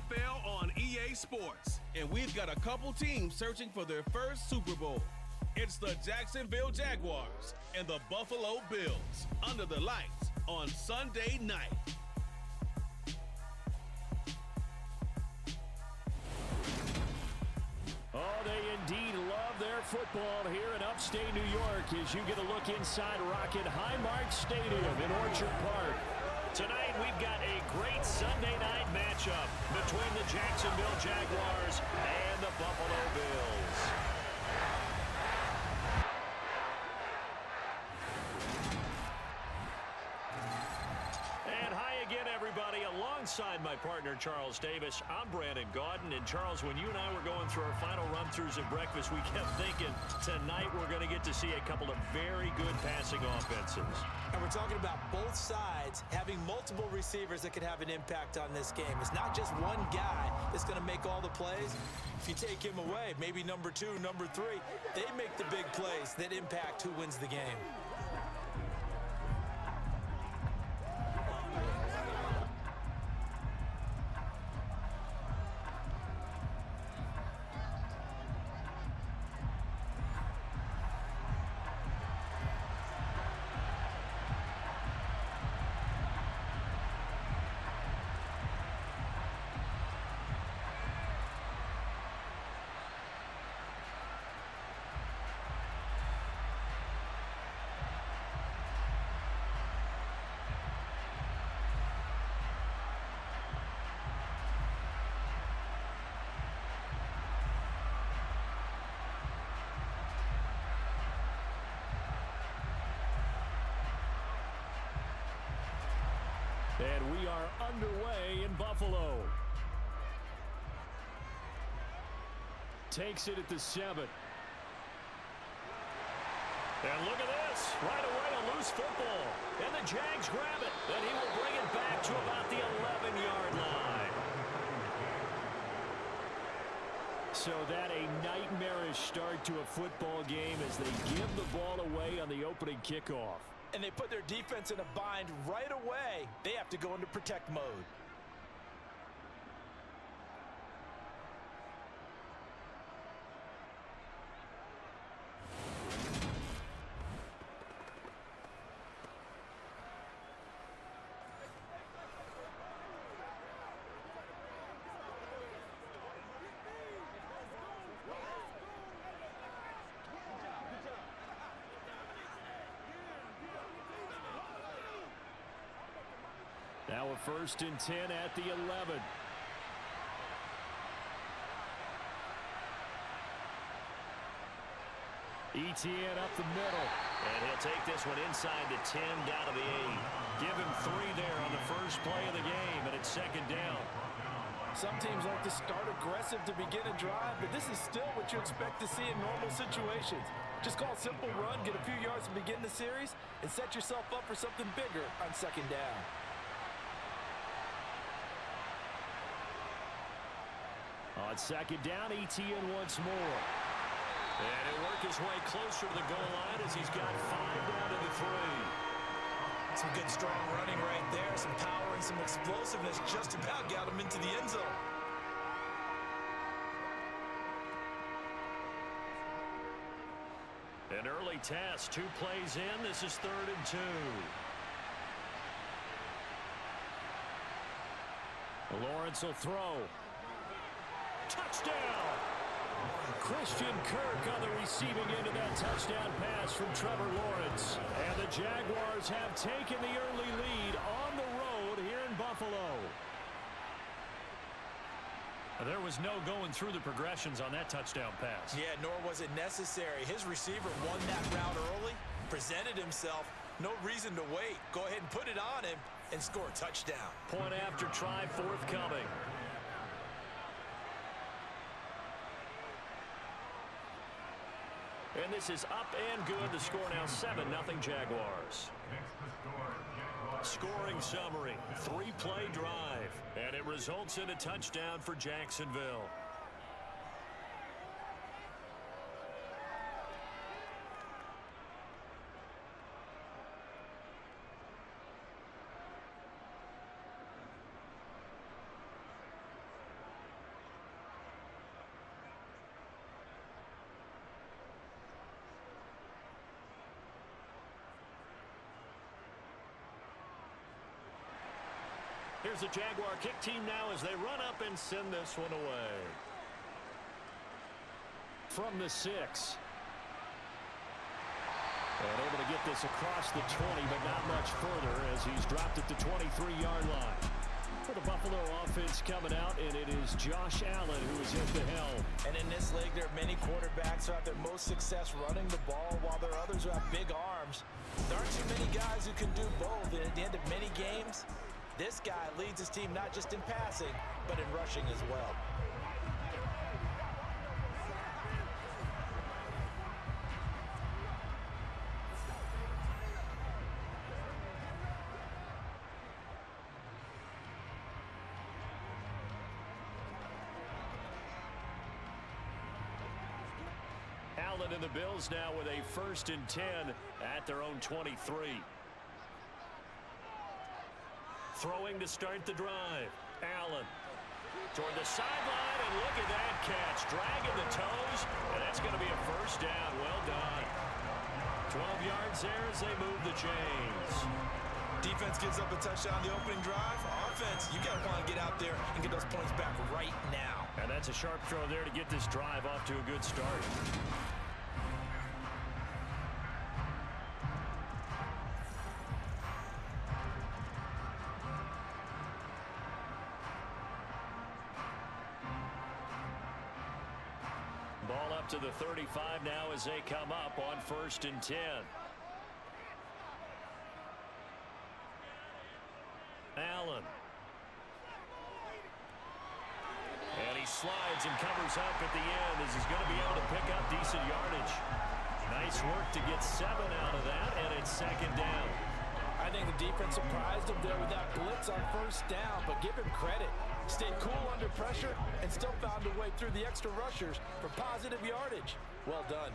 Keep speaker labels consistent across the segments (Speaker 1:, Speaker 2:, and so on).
Speaker 1: NFL on EA Sports, and we've got a couple teams searching for their first Super Bowl. It's the Jacksonville Jaguars and the Buffalo Bills under the lights on Sunday night.
Speaker 2: Oh, they indeed love their football here in upstate New York as you get a look inside Rocket Highmark Stadium in Orchard Park. Tonight, we've got a great Sunday night matchup between the Jacksonville Jaguars and the Buffalo Bills. And hi again, everybody. Alongside my partner, Charles Davis, I'm Brandon Gaudin. And Charles, when you and I were going through our final run-throughs at breakfast, we kept thinking tonight we're going to get to see a couple of very good passing offenses.
Speaker 3: And we're talking about both sides having multiple receivers that could have an impact on this game. It's not just one guy that's going to make all the plays. If you take him away, maybe number 2, number 3, they make the big plays that impact who wins the game.
Speaker 2: And we are underway in Buffalo. Takes it at the 7. And look at this. Right away, a loose football. And the Jags grab it. And he will bring it back to about the 11-yard line. So that a nightmarish start to a football game as they give the ball away on the opening kickoff.
Speaker 3: And they put their defense in a bind right away. They have to go into protect mode.
Speaker 2: Now a 1st and 10 at the 11. Etienne up the middle.
Speaker 4: And he'll take this one inside the 10, down to the 8.
Speaker 2: Give him 3 there on the first play of the game, and it's 2nd down.
Speaker 3: Some teams like to start aggressive to begin a drive, but this is still what you expect to see in normal situations. Just call a simple run, get a few yards to begin the series, and set yourself up for something bigger on 2nd down.
Speaker 2: On 2nd down, Etienne once more.
Speaker 4: And he'll work his way closer to the goal line as he's got 5 down to the 3.
Speaker 3: Some good, strong running right there. Some power and some explosiveness just about got him into the end zone.
Speaker 4: An early test, 2 plays in. This is 3rd and
Speaker 2: 2. Lawrence will throw. Touchdown! Christian Kirk on the receiving end of that touchdown pass from Trevor Lawrence. And the Jaguars have taken the early lead on the road here in Buffalo.
Speaker 4: There was no going through the progressions on that touchdown pass.
Speaker 3: Yeah, nor was it necessary. His receiver won that route early, presented himself. No reason to wait. Go ahead and put it on him and score a touchdown.
Speaker 4: Point after try forthcoming. And this is up and good. The score now 7-0 Jaguars. Scoring summary, 3-play drive. And it results in a touchdown for Jacksonville.
Speaker 2: Here's the Jaguar kick team now as they run up and send this one away. From the 6. And able to get this across the 20, but not much further as he's dropped at the 23-yard line. For the Buffalo offense coming out, and it is Josh Allen who is at the helm.
Speaker 3: And in this league, there are many quarterbacks who have their most success running the ball, while there are others who have big arms. There aren't too many guys who can do both, and at the end of many games, this guy leads his team not just in passing, but in rushing as well.
Speaker 2: Allen and the Bills now with a 1st and 10 at their own 23. Throwing to start the drive. Allen toward the sideline, and look at that catch. Dragging the toes, and that's going to be a 1st down. Well done. 12 yards there as they move the chains.
Speaker 3: Defense gives up a touchdown on the opening drive. Offense, you got to want to get out there and get those points back right now.
Speaker 2: And that's a sharp throw there to get this drive off to a good start. Ball up to the 35 now as they come up on 1st and 10. Allen. And he slides and covers up at the end as he's going to be able to pick up decent yardage. Nice work to get 7 out of that, and it's 2nd down.
Speaker 3: I think the defense surprised him there with that blitz on 1st down, but give him credit. Stayed cool under pressure and still found a way through the extra rushers for positive yardage. Well done.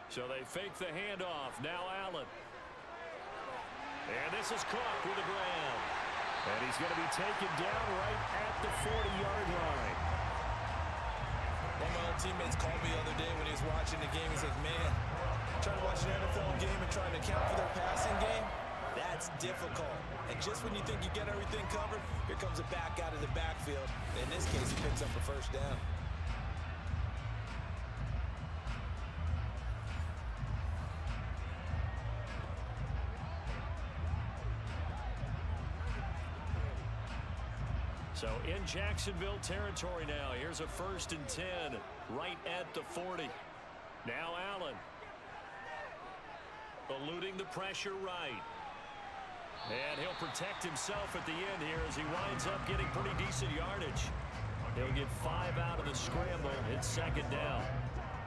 Speaker 2: So they fake the handoff. Now Allen. And this is caught with the ground. And he's going to be taken down right at the 40-yard line.
Speaker 3: One of my old teammates called me the other day when he was watching the game. He's like, man, trying to watch an NFL game and trying to account for their passing game, that's difficult. And just when you think you get everything covered, here comes a back out of the backfield. In this case, he picks up a 1st down.
Speaker 2: So in Jacksonville territory now. Here's a 1st and 10 right at the 40. Now Allen. Eluding the pressure right. And he'll protect himself at the end here as he winds up getting pretty decent yardage. He'll get 5 out of the scramble. It's 2nd down.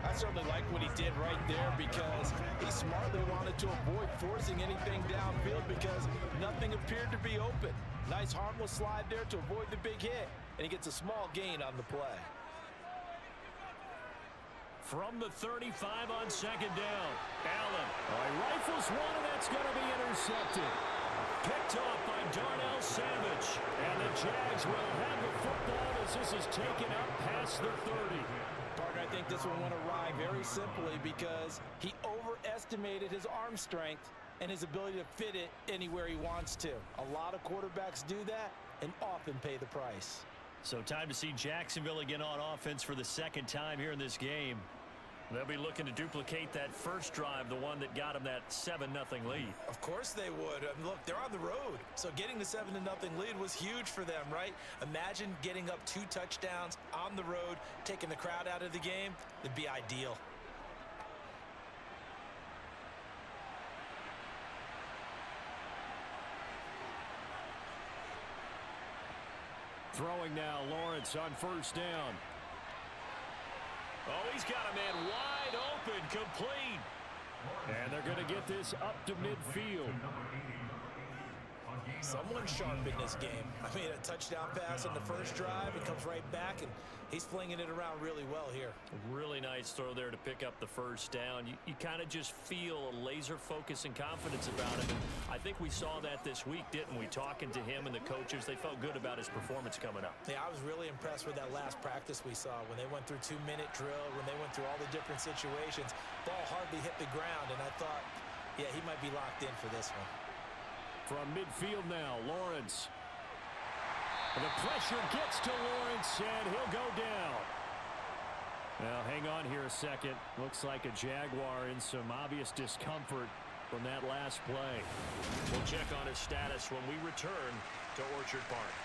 Speaker 3: I certainly like what he did right there because he smartly wanted to avoid forcing anything downfield because nothing appeared to be open. Nice harmless slide there to avoid the big hit, and he gets a small gain on the play.
Speaker 2: From the 35 on 2nd down, Allen. He rifles one, and that's going to be intercepted. Picked off by Darnell Savage. And the Jags will have the football as this is taken up past the 30.
Speaker 3: Parker, I think this one went awry very simply because he overestimated his arm strength and his ability to fit it anywhere he wants to. A lot of quarterbacks do that and often pay the price.
Speaker 2: So time to see Jacksonville again on offense for the 2nd time here in this game. They'll be looking to duplicate that first drive, the one that got them that 7-0 lead.
Speaker 3: Of course they would. I mean, look, they're on the road. So getting the 7-0 lead was huge for them, right? Imagine getting up 2 touchdowns on the road, taking the crowd out of the game. It'd be ideal.
Speaker 2: Throwing now, Lawrence on 1st down. Oh, he's got a man wide open, complete. And they're going to get this up to midfield.
Speaker 3: Someone sharp in this game. I mean, a touchdown pass on the first drive. It comes right back, and he's flinging it around really well here.
Speaker 2: Really nice throw there to pick up the first down. You kind of just feel a laser focus and confidence about him. And I think we saw that this week, didn't we? Talking to him and the coaches, they felt good about his performance coming up.
Speaker 3: Yeah, I was really impressed with that last practice we saw when they went through 2-minute drill, when they went through all the different situations. Ball hardly hit the ground, and I thought, yeah, he might be locked in for this one.
Speaker 2: From midfield now, Lawrence. And the pressure gets to Lawrence, and he'll go down. Now, hang on here a second. Looks like a Jaguar in some obvious discomfort from that last play. We'll check on his status when we return to Orchard Park.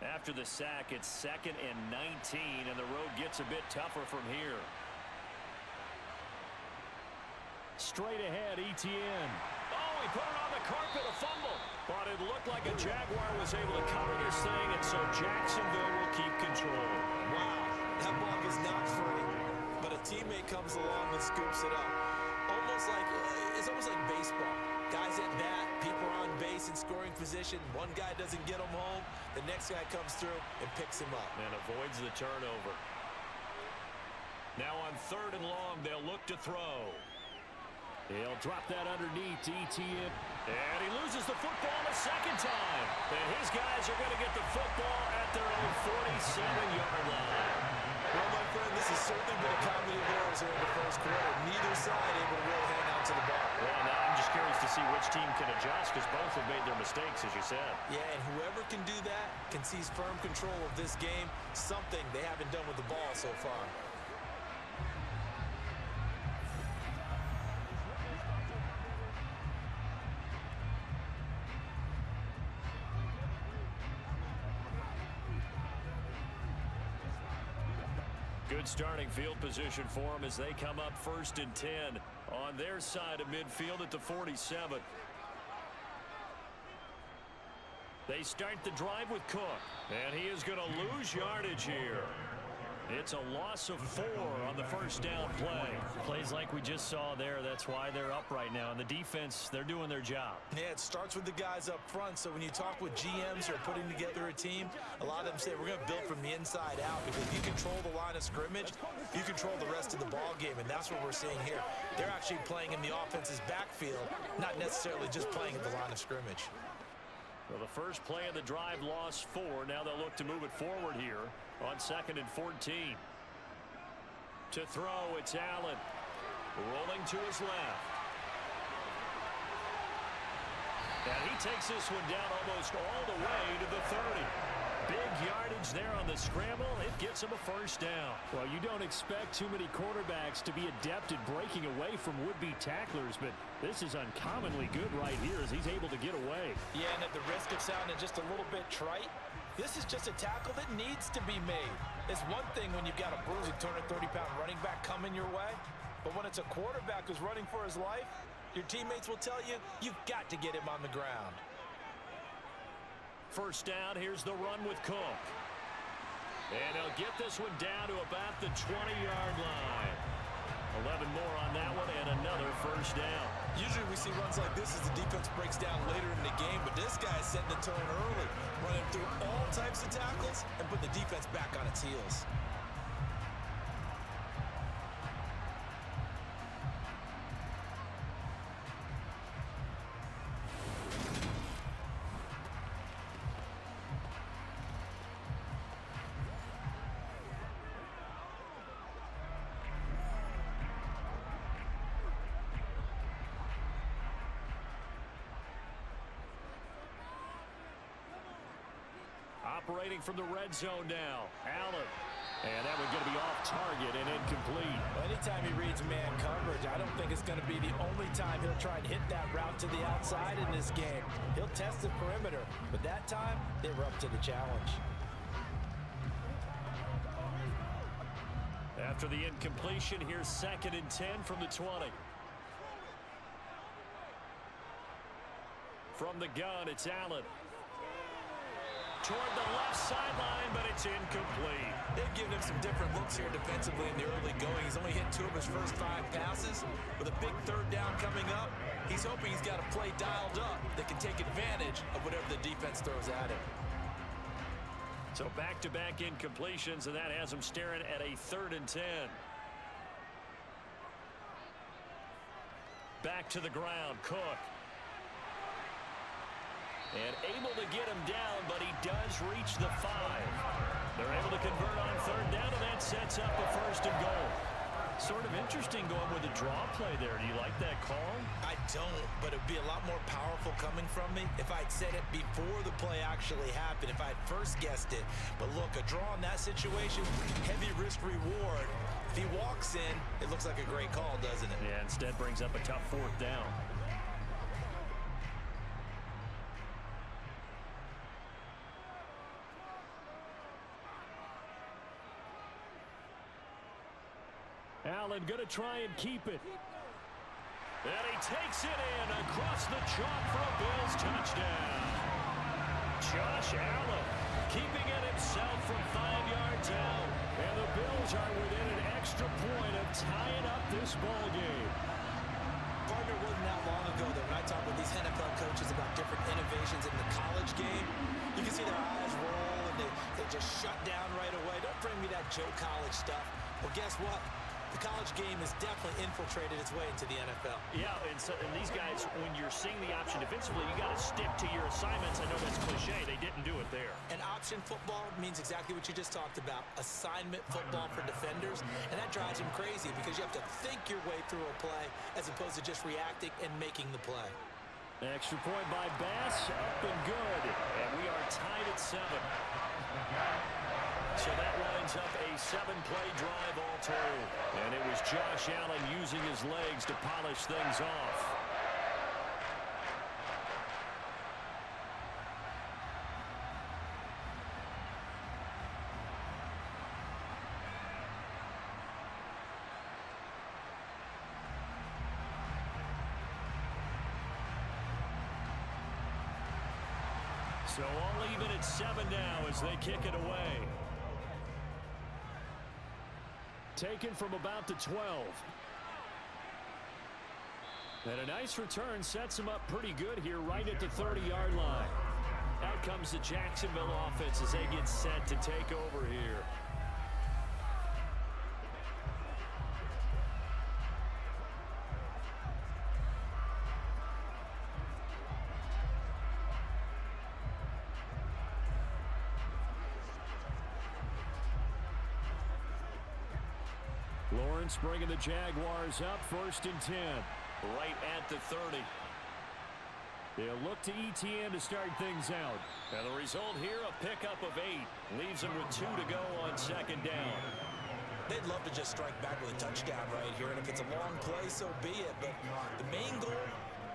Speaker 2: After the sack, it's 2nd and 19, and the road gets a bit tougher from here. Straight ahead, Etienne. Oh, he put it on the carpet, a fumble. But it looked like a Jaguar was able to cover this thing, and so Jacksonville will keep control.
Speaker 3: Wow, that ball was not free, but a teammate comes along and scoops it up. It's almost like baseball. Guys at bat, people are on base in scoring position. One guy doesn't get him home. The next guy comes through and picks him up.
Speaker 2: And avoids the turnover. Now on 3rd and long, they'll look to throw. He'll drop that underneath to Etienne. And he loses the football a second time. And his guys are going to get the football at their own 47-yard line.
Speaker 3: Well, my friend, this has certainly been a comedy of errors here in the first quarter. Neither side able to really hang on to the ball.
Speaker 2: Well, now I'm just curious to see which team can adjust, because both have made their mistakes, as you said.
Speaker 3: Yeah, and whoever can do that can seize firm control of this game, something they haven't done with the ball so far.
Speaker 2: Good starting field position for them as they come up 1st and 10 on their side of midfield at the 47. They start the drive with Cook, and he is going to lose yardage here. It's a loss of 4 on the first down play. Plays like we just saw there. That's why they're up right now. And the defense, they're doing their job.
Speaker 3: Yeah, it starts with the guys up front. So when you talk with GMs who are putting together a team, a lot of them say we're going to build from the inside out, because if you control the line of scrimmage, you control the rest of the ball game. And that's what we're seeing here. They're actually playing in the offense's backfield, not necessarily just playing at the line of scrimmage.
Speaker 2: Well, the first play of the drive lost 4. Now they'll look to move it forward here on 2nd and 14. To throw, it's Allen. Rolling to his left. And he takes this one down almost all the way to the 30. Big yardage there on the scramble. It gets him a first down. Well, you don't expect too many quarterbacks to be adept at breaking away from would-be tacklers, but this is uncommonly good right here as he's able to get away.
Speaker 3: Yeah, and at the risk of sounding just a little bit trite, this is just a tackle that needs to be made. It's one thing when you've got a bruising 230-pound running back coming your way, but when it's a quarterback who's running for his life, your teammates will tell you, you've got to get him on the ground.
Speaker 2: First down, here's the run with Cook. And he'll get this one down to about the 20-yard line. 11 more on that one, and another first down.
Speaker 3: Usually we see runs like this as the defense breaks down later in the game, but this guy's setting the tone early, running through all types of tackles and putting the defense back on its heels.
Speaker 2: Operating from the red zone now. Allen. And that one going to be off target and incomplete.
Speaker 3: Well, anytime he reads man coverage, I don't think it's going to be the only time he'll try and hit that route to the outside in this game. He'll test the perimeter, but that time, they were up to the challenge.
Speaker 2: After the incompletion, here's 2nd and 10 from the 20. From the gun, it's Allen. Toward the left sideline, but it's incomplete.
Speaker 3: They've given him some different looks here defensively in the early going. He's only hit 2 of his first 5 passes. With a big 3rd down coming up, he's hoping he's got a play dialed up that can take advantage of whatever the defense throws at him.
Speaker 2: So back-to-back incompletions, and that has him staring at a 3rd and 10. Back to the ground, Cook. And able to get him down, but he does reach the 5. They're able to convert on 3rd down, and that sets up a 1st and goal. Sort of interesting going with a draw play there. Do you like that call?
Speaker 3: I don't, but it would be a lot more powerful coming from me if I'd said it before the play actually happened, if I'd first guessed it. But look, a draw in that situation, heavy risk reward. If he walks in, it looks like a great call, doesn't it?
Speaker 2: Yeah, instead brings up a tough 4th down. Allen going to try and keep it. And he takes it in across the chalk for a Bills touchdown. Josh Allen keeping it himself from 5 yards out. And the Bills are within an extra point of tying up this ball game.
Speaker 3: Partner, wasn't that long ago that when I talk with these NFL coaches about different innovations in the college game, you can see their eyes roll and they just shut down right away. Don't bring me that Joe College stuff. Well, guess what? The college game has definitely infiltrated its way into the NFL.
Speaker 2: Yeah, and these guys, when you're seeing the option defensively, you got to stick to your assignments. I know that's cliche. They didn't do it there.
Speaker 3: And option football means exactly what you just talked about, assignment football for defenders. And that drives them crazy because you have to think your way through a play as opposed to just reacting and making the play.
Speaker 2: Extra point by Bass, up and good. And we are tied at 7. So that lines up a 7-play drive all told. And it was Josh Allen using his legs to polish things off. So all even at 7 now as they kick it away. Taken from about the 12. And a nice return sets them up pretty good here right at the 30-yard line. Out comes the Jacksonville offense as they get set to take over here. Lawrence bringing the Jaguars up, 1st and 10. Right at the 30. They'll look to ETN to start things out. And the result here, a pickup of 8. Leaves them with 2 to go on 2nd down.
Speaker 3: They'd love to just strike back with a touchdown right here. And if it's a long play, so be it. But the main goal,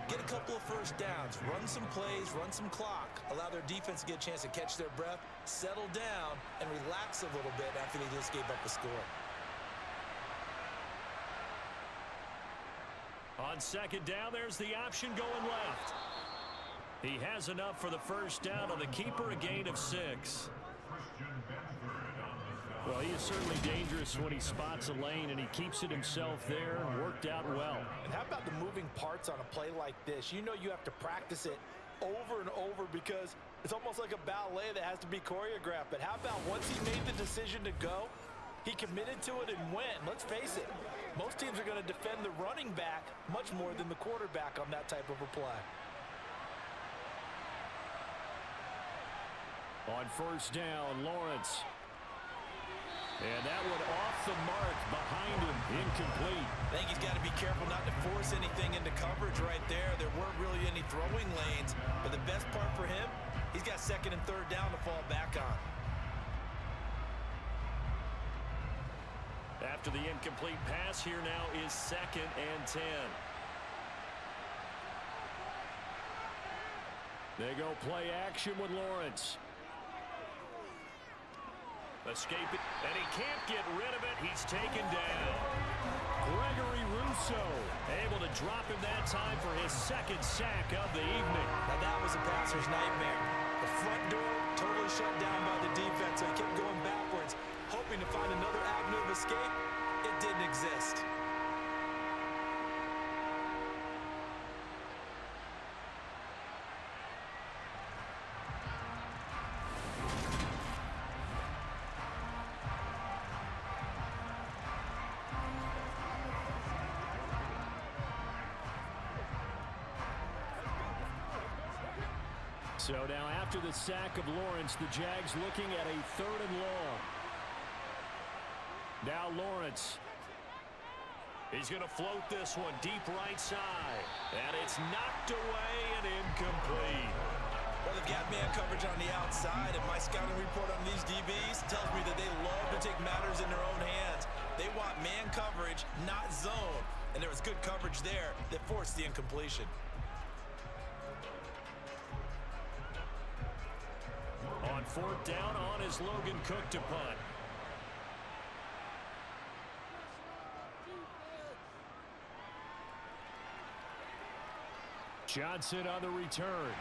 Speaker 3: get a couple of 1st downs. Run some plays, run some clock. Allow their defense to get a chance to catch their breath, settle down, and relax a little bit after they just gave up a score.
Speaker 2: On 2nd down, there's the option going left. He has enough for the 1st down on the keeper, a gain of 6. Well, he is certainly dangerous when he spots a lane, and he keeps it himself there. Worked out well.
Speaker 5: And how about the moving parts on a play like this? You know you have to practice it over and over because it's almost like a ballet that has to be choreographed. But how about once he made the decision to go, he committed to it and went. Let's face it, most teams are going to defend the running back much more than the quarterback on that type of a play.
Speaker 2: On 1st down, Lawrence. And that one off the mark behind him, incomplete.
Speaker 3: I think he's got to be careful not to force anything into coverage right there. There weren't really any throwing lanes, but the best part for him, he's got 2nd and 3rd down to fall back on.
Speaker 2: After the incomplete pass, here now is 2nd and 10. They go play action with Lawrence.
Speaker 4: Escaping, and he can't get rid of it. He's taken down.
Speaker 2: Gregory Rousseau able to drop him that time for his second sack of the evening.
Speaker 3: Now that was a passer's nightmare. The front door totally shut down by the defense, so he kept going backwards, hoping to find another avenue of escape. It didn't exist.
Speaker 2: So now after the sack of Lawrence, the Jags looking at a 3rd and long. Now Lawrence.
Speaker 4: He's going to float this one deep right side. And it's knocked away and incomplete.
Speaker 3: Well, they've got man coverage on the outside, and my scouting report on these DBs tells me that they love to take matters in their own hands. They want man coverage, not zone. And there was good coverage there that forced the incompletion.
Speaker 2: On 4th down, on is Logan Cook to punt. Johnson on the return.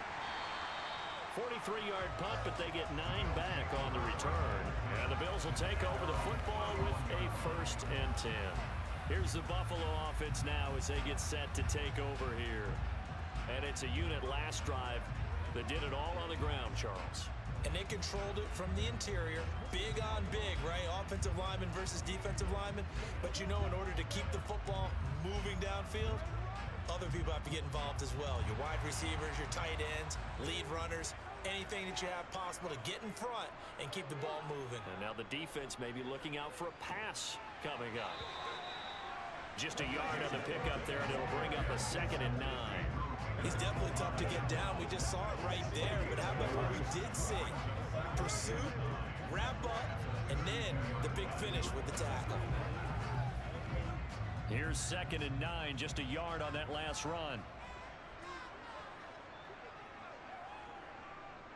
Speaker 4: 43-yard punt, but they get 9 back on the return. And the Bills will take over the football with a 1st and 10. Here's the Buffalo offense now as they get set to take over here. And it's a unit last drive that did it all on the ground, Charles.
Speaker 3: And they controlled it from the interior. Big on big, right? Offensive lineman versus defensive lineman. But you know, in order to keep the football moving downfield, other people have to get involved as well. Your wide receivers, your tight ends, lead runners, anything that you have possible to get in front and keep the ball moving.
Speaker 4: And now the defense may be looking out for a pass coming up. Just a yard on the pickup there, and it'll bring up a 2nd and 9.
Speaker 3: He's definitely tough to get down. We just saw it right there. But how about what we did see? Pursuit, wrap up, and then the big finish with the tackle.
Speaker 2: Here's 2nd and 9, just a yard on that last run.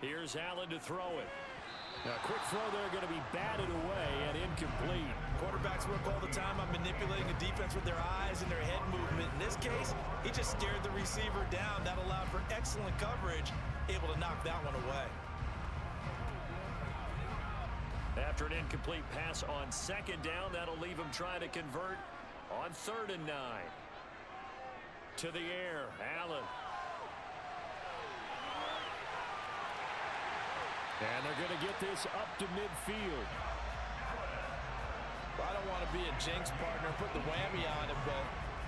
Speaker 2: Here's Allen to throw it. A quick throw there, going to be batted away and incomplete.
Speaker 3: Quarterbacks work all the time on manipulating the defense with their eyes and their head movement. In this case, he just stared the receiver down. That allowed for excellent coverage, able to knock that one away.
Speaker 2: After an incomplete pass on 2nd down, that'll leave him trying to convert on 3rd and 9. To the air, Allen. And they're going to get this up to midfield.
Speaker 5: Well, I don't want to be a jinx partner, put the whammy on him, but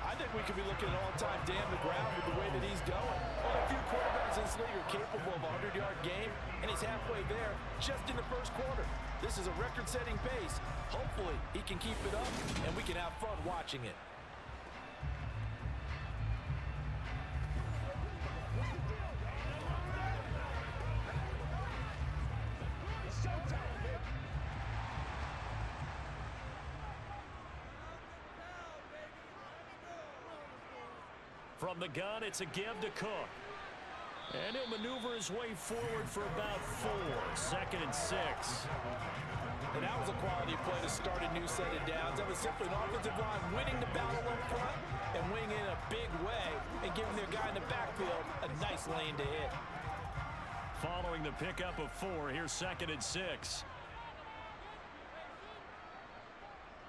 Speaker 5: I think we could be looking at all-time damn the ground with the way that he's going. Only a few quarterbacks in this league are capable of a 100-yard game, and he's halfway there just in the first quarter. This is a record-setting pace. Hopefully, he can keep it up, and we can have fun watching it.
Speaker 2: From the gun, it's a give to Cook. And he'll maneuver his way forward for about 4. 2nd and 6.
Speaker 5: And that was a quality play to start a new set of downs. That was simply an offensive line winning the battle up front and winning in a big way and giving their guy in the backfield a nice lane to hit.
Speaker 2: Following the pickup of 4, here's 2nd and 6.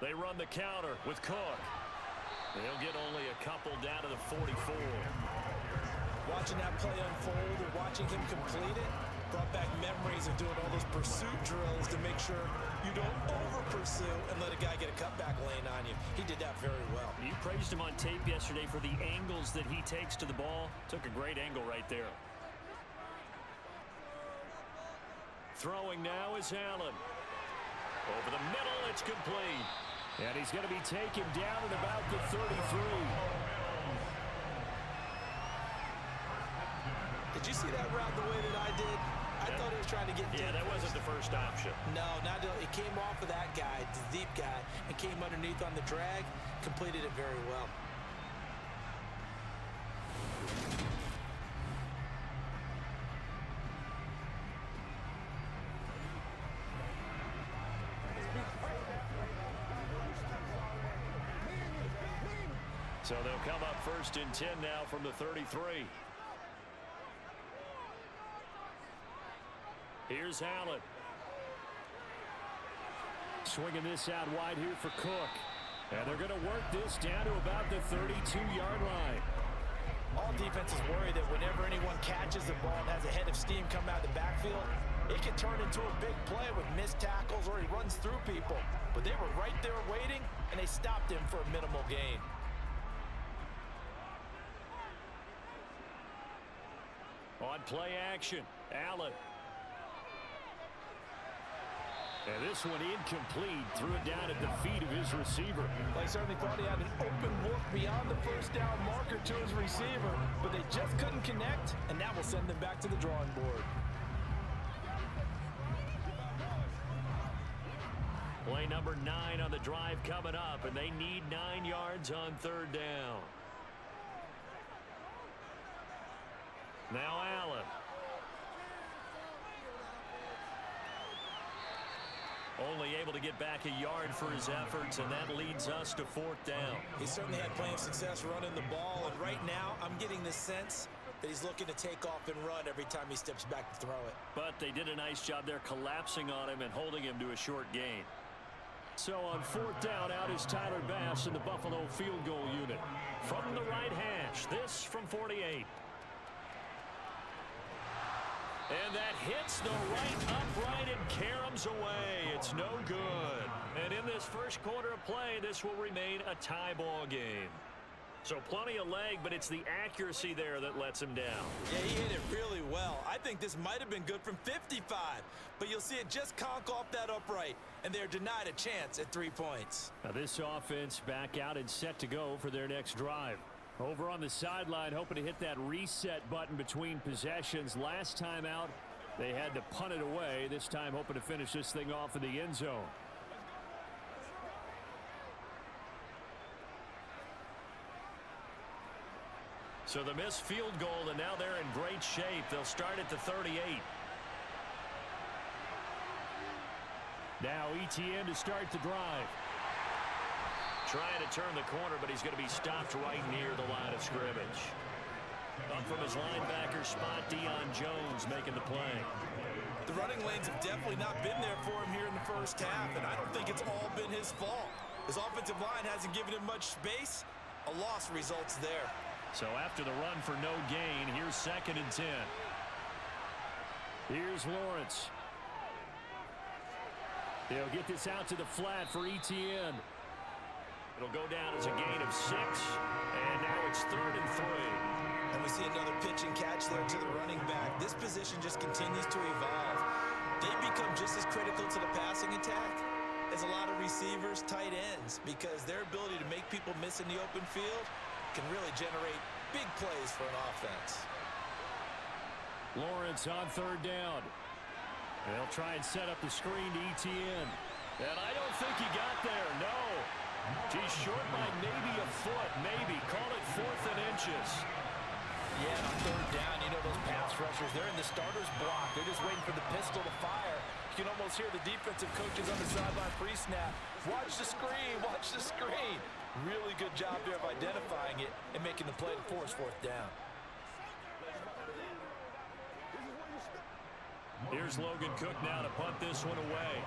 Speaker 2: They run the counter with Cook. He'll get only a couple down to the 44.
Speaker 3: Watching that play unfold or watching him complete it brought back memories of doing all those pursuit drills to make sure you don't over-pursue and let a guy get a cutback lane on you. He did that very well.
Speaker 2: You praised him on tape yesterday for the angles that he takes to the ball. Took a great angle right there. Throwing now is Allen. Over the middle, it's complete. And he's going to be taken down at about the 33.
Speaker 3: Did you see that route the way that I did? I thought he was trying to get deep.
Speaker 4: Yeah, that wasn't the first option.
Speaker 3: No, not it came off of that guy, the deep guy, and came underneath on the drag, completed it very well.
Speaker 2: So they'll come up 1st and 10 now from the 33. Here's Allen. Swinging this out wide here for Cook. And they're going to work this down to about the 32-yard line.
Speaker 5: All defenses worry that whenever anyone catches the ball and has a head of steam come out of the backfield, it can turn into a big play with missed tackles or he runs through people. But they were right there waiting, and they stopped him for a minimal gain.
Speaker 2: On play action, Allen. And this one incomplete. Threw it down at the feet of his receiver.
Speaker 5: They certainly thought he had an open look beyond the first down marker to his receiver, but they just couldn't connect, and that will send them back to the drawing board.
Speaker 2: Play number 9 on the drive coming up, and they need 9 yards on 3rd down. Now Allen. Only able to get back a yard for his efforts, and that leads us to 4th down.
Speaker 3: He certainly had plenty of success running the ball, and right now I'm getting the sense that he's looking to take off and run every time he steps back to throw it.
Speaker 2: But they did a nice job there collapsing on him and holding him to a short gain. So on 4th down, out is Tyler Bass in the Buffalo field goal unit. From the right hash, this from 48. And that hits the right upright and caroms away. It's no good. And in this first quarter of play, this will remain a tie ball game. So plenty of leg, but it's the accuracy there that lets him down.
Speaker 3: Yeah, he hit it really well. I think this might have been good from 55, but you'll see it just conk off that upright, and they're denied a chance at 3 points.
Speaker 2: Now this offense back out and set to go for their next drive. Over on the sideline, hoping to hit that reset button between possessions. Last time out, they had to punt it away. This time hoping to finish this thing off in the end zone. So the missed field goal, and now they're in great shape. They'll start at the 38. Now ETN to start the drive. Trying to turn the corner, but he's going to be stopped right near the line of scrimmage. Up from his linebacker spot, Deion Jones making the play.
Speaker 3: The running lanes have definitely not been there for him here in the first half, and I don't think it's all been his fault. His offensive line hasn't given him much space. A loss results there.
Speaker 2: So after the run for no gain, here's 2nd and 10. Here's Lawrence. They'll get this out to the flat for ETN. It'll go down as a gain of 6, and now it's 3rd and 3.
Speaker 3: And we see another pitch and catch there to the running back. This position just continues to evolve. They become just as critical to the passing attack as a lot of receivers, tight ends, because their ability to make people miss in the open field can really generate big plays for an offense.
Speaker 2: Lawrence on 3rd down. They'll try and set up the screen to ETN. And I don't think he got there, no. He's short by maybe a foot, maybe. Call it 4th and inches.
Speaker 5: Yeah, on 3rd down, you know those pass rushers, they're in the starter's block. They're just waiting for the pistol to fire. You can almost hear the defensive coaches on the sideline pre-snap. Watch the screen, watch the screen. Really good job there of identifying it and making the play to force 4th down.
Speaker 2: Here's Logan Cook now to punt this one away.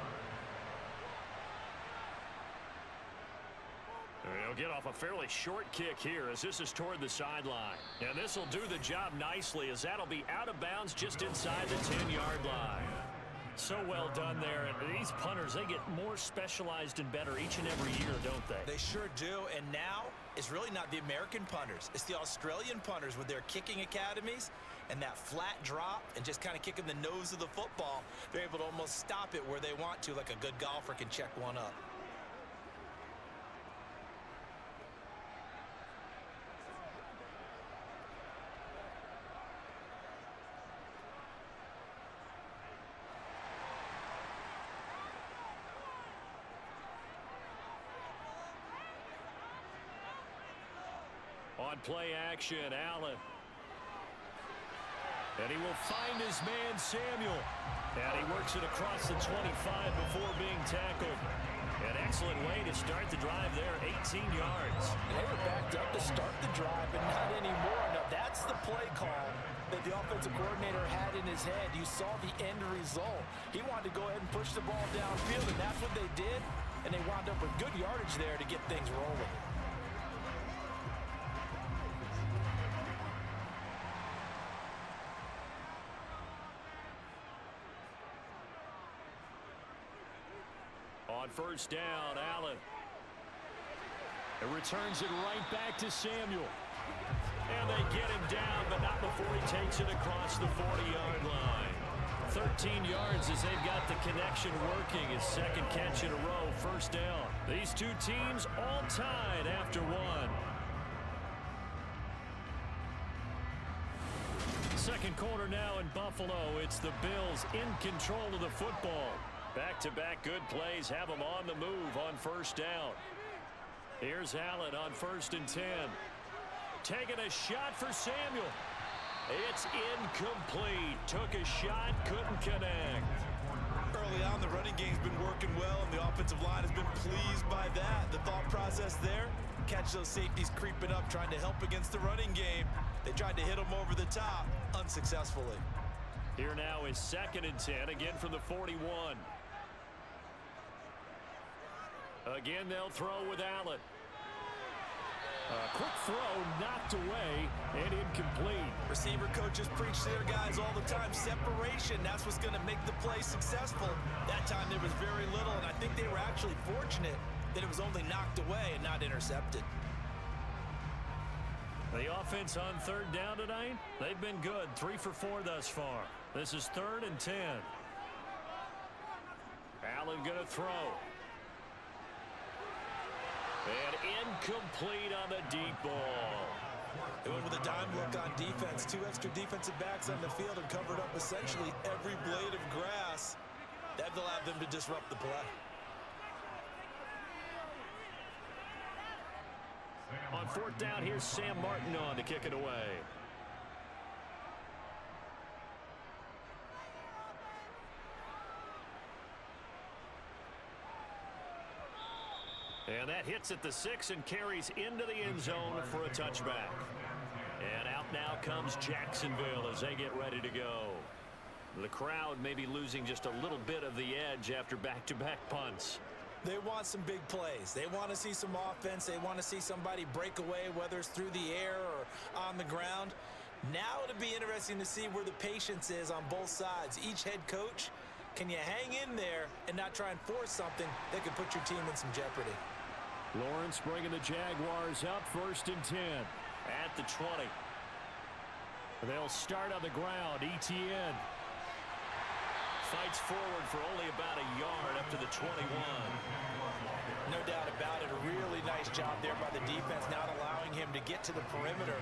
Speaker 2: He'll get off a fairly short kick here as this is toward the sideline. And this will do the job nicely as that'll be out of bounds just inside the 10-yard line. So well done there. And these punters, they get more specialized and better each and every year, don't they?
Speaker 3: They sure do. And now it's really not the American punters. It's the Australian punters with their kicking academies and that flat drop and just kind of kicking the nose of the football. They're able to almost stop it where they want to, like a good golfer can check one up.
Speaker 2: On play action, Allen. And he will find his man, Samuel. And he works it across the 25 before being tackled.
Speaker 4: An excellent way to start the drive there, 18 yards.
Speaker 5: They were backed up to start the drive, but not anymore. Now, that's the play call that the offensive coordinator had in his head. You saw the end result. He wanted to go ahead and push the ball downfield, and that's what they did, and they wound up with good yardage there to get things rolling.
Speaker 4: On first down, Allen. It returns it right back to Samuel. And they get him down, but not before he takes it across the 40-yard line. 13 yards as they've got the connection working. His second catch in a row, first down. These two teams all tied after one. Second quarter now in Buffalo. It's the Bills in control of the football. Back-to-back good plays have them on the move on first down. Here's Allen on 1st and 10. Taking a shot for Samuel. It's incomplete. Took a shot, couldn't connect.
Speaker 3: Early on, the running game's been working well, and the offensive line has been pleased by that. The thought process there, catch those safeties creeping up, trying to help against the running game. They tried to hit them over the top, unsuccessfully.
Speaker 4: Here now is 2nd and 10, again from the 41. Again, they'll throw with Allen. A quick throw knocked away and incomplete.
Speaker 3: Receiver coaches preach to their guys all the time. Separation, that's what's going to make the play successful. That time there was very little, and I think they were actually fortunate that it was only knocked away and not intercepted.
Speaker 4: The offense on 3rd down tonight, they've been good. 3 for 4 thus far. This is 3rd and 10. Allen going to throw. And incomplete on the deep ball.
Speaker 3: They went with a dime look on defense. 2 extra defensive backs on the field and covered up essentially every blade of grass. That allowed them to disrupt the play.
Speaker 4: On 4th down, here's Sam Martin on to kick it away. And that hits at the 6 and carries into the end zone for a touchback. And out now comes Jacksonville as they get ready to go. The crowd may be losing just a little bit of the edge after back-to-back punts.
Speaker 3: They want some big plays. They want to see some offense. They want to see somebody break away, whether it's through the air or on the ground. Now it'll be interesting to see where the patience is on both sides. Each head coach, can you hang in there and not try and force something that could put your team in some jeopardy?
Speaker 2: Lawrence bringing the Jaguars up 1st and 10
Speaker 4: at the 20.
Speaker 2: They'll start on the ground. ETN
Speaker 4: fights forward for only about a yard up to the 21.
Speaker 3: No doubt about it. A really nice job there by the defense, not allowing him to get to the perimeter.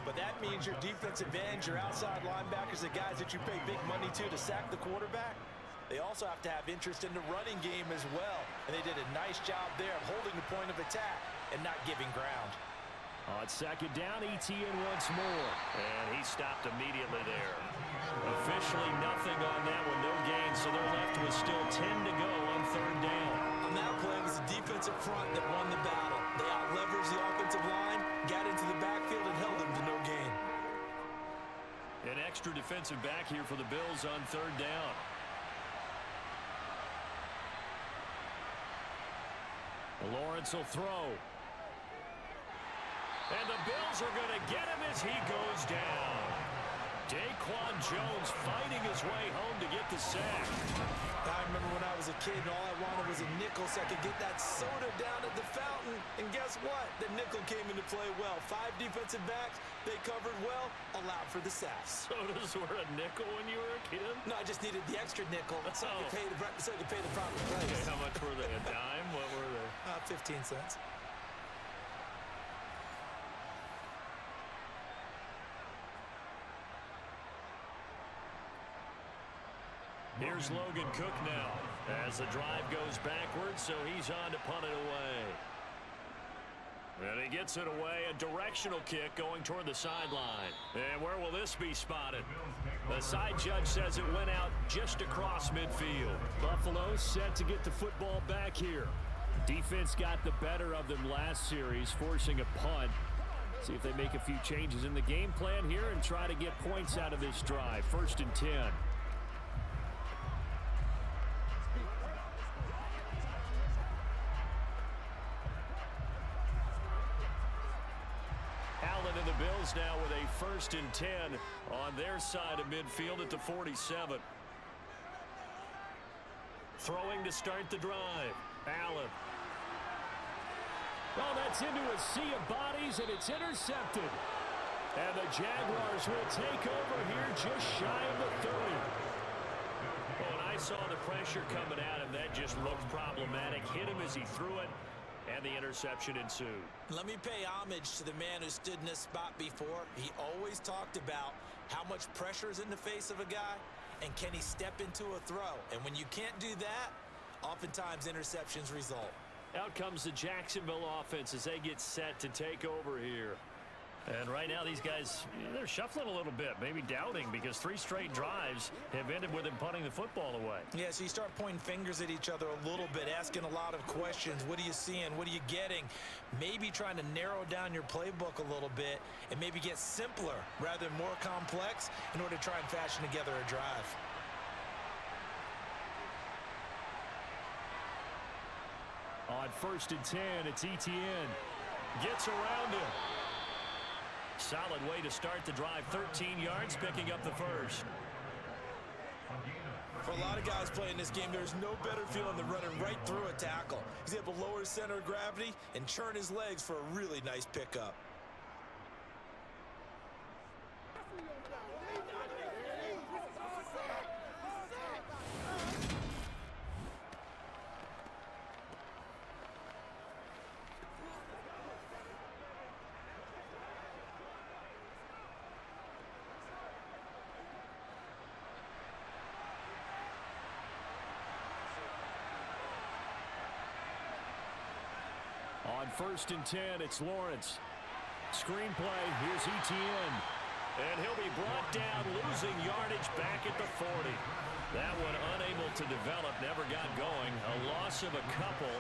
Speaker 3: But that means your defensive ends, your outside linebackers, the guys that you pay big money to sack the quarterback, they also have to have interest in the running game as well. And they did a nice job there of holding the point of attack and not giving ground.
Speaker 2: On 2nd down, ETN once more.
Speaker 4: And he stopped immediately there. Officially nothing on that one, no gain, so they're left with still 10 to go on 3rd down.
Speaker 3: On that play, it was the defensive front that won the battle. They out-leveraged the offensive line, got into the backfield, and held them to no gain.
Speaker 4: An extra defensive back here for the Bills on 3rd down.
Speaker 2: Lawrence will throw.
Speaker 4: And the Bills are going to get him as he goes down. Daquan Jones fighting his way home to get the sack.
Speaker 3: I remember when I was a kid and all I wanted was a nickel so I could get that soda down at the fountain. And guess what? The nickel came into play well. 5 defensive backs, they covered well, allowed for the sack.
Speaker 4: Sodas were a nickel when you were a kid?
Speaker 3: No, I just needed the extra nickel so I could pay the proper price.
Speaker 4: Okay, how much were they? A dime? What were they?
Speaker 3: 15 cents.
Speaker 4: Here's Logan Cook now as the drive goes backwards, so he's on to punt it away. And he gets it away, a directional kick going toward the sideline. And where will this be spotted? The side judge says it went out just across midfield.
Speaker 2: Buffalo set to get the football back here. Defense got the better of them last series, forcing a punt. See if they make a few changes in the game plan here and try to get points out of this drive. 1st and 10. Allen and the Bills now with a 1st and 10 on their side of midfield at the 47. Throwing to start the drive. Allen. Well, that's into a sea of bodies, and it's intercepted. And the Jaguars will take over here just shy of the 30. Well, when I saw the pressure coming at him, that just looked problematic. Hit him as he threw it, and the interception ensued.
Speaker 3: Let me pay homage to the man who stood in this spot before. He always talked about how much pressure is in the face of a guy, and can he step into a throw? And when you can't do that, oftentimes interceptions result.
Speaker 2: Out comes the Jacksonville offense as they get set to take over here.
Speaker 4: And right now these guys, they're shuffling a little bit, maybe doubting, because 3 straight drives have ended with them punting the football away.
Speaker 3: Yeah, so you start pointing fingers at each other a little bit, asking a lot of questions. What are you seeing? What are you getting? Maybe trying to narrow down your playbook a little bit and maybe get simpler rather than more complex in order to try and fashion together a drive.
Speaker 2: On 1st and 10, it's Etienne. Gets around him.
Speaker 4: Solid way to start the drive. 13 yards, picking up the first.
Speaker 3: For a lot of guys playing this game, there's no better feeling than running right through a tackle. He's able to lower his center of gravity and churn his legs for a really nice pickup.
Speaker 2: On 1st and 10, it's Lawrence. Screenplay, here's Etienne.
Speaker 4: And he'll be brought down, losing yardage back at the 40. That one unable to develop, never got going. A loss of a couple,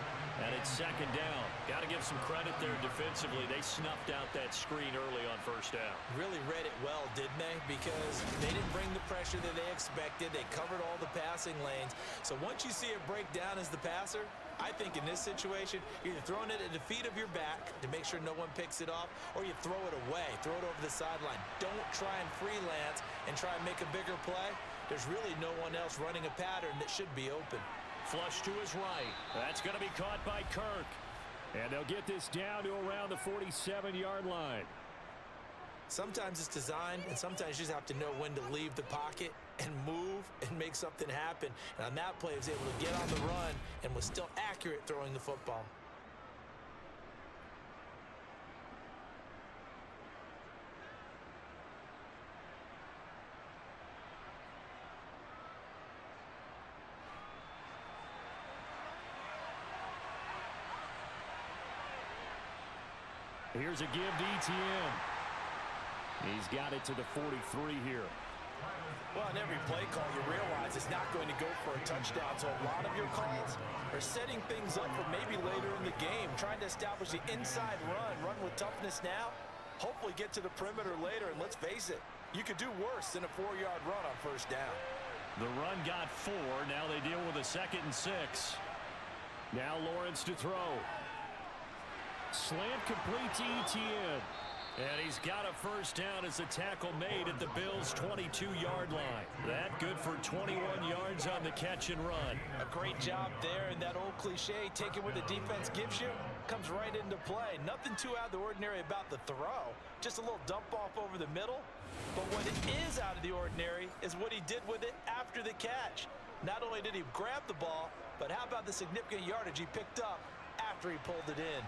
Speaker 4: and it's 2nd down. Got to give some credit there defensively. They snuffed out that screen early on 1st down.
Speaker 3: Really read it well, didn't they? Because they didn't bring the pressure that they expected. They covered all the passing lanes. So once you see it break down as the passer, I think in this situation, you're either throwing it at the feet of your back to make sure no one picks it off, or you throw it away, throw it over the sideline. Don't try and freelance and try and make a bigger play. There's really no one else running a pattern that should be open.
Speaker 2: Flush to his right. That's going to be caught by Kirk. And they'll get this down to around the 47-yard line.
Speaker 3: Sometimes it's designed, and sometimes you just have to know when to leave the pocket and move and make something happen. And on that play, he was able to get on the run and was still accurate throwing the football.
Speaker 2: Here's a give to Etienne. He's got it to the 43 here.
Speaker 5: Well, in every play call, you realize it's not going to go for a touchdown. So a lot of your calls are setting things up for maybe later in the game, trying to establish the inside run with toughness now, hopefully get to the perimeter later. And let's face it, you could do worse than a 4-yard run on 1st down.
Speaker 2: The run got 4. Now they deal with a 2nd and 6. Now Lawrence to throw. Slant complete to Etienne.
Speaker 4: And he's got a 1st down as the tackle made at the Bills' 22-yard line. That good for 21 yards on the catch and run.
Speaker 3: A great job there, and that old cliche, taking what the defense gives you, comes right into play. Nothing too out of the ordinary about the throw. Just a little dump off over the middle. But what is out of the ordinary is what he did with it after the catch. Not only did he grab the ball, but how about the significant yardage he picked up after he pulled it in.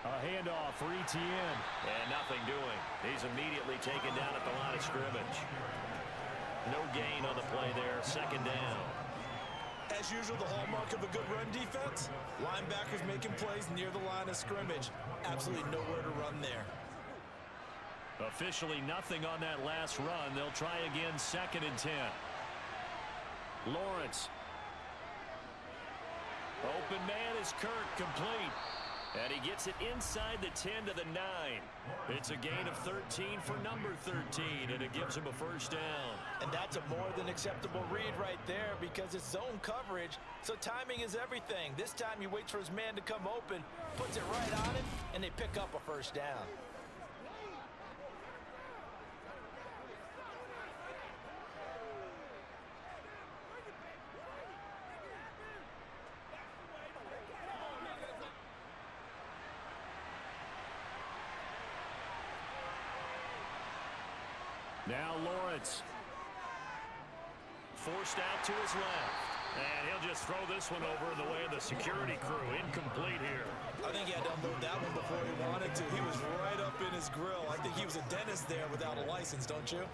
Speaker 2: A handoff for Etienne.
Speaker 4: And nothing doing. He's immediately taken down at the line of scrimmage. No gain on the play there. 2nd down.
Speaker 3: As usual, the hallmark of a good run defense, linebackers making plays near the line of scrimmage. Absolutely nowhere to run there.
Speaker 4: Officially nothing on that last run. They'll try again, 2nd and 10. Lawrence. Open man is Kirk, complete. And he gets it inside the 10 to the 9. It's a gain of 13 for number 13, and it gives him a first down.
Speaker 5: And that's a more than acceptable read right there because it's zone coverage, so timing is everything. This time he waits for his man to come open, puts it right on him, and they pick up a first down.
Speaker 4: Now Lawrence. Forced out to his left. And he'll just throw this one over in the way of the security crew. Incomplete here.
Speaker 5: I think he had to unload that one before he wanted to. He was right up in his grill. I think he was a dentist there without a license, don't you?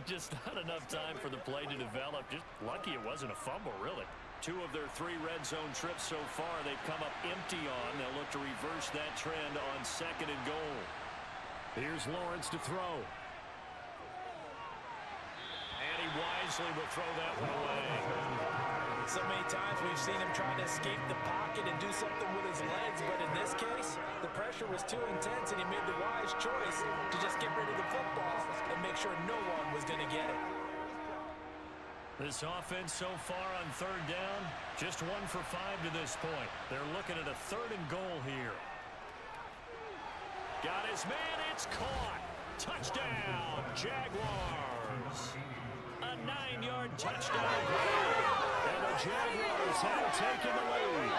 Speaker 4: Just not enough time for the play to develop. Just lucky it wasn't a fumble, really. 2 of their 3 red zone trips so far they've come up empty on. They'll look to reverse that trend on 2nd and goal. Here's Lawrence to throw. And he wisely will throw that one away.
Speaker 5: So many times we've seen him trying to escape the pocket and do something with his legs, but in this case, the pressure was too intense and he made the wise choice to just get rid of the football and make sure no one was going to get it.
Speaker 4: This offense so far on 3rd down, just 1 for 5 to this point. They're looking at a 3rd and goal here. Got his man, it's caught. Touchdown, Jaguars. A 9-yard touchdown grab. And the Jaguars have taken the lead.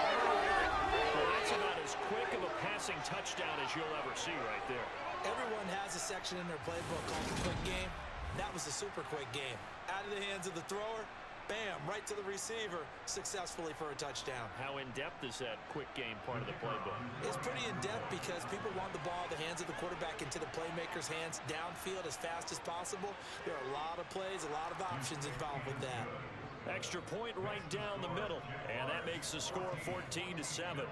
Speaker 4: Well, that's about as quick of a passing touchdown as you'll ever see right there.
Speaker 5: Everyone has a section in their playbook called the quick game. That was a super quick game. Out of the hands of the thrower, bam, right to the receiver, successfully for a touchdown.
Speaker 4: How in-depth is that quick game part of the playbook?
Speaker 5: It's pretty in-depth because people want the ball in the hands of the quarterback into the playmaker's hands downfield as fast as possible. There are a lot of plays, a lot of options involved with that.
Speaker 4: Extra point right down the middle, and that makes the score 14-7.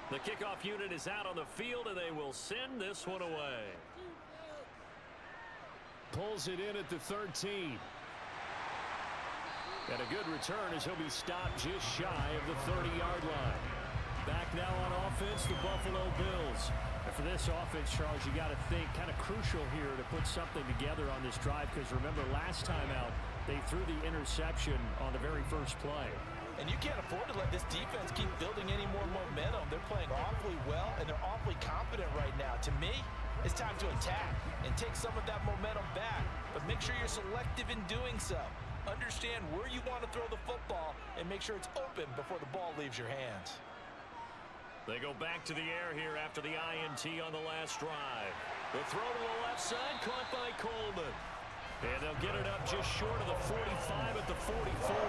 Speaker 4: The kickoff unit is out on the field, and they will send this one away. Pulls it in at the 13. And a good return as he'll be stopped just shy of the 30-yard line. Back now on offense, the Buffalo Bills. And for this offense, Charles, you got to think kind of crucial here to put something together on this drive because remember last time out, they threw the interception on the very first play.
Speaker 5: And you can't afford to let this defense keep building any more momentum. They're playing awfully well, and they're awfully confident right now. To me, it's time to attack and take some of that momentum back. But make sure you're selective in doing so. Understand where you want to throw the football and make sure it's open before the ball leaves your hands.
Speaker 4: They go back to the air here after the INT on the last drive. The throw to the left side, caught by Coleman. And they'll get it up just short of the 45 at the 44.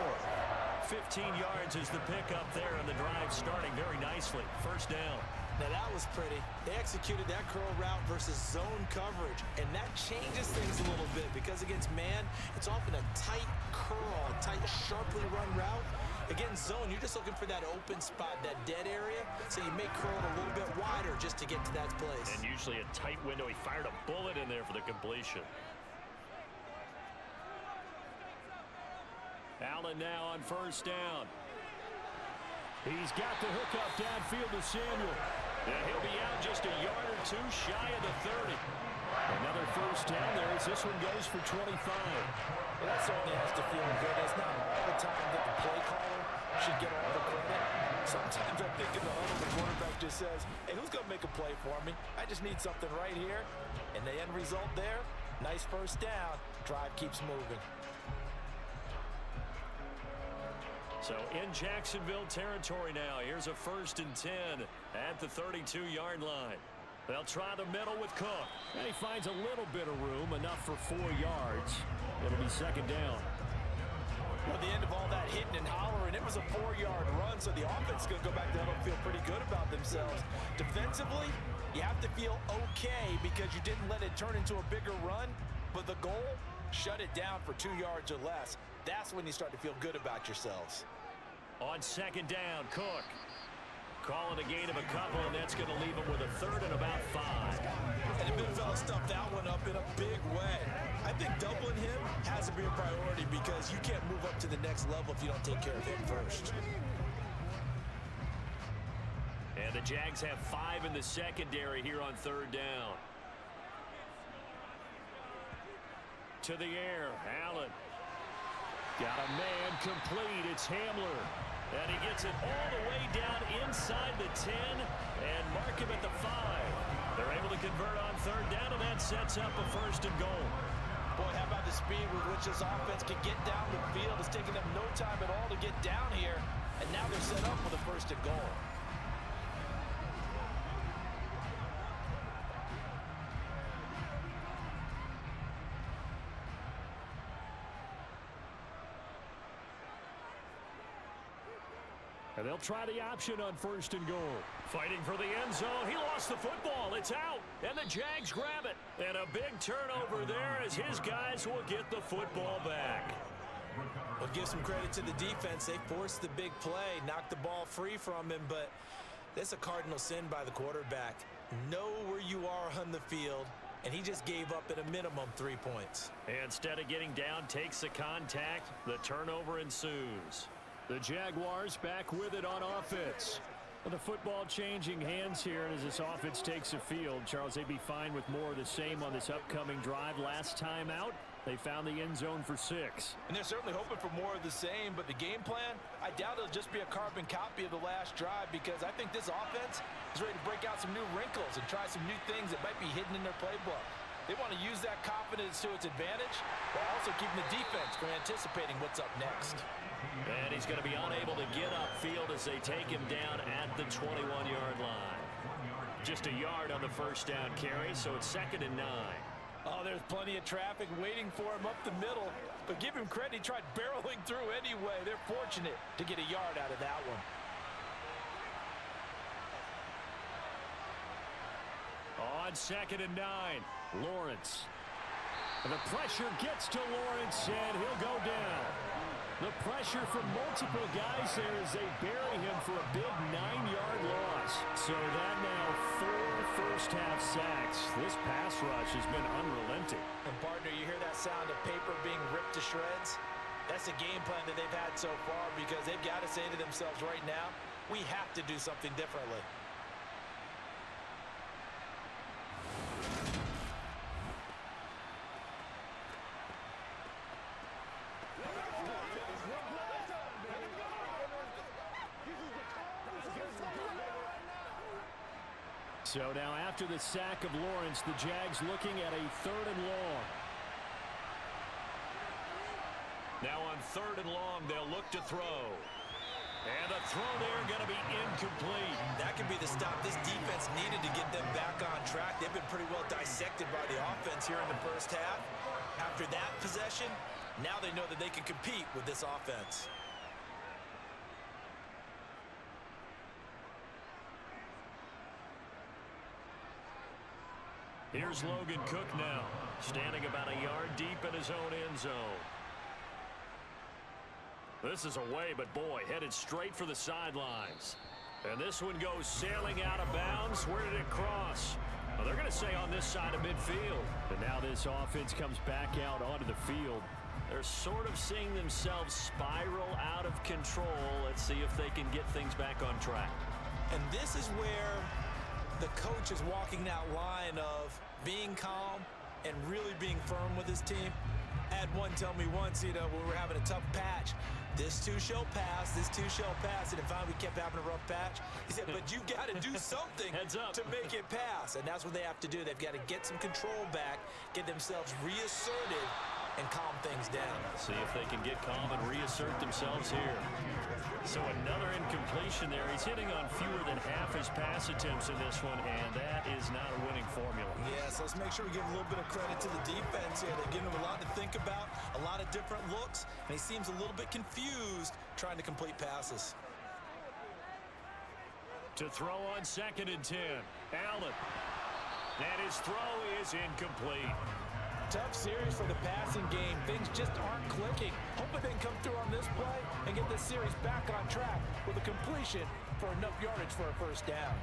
Speaker 4: 15 yards is the pickup there, and the drive starting very nicely. First down.
Speaker 5: Now that was pretty. They executed that curl route versus zone coverage, and that changes things a little bit because against man, it's often a tight curl, a tight, sharply run route. Against zone, you're just looking for that open spot, that dead area, so you may curl it a little bit wider just to get to that place.
Speaker 4: And usually a tight window. He fired a bullet in there for the completion. Allen now on first down. He's got the hook up downfield to Samuel. And he'll be out just a yard or two shy of the 30. Another first down there as this one goes for 25.
Speaker 5: Well, that certainly has to feel good. It's not all the time that the play caller should get all the credit. Sometimes I think in the huddle, the quarterback just says, hey, who's going to make a play for me? I just need something right here. And the end result there, nice first down. Drive keeps moving.
Speaker 4: So in Jacksonville territory now. Here's a 1st and 10 at the 32-yard line.
Speaker 2: They'll try the middle with Cook. And he finds a little bit of room, enough for 4 yards. It'll be second down.
Speaker 5: Well, at the end of all that hitting and hollering, it was a 4-yard run, so the offense is going to go back there and feel pretty good about themselves. Defensively, you have to feel okay because you didn't let it turn into a bigger run, but the goal, shut it down for 2 yards or less. That's when you start to feel good about yourselves.
Speaker 2: On second down, Cook. Calling a gain of a couple, and that's going to leave him with a third and about 5.
Speaker 5: And the big fella stuffed that one up in a big way. I think doubling him has to be a priority because you can't move up to the next level if you don't take care of him first.
Speaker 2: And the Jags have 5 in the secondary here on third down. To the air, Allen. Got a man complete. It's Hamler. And he gets it all the way down inside the 10 and mark him at the 5. They're able to convert on third down, and that sets up a first and goal.
Speaker 5: Boy, how about the speed with which this offense can get down the field? It's taking them no time at all to get down here, and now they're set up with a first and goal.
Speaker 2: And they'll try the option on first and goal. Fighting for the end zone. He lost the football. It's out. And the Jags grab it. And a big turnover there as his guys will get the football back.
Speaker 5: Well, give some credit to the defense. They forced the big play, knocked the ball free from him, but that's a cardinal sin by the quarterback. Know where you are on the field, and he just gave up at a minimum 3 points.
Speaker 2: Instead of getting down, takes the contact. The turnover ensues. The Jaguars back with it on offense. Well, the football changing hands here, and as this offense takes the field, Charles, they'd be fine with more of the same on this upcoming drive. Last time out, they found the end zone for 6.
Speaker 5: And they're certainly hoping for more of the same, but the game plan, I doubt it'll just be a carbon copy of the last drive because I think this offense is ready to break out some new wrinkles and try some new things that might be hidden in their playbook. They want to use that confidence to its advantage while also keeping the defense from anticipating what's up next.
Speaker 2: And he's going to be unable to get upfield as they take him down at the 21-yard line. Just a yard on the first down carry, so it's second and 9.
Speaker 5: Oh, there's plenty of traffic waiting for him up the middle, but give him credit, he tried barreling through anyway. They're fortunate to get a yard out of that one.
Speaker 2: On second and 9, Lawrence. And the pressure gets to Lawrence, and he'll go down. The pressure from multiple guys there as they bury him for a big 9-yard loss. So that now 4 first-half sacks. This pass rush has been unrelenting.
Speaker 5: And, partner, you hear that sound of paper being ripped to shreds? That's the game plan that they've had so far because they've got to say to themselves right now, we have to do something differently.
Speaker 2: So now after the sack of Lawrence, the Jags looking at a third and long. Now on third and long, they'll look to throw. And the throw there going to be incomplete.
Speaker 5: That could be the stop this defense needed to get them back on track. They've been pretty well dissected by the offense here in the first half. After that possession, now they know that they can compete with this offense.
Speaker 2: Here's Logan Cook now, standing about a yard deep in his own end zone. This is away, but boy, headed straight for the sidelines. And this one goes sailing out of bounds. Where did it cross? Well, they're going to say on this side of midfield. And now this offense comes back out onto the field. They're sort of seeing themselves spiral out of control. Let's see if they can get things back on track.
Speaker 5: And this is where the coach is walking that line of being calm and really being firm with his team. I had one tell me once, when we were having a tough patch, this too shall pass, this too shall pass. And finally we kept having a rough patch. He said, but you got to do something to make it pass. And that's what they have to do. They've got to get some control back, get themselves reasserted, and calm things down.
Speaker 2: See if they can get calm and reassert themselves here.
Speaker 4: So another incompletion there. He's hitting on fewer than half his pass attempts in this one, and that is not a winning formula.
Speaker 3: Yeah, so let's make sure we give a little bit of credit to the defense here. They've given him a lot to think about, a lot of different looks, and he seems a little bit confused trying to complete passes.
Speaker 4: To throw on 2nd and 10, Allen. And his throw is incomplete.
Speaker 5: Tough series for the passing game. Things just aren't clicking. Hoping they can come through on this play and get this series back on track with a completion for enough yardage for a first down.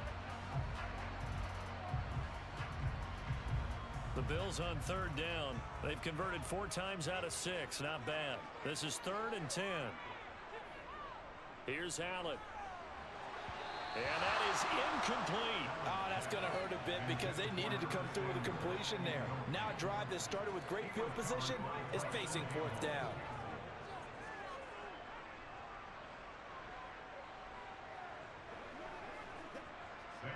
Speaker 4: The Bills on 3rd down. They've converted 4 times out of 6. Not bad. This is 3rd and 10. Here's Allen. And that is incomplete.
Speaker 5: Oh, that's going to hurt a bit because they needed to come through with a completion there. Now a drive that started with great field position is facing 4th down.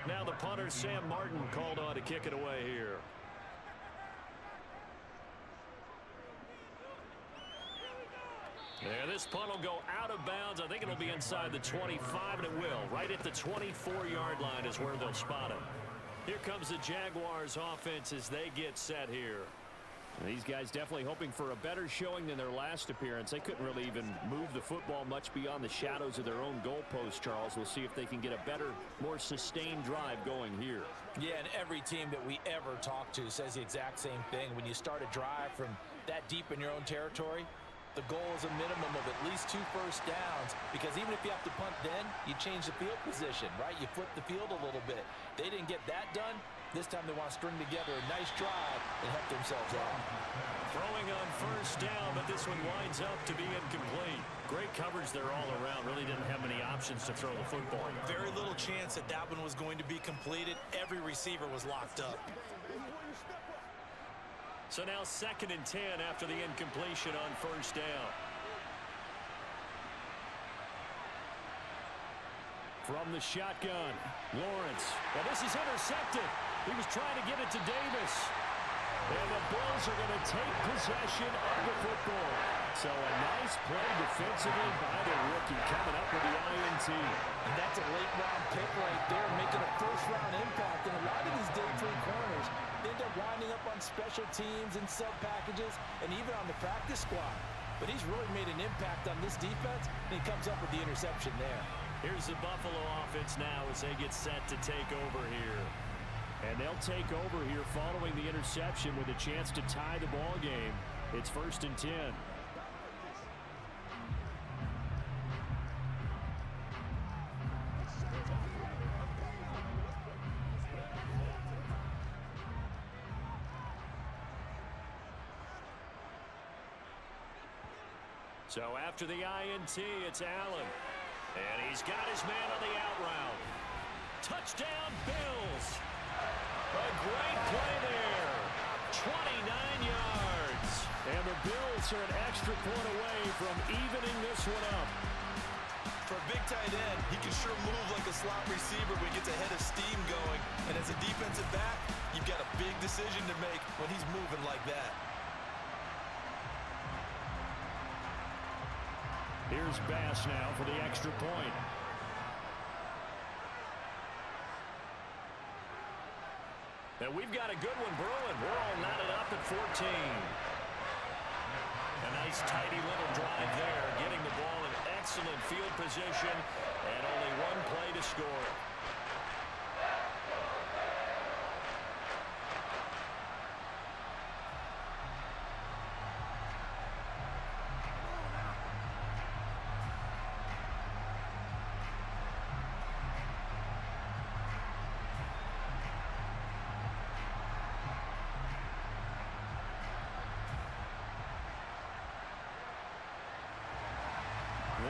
Speaker 4: Now the punter, Sam Martin, called on to kick it away here. Yeah, this punt will go out of bounds. I think it'll be inside the 25, and it will. Right at the 24-yard line is where they'll spot him. Here comes the Jaguars offense as they get set here.
Speaker 2: These guys definitely hoping for a better showing than their last appearance. They couldn't really even move the football much beyond the shadows of their own goalpost, Charles. We'll see if they can get a better, more sustained drive going here.
Speaker 5: Yeah, and every team that we ever talk to says the exact same thing. When you start a drive from that deep in your own territory, the goal is a minimum of at least 2 first downs, because even if you have to punt then, you change the field position, right? You flip the field a little bit. They didn't get that done. This time they want to string together a nice drive and help themselves out.
Speaker 4: Throwing on 1st down, but this one winds up to be incomplete. Great coverage there all around. Really didn't have many options to throw the football.
Speaker 3: Very little chance that that one was going to be completed. Every receiver was locked up.
Speaker 4: So now 2nd and 10 after the incompletion on 1st down.
Speaker 2: From the shotgun, Lawrence. And this is intercepted. He was trying to get it to Davis. And the Bills are going to take possession of the football. So a nice play defensively by the rookie, coming up with the INT.
Speaker 5: And that's a late-round pick right there, making a first-round impact. And a lot of these day 3 corners end up winding up on special teams and sub-packages and even on the practice squad. But he's really made an impact on this defense, and he comes up with the interception there.
Speaker 4: Here's the Buffalo offense now as they get set to take over here.
Speaker 2: And they'll take over here following the interception with a chance to tie the ball game. It's 1st and 10.
Speaker 4: So after the INT, it's Allen. And he's got his man on the out route. Touchdown, Bills. A great play there. 29 yards.
Speaker 2: And the Bills are an extra point away from evening this one up.
Speaker 3: For a big tight end, he can sure move like a slot receiver when he gets a head of steam going. And as a defensive back, you've got a big decision to make when he's moving like that.
Speaker 2: Here's Bass now for the extra point.
Speaker 4: And we've got a good one brewing. We're all knotted up at 14. A nice tidy little drive there, getting the ball in excellent field position, and only 1 play to score.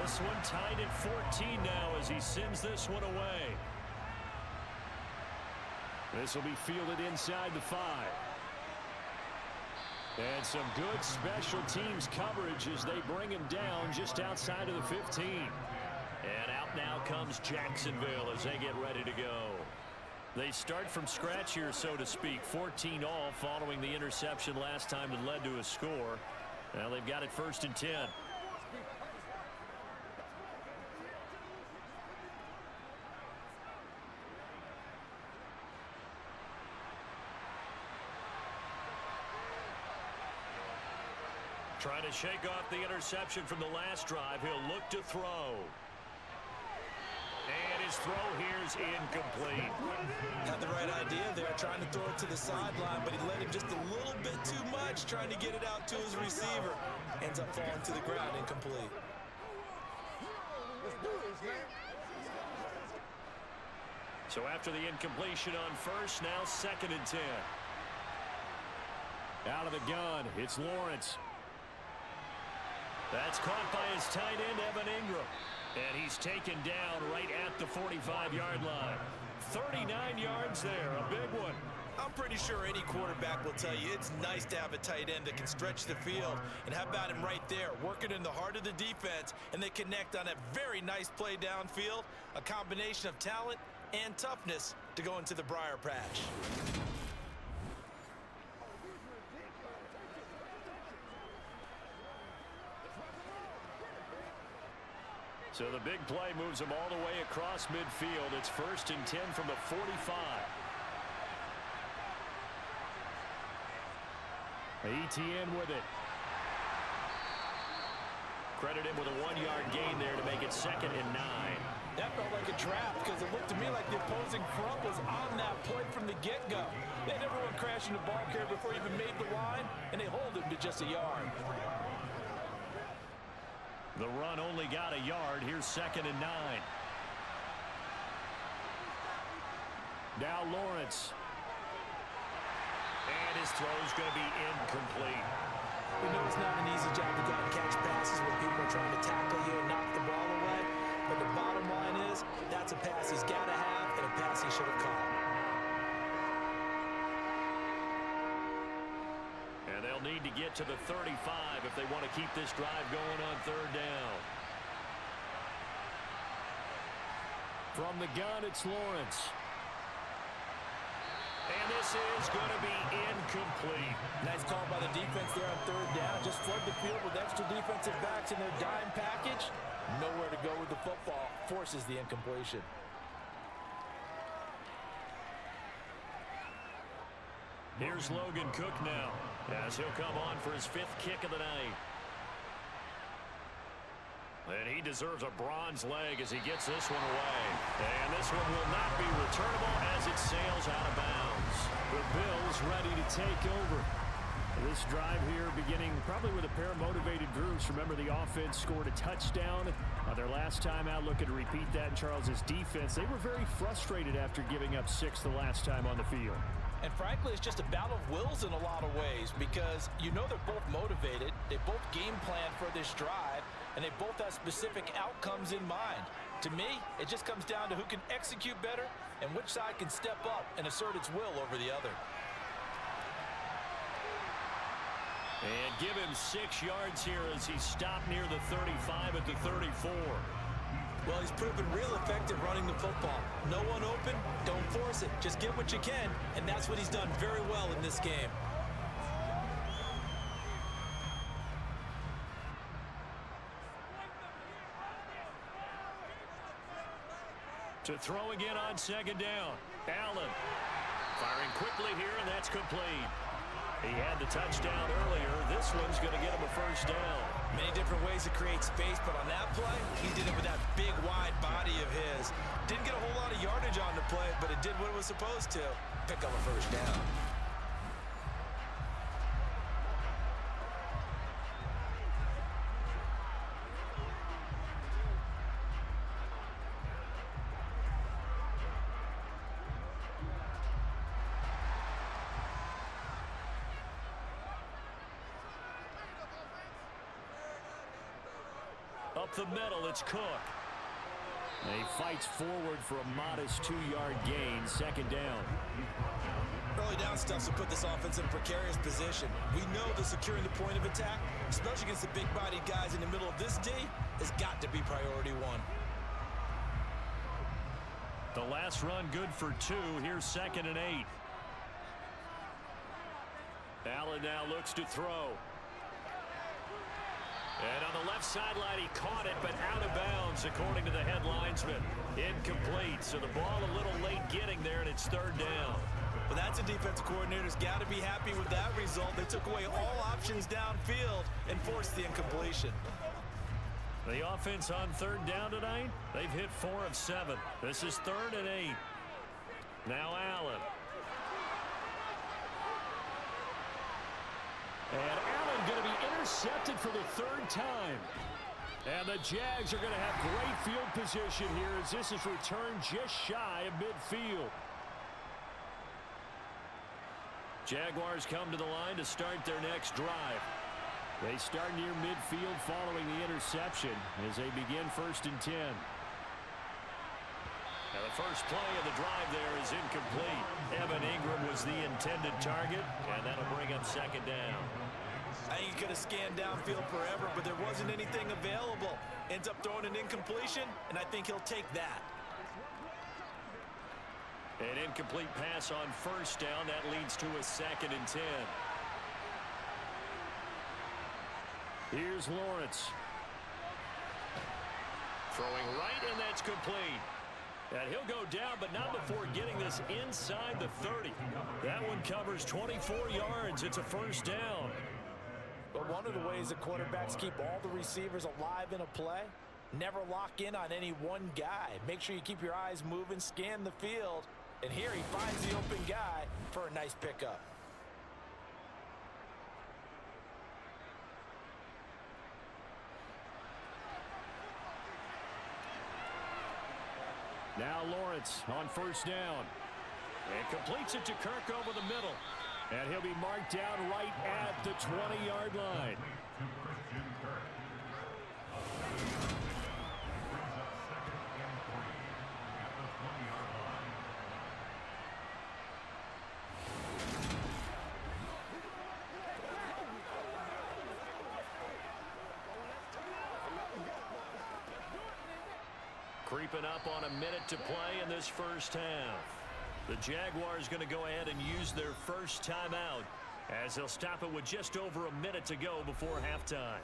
Speaker 4: This one tied at 14 now as he sends this one away.
Speaker 2: This will be fielded inside the 5. And some good special teams coverage as they bring him down just outside of the 15.
Speaker 4: And out now comes Jacksonville as they get ready to go. They start from scratch here, so to speak. 14 all following the interception last time that led to a score. Now they've got it 1st and 10. Trying to shake off the interception from the last drive. He'll look to throw. And his throw here is incomplete.
Speaker 3: Had the right idea there, trying to throw it to the sideline, but he let him just a little bit too much, trying to get it out to his receiver. Ends up falling to the ground, incomplete.
Speaker 4: So after the incompletion on first, now 2nd and 10.
Speaker 2: Out of the gun, it's Lawrence.
Speaker 4: That's caught by his tight end, Evan Ingram. And he's taken down right at the 45-yard line. 39 yards there, a big one.
Speaker 3: I'm pretty sure any quarterback will tell you it's nice to have a tight end that can stretch the field. And how about him right there, working in the heart of the defense, and they connect on a very nice play downfield, a combination of talent and toughness to go into the briar patch.
Speaker 4: So the big play moves him all the way across midfield. It's 1st and 10 from the 45.
Speaker 2: ETN with it.
Speaker 4: Credit him with a 1-yard gain there to make it 2nd and 9.
Speaker 5: That felt like a trap because it looked to me like the opposing front was on that play from the get-go. They had everyone crashing the ball carrier before he even made the line, and they hold him to just a yard.
Speaker 4: The run only got a yard. Here's 2nd and 9.
Speaker 2: Now Lawrence.
Speaker 4: And his throw's going to be incomplete.
Speaker 5: We know it's not an easy job to go out and catch passes when people are trying to tackle you and knock the ball away. But the bottom line is, that's a pass he's got to have and a pass he should have caught.
Speaker 4: And they'll need to get to the 35 if they want to keep this drive going on 3rd down.
Speaker 2: From the gun, it's Lawrence.
Speaker 4: And this is going to be incomplete.
Speaker 5: Nice call by the defense there on 3rd down. Just flood the field with extra defensive backs in their dime package. Nowhere to go with the football. Forces the incompletion.
Speaker 4: Here's Logan Cook now, as he'll come on for his 5th kick of the night. And he deserves a bronze leg as he gets this one away. And this one will not be returnable as it sails out of bounds.
Speaker 2: The Bills ready to take over. This drive here beginning probably with a pair of motivated groups. Remember, the offense scored a touchdown their last time out. Looking to repeat that in Charles's defense. They were very frustrated after giving up 6 the last time on the field.
Speaker 5: And frankly, it's just a battle of wills in a lot of ways because you know they're both motivated. They both game plan for this drive, and they both have specific outcomes in mind. To me, it just comes down to who can execute better and which side can step up and assert its will over the other.
Speaker 4: And give him 6 yards here as he stopped near the 35 at the 34.
Speaker 3: Well, he's proven real effective running the football. No one open, don't force it. Just get what you can, and that's what he's done very well in this game.
Speaker 4: To throw again on 2nd down. Allen firing quickly here, and that's complete. He had the touchdown earlier. This one's going to get him a 1st down.
Speaker 3: Many different ways to create space, but on that play, he did it with that big, wide body of his. Didn't get a whole lot of yardage on the play, but it did what it was supposed to. Pick up a 1st down.
Speaker 4: Up the middle, it's Cook.
Speaker 2: And he fights forward for a modest 2-yard gain, 2nd down.
Speaker 3: Early down stuff will put this offense in a precarious position. We know that securing the point of attack, especially against the big-bodied guys in the middle of this D, has got to be priority 1.
Speaker 4: The last run good for 2. Here's 2nd and 8. Allen now looks to throw. And on the left sideline, he caught it, but out of bounds, according to the head linesman. Incomplete, so the ball a little late getting there, and it's 3rd down.
Speaker 3: Well, that's a defensive coordinator's got to be happy with that result. They took away all options downfield and forced the incompletion.
Speaker 4: The offense on third down tonight, they've hit 4 of 7. This is 3rd and 8. Now Allen.
Speaker 2: And Allen going to be intercepted for the 3rd time. And the Jags are going to have great field position here as this is returned just shy of midfield.
Speaker 4: Jaguars come to the line to start their next drive. They start near midfield following the interception as they begin 1st and 10. Now the first play of the drive there is incomplete. Evan Ingram was the intended target, and that'll bring up 2nd down.
Speaker 3: I think he could have scanned downfield forever, but there wasn't anything available. Ends up throwing an incompletion, and I think he'll take that.
Speaker 4: An incomplete pass on 1st down. That leads to a 2nd and 10.
Speaker 2: Here's Lawrence.
Speaker 4: Throwing right, and that's complete. And he'll go down, but not before getting this inside the 30. That one covers 24 yards. It's a 1st down.
Speaker 5: But one of the ways that quarterbacks keep all the receivers alive in a play, never lock in on any one guy. Make sure you keep your eyes moving, scan the field, and here he finds the open guy for a nice pickup.
Speaker 2: Now Lawrence on 1st down.
Speaker 4: And completes it to Kirk over the middle.
Speaker 2: And he'll be marked down right at the 20-yard line.
Speaker 4: Creeping up on a minute to play in this 1st half. The Jaguars going to go ahead and use their first timeout as they'll stop it with just over a minute to go before halftime.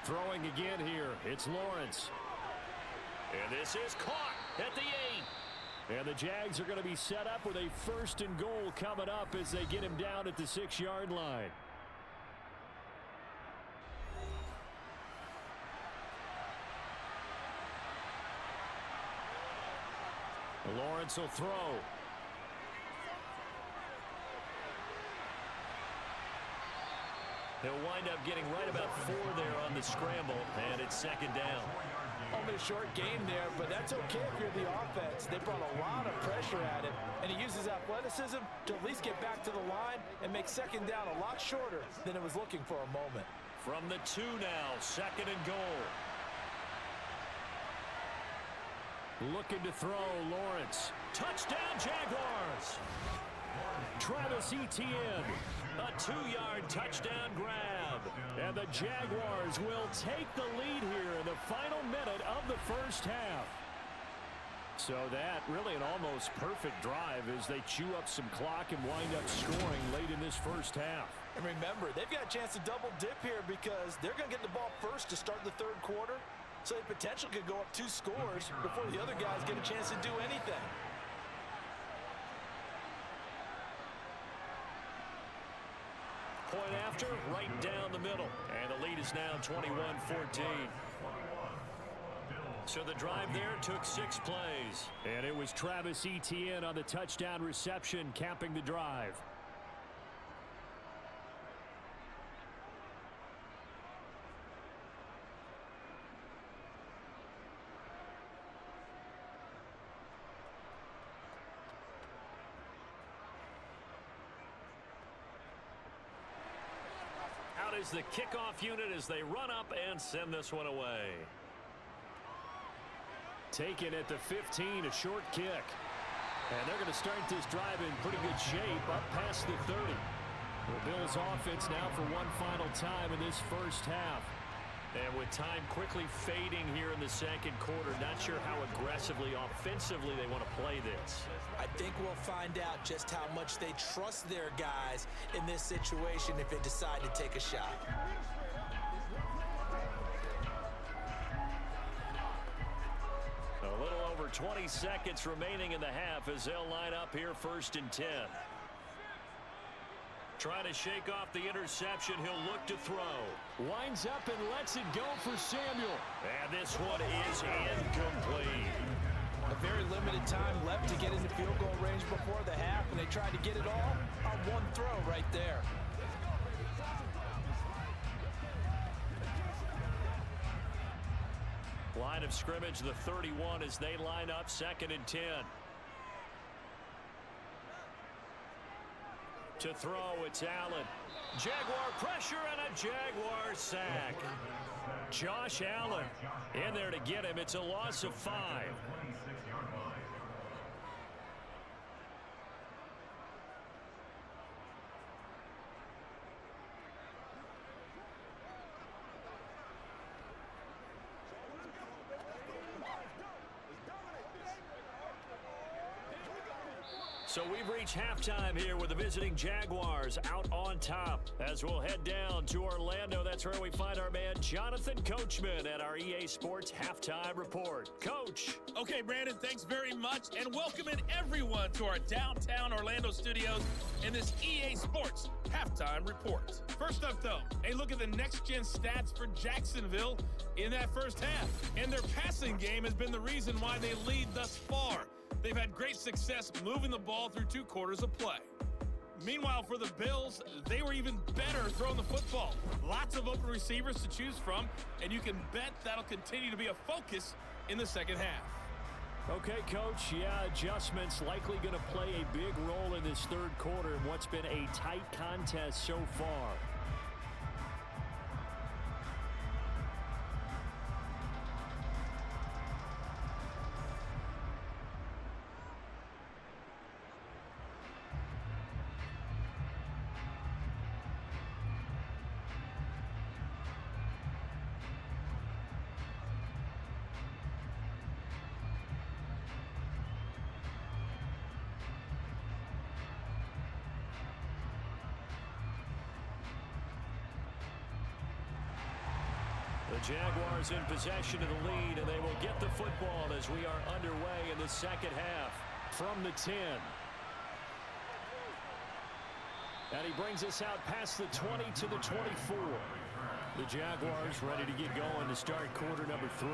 Speaker 2: Throwing again here, it's Lawrence.
Speaker 4: And this is caught at the 8.
Speaker 2: And the Jags are going to be set up with a 1st and goal coming up as they get him down at the 6-yard line. Lawrence will throw.
Speaker 4: He'll wind up getting right about 4 there on the scramble, and it's 2nd down.
Speaker 5: Only a short game there, but that's okay if you're the offense. They brought a lot of pressure at him, and he uses athleticism to at least get back to the line and make 2nd down a lot shorter than it was looking for a moment.
Speaker 4: From the 2 now, 2nd and goal.
Speaker 2: Looking to throw, Lawrence.
Speaker 4: Touchdown, Jaguars!
Speaker 2: Travis Etienne.
Speaker 4: A 2-yard touchdown grab.
Speaker 2: And the Jaguars will take the lead here in the final minute of the 1st half. So that really an almost perfect drive as they chew up some clock and wind up scoring late in this 1st half.
Speaker 5: And remember, they've got a chance to double dip here because they're going to get the ball first to start the 3rd quarter. So they potentially could go up 2 scores before the other guys get a chance to do anything.
Speaker 4: Point after, right down the middle. And the lead is now 21-14. So the drive there took 6 plays.
Speaker 2: And it was Travis Etienne on the touchdown reception capping the drive.
Speaker 4: Out is the kickoff unit as they run up and send this one away.
Speaker 2: Taken at the 15, a short kick. And they're going to start this drive in pretty good shape up past the 30. The Bills offense now for one final time in this 1st half.
Speaker 4: And with time quickly fading here in the second quarter, not sure how aggressively, offensively they want to play this.
Speaker 3: I think we'll find out just how much they trust their guys in this situation if they decide to take a shot.
Speaker 4: A little over 20 seconds remaining in the half as they'll line up here 1st and 10. Trying to shake off the interception. He'll look to throw.
Speaker 2: Winds up and lets it go for Samuel.
Speaker 4: And this one is incomplete.
Speaker 3: A very limited time left to get into field goal range before the half, and they tried to get it all on one throw right there.
Speaker 4: Line of scrimmage, the 31, as they line up 2nd and 10. To throw, it's Allen. Jaguar pressure and a Jaguar sack. Josh Allen in there to get him. It's a loss of 5. So we've reached halftime here with the visiting Jaguars out on top. As we'll head down to Orlando, that's where we find our man Jonathan Coachman at our EA Sports Halftime Report. Coach.
Speaker 6: Okay, Brandon, thanks very much, and welcoming everyone to our downtown Orlando studios in this EA Sports Halftime Report. First up, though, a look at the next-gen stats for Jacksonville in that first half. And their passing game has been the reason why they lead thus far. They've had great success moving the ball through 2 quarters of play. Meanwhile, for the Bills, they were even better throwing the football. Lots of open receivers to choose from, and you can bet that'll continue to be a focus in the second half.
Speaker 2: Okay, Coach, adjustments likely going to play a big role in this 3rd quarter in what's been a tight contest so far. The Jaguars in possession of the lead, and they will get the football as we are underway in the second half from the 10. And he brings us out past the 20 to the 24. The Jaguars ready to get going to start quarter number 3.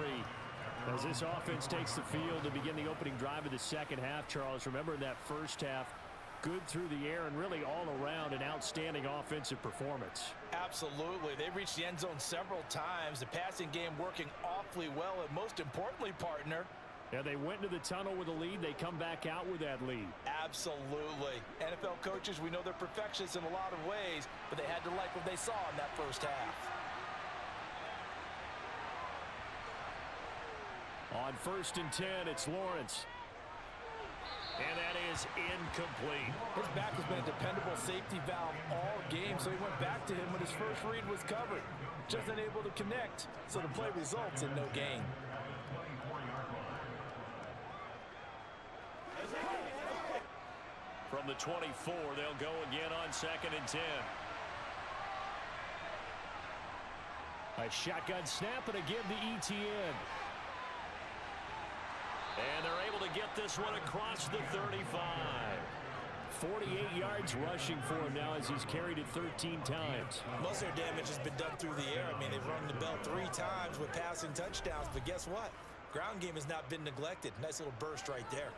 Speaker 2: As this offense takes the field to begin the opening drive of the second half, Charles, remember in that first half, good through the air and really all around an outstanding offensive performance.
Speaker 3: Absolutely. They reached the end zone several times. The passing game working awfully well, and most importantly, partner,
Speaker 2: yeah, they went into the tunnel with a lead. They come back out with that lead.
Speaker 3: Absolutely. NFL coaches, we know they're perfectionists in a lot of ways, but they had to like what they saw in that first half.
Speaker 2: On 1st and 10, it's Lawrence.
Speaker 4: And that is incomplete.
Speaker 3: His back has been a dependable safety valve all game, so he went back to him when his first read was covered. Just unable to connect, so the play results in no gain.
Speaker 4: From the 24, they'll go again on 2nd and 10.
Speaker 2: A shotgun snap and a give to ETN.
Speaker 4: And they're able to get this one across the 35.
Speaker 2: 48 yards rushing for him now as he's carried it 13 times.
Speaker 3: Most of their damage has been done through the air. I mean, they've rung the bell 3 times with passing touchdowns, but guess what? Ground game has not been neglected. Nice little burst right there.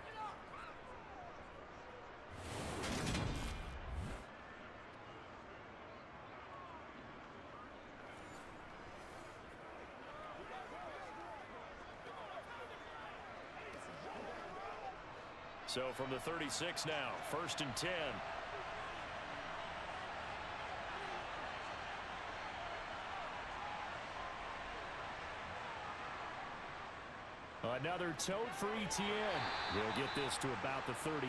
Speaker 4: So from the 36 now, 1st and 10.
Speaker 2: Another tote for ETN. He'll get this to about the 38.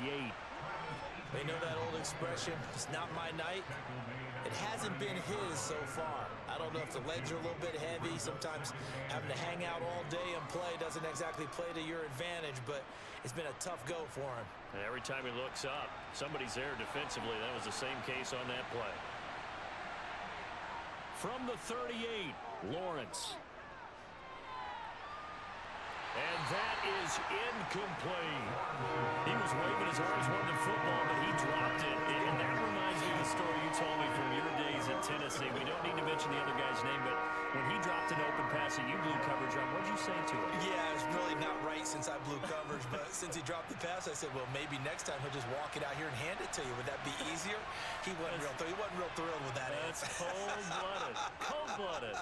Speaker 3: They know that old expression, it's not my night. It hasn't been his so far. I I don't know if the legs are a little bit heavy. Sometimes having to hang out all day and play doesn't exactly play to your advantage, but it's been a tough go for him.
Speaker 4: And every time he looks up, somebody's there defensively. That was the same case on that play. From the 38, Lawrence. And that is incomplete. He was waving his arms, wanting the football, but he dropped it. And that reminds me of the story you told me from your days at Tennessee. We don't need to mention the other guy's name, but when he dropped an open pass and you blew coverage on, what did you say to him?
Speaker 3: Yeah, it's really not right since I blew coverage, but since he dropped the pass, I said, well, maybe next time he'll just walk it out here and hand it to you. Would that be easier? He wasn't real thrilled with that.
Speaker 4: That's cold-blooded. Cold-blooded.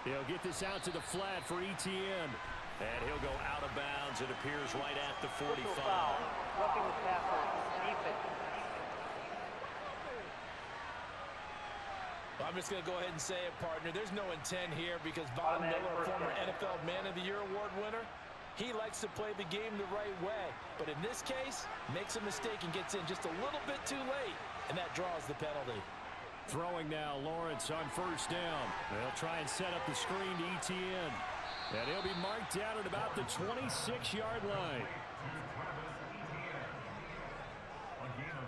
Speaker 2: He'll get this out to the flat for ETN.
Speaker 4: And he'll go out of bounds. It appears right at the 45.
Speaker 7: Roughing the passer, defense.
Speaker 5: Well, I'm just going to go ahead and say it, partner. There's no intent here because Von Miller, former NFL Man of the Year award winner, he likes to play the game the right way. But in this case, makes a mistake and gets in just a little bit too late, and that draws the penalty.
Speaker 2: Throwing now, Lawrence on first down. They'll try and set up the screen to ETN. And he'll be marked down at about the 26-yard line.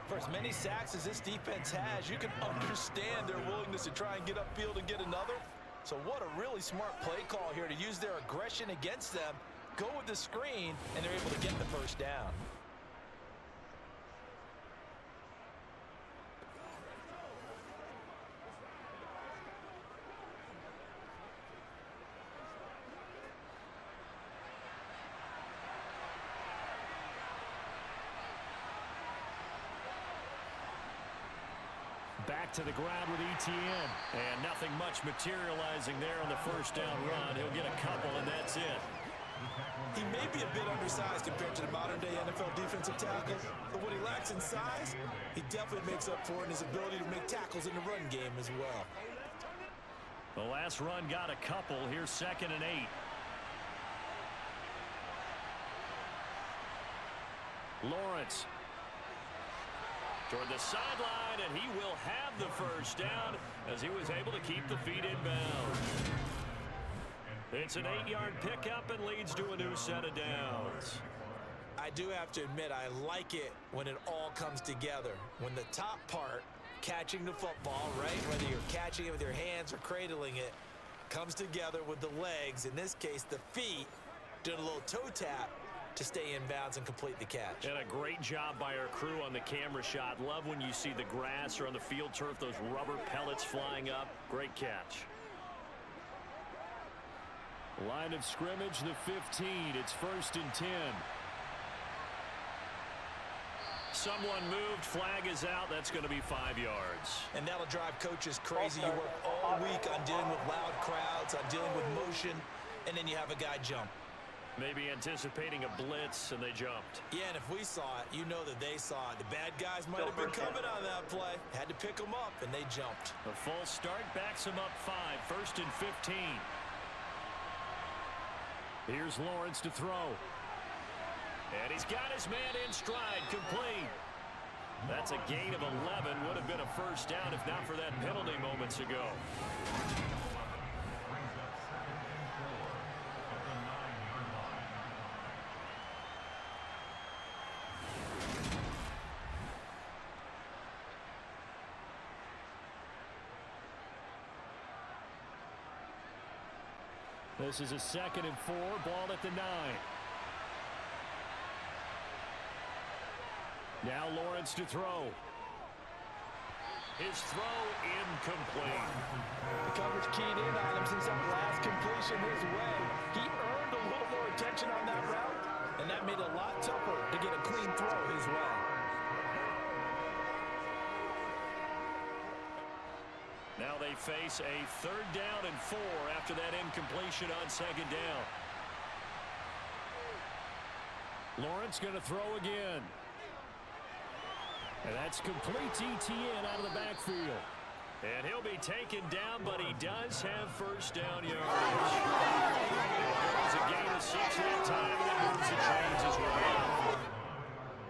Speaker 5: For as many sacks as this defense has, you can understand their willingness to try and get upfield and get another. So what a really smart play call here to use their aggression against them, go with the screen, and they're able to get the first down.
Speaker 2: Back to the ground with ETN.
Speaker 4: And nothing much materializing there on the first down run. He'll get a couple, and that's it.
Speaker 3: He may be a bit undersized compared to the modern-day NFL defensive tackle, but what he lacks in size, he definitely makes up for in his ability to make tackles in the run game as well.
Speaker 4: The last run got a couple. Here's 2nd and 8. Lawrence toward the sideline, and he will have the first down as he was able to keep the feet in bounds. It's an 8-yard pickup and leads to a new set of downs.
Speaker 3: I do have to admit, I like it when it all comes together. When the top part, catching the football, right, whether you're catching it with your hands or cradling it, comes together with the legs, in this case the feet, doing a little toe tap to stay in bounds and complete the catch.
Speaker 4: And a great job by our crew on the camera shot. Love when you see the grass or on the field turf, those rubber pellets flying up. Great catch.
Speaker 2: Line of scrimmage, the 15. It's 1st and 10.
Speaker 4: Someone moved. Flag is out. That's going to be 5 yards.
Speaker 3: And that'll drive coaches crazy. You work all week on dealing with loud crowds, on dealing with motion, and then you have a guy jump.
Speaker 4: Maybe anticipating a blitz, and they jumped.
Speaker 3: Yeah, and if we saw it, you know that they saw it. The bad guys might have been coming on that play. Had to pick them up, and they jumped.
Speaker 4: A full start backs them up 5. 1st and 15.
Speaker 2: Here's Lawrence to throw.
Speaker 4: And he's got his man in stride, complete. That's a gain of 11. Would have been a first down if not for that penalty moments ago.
Speaker 2: This is a 2nd and 4. Ball at the 9. Now Lawrence to throw.
Speaker 4: His throw incomplete.
Speaker 5: The coverage keyed in on him since that last completion his way. He earned a little more attention on that route, and that made it a lot tougher to get a clean throw his way.
Speaker 4: Now they face a 3rd down and 4 after that incompletion on 2nd down.
Speaker 2: Lawrence going to throw again. And that's complete to ETN out of the backfield.
Speaker 4: And he'll be taken down, but he does have first down yardage. There's a gain of 6 that time, and it moves the chains as well.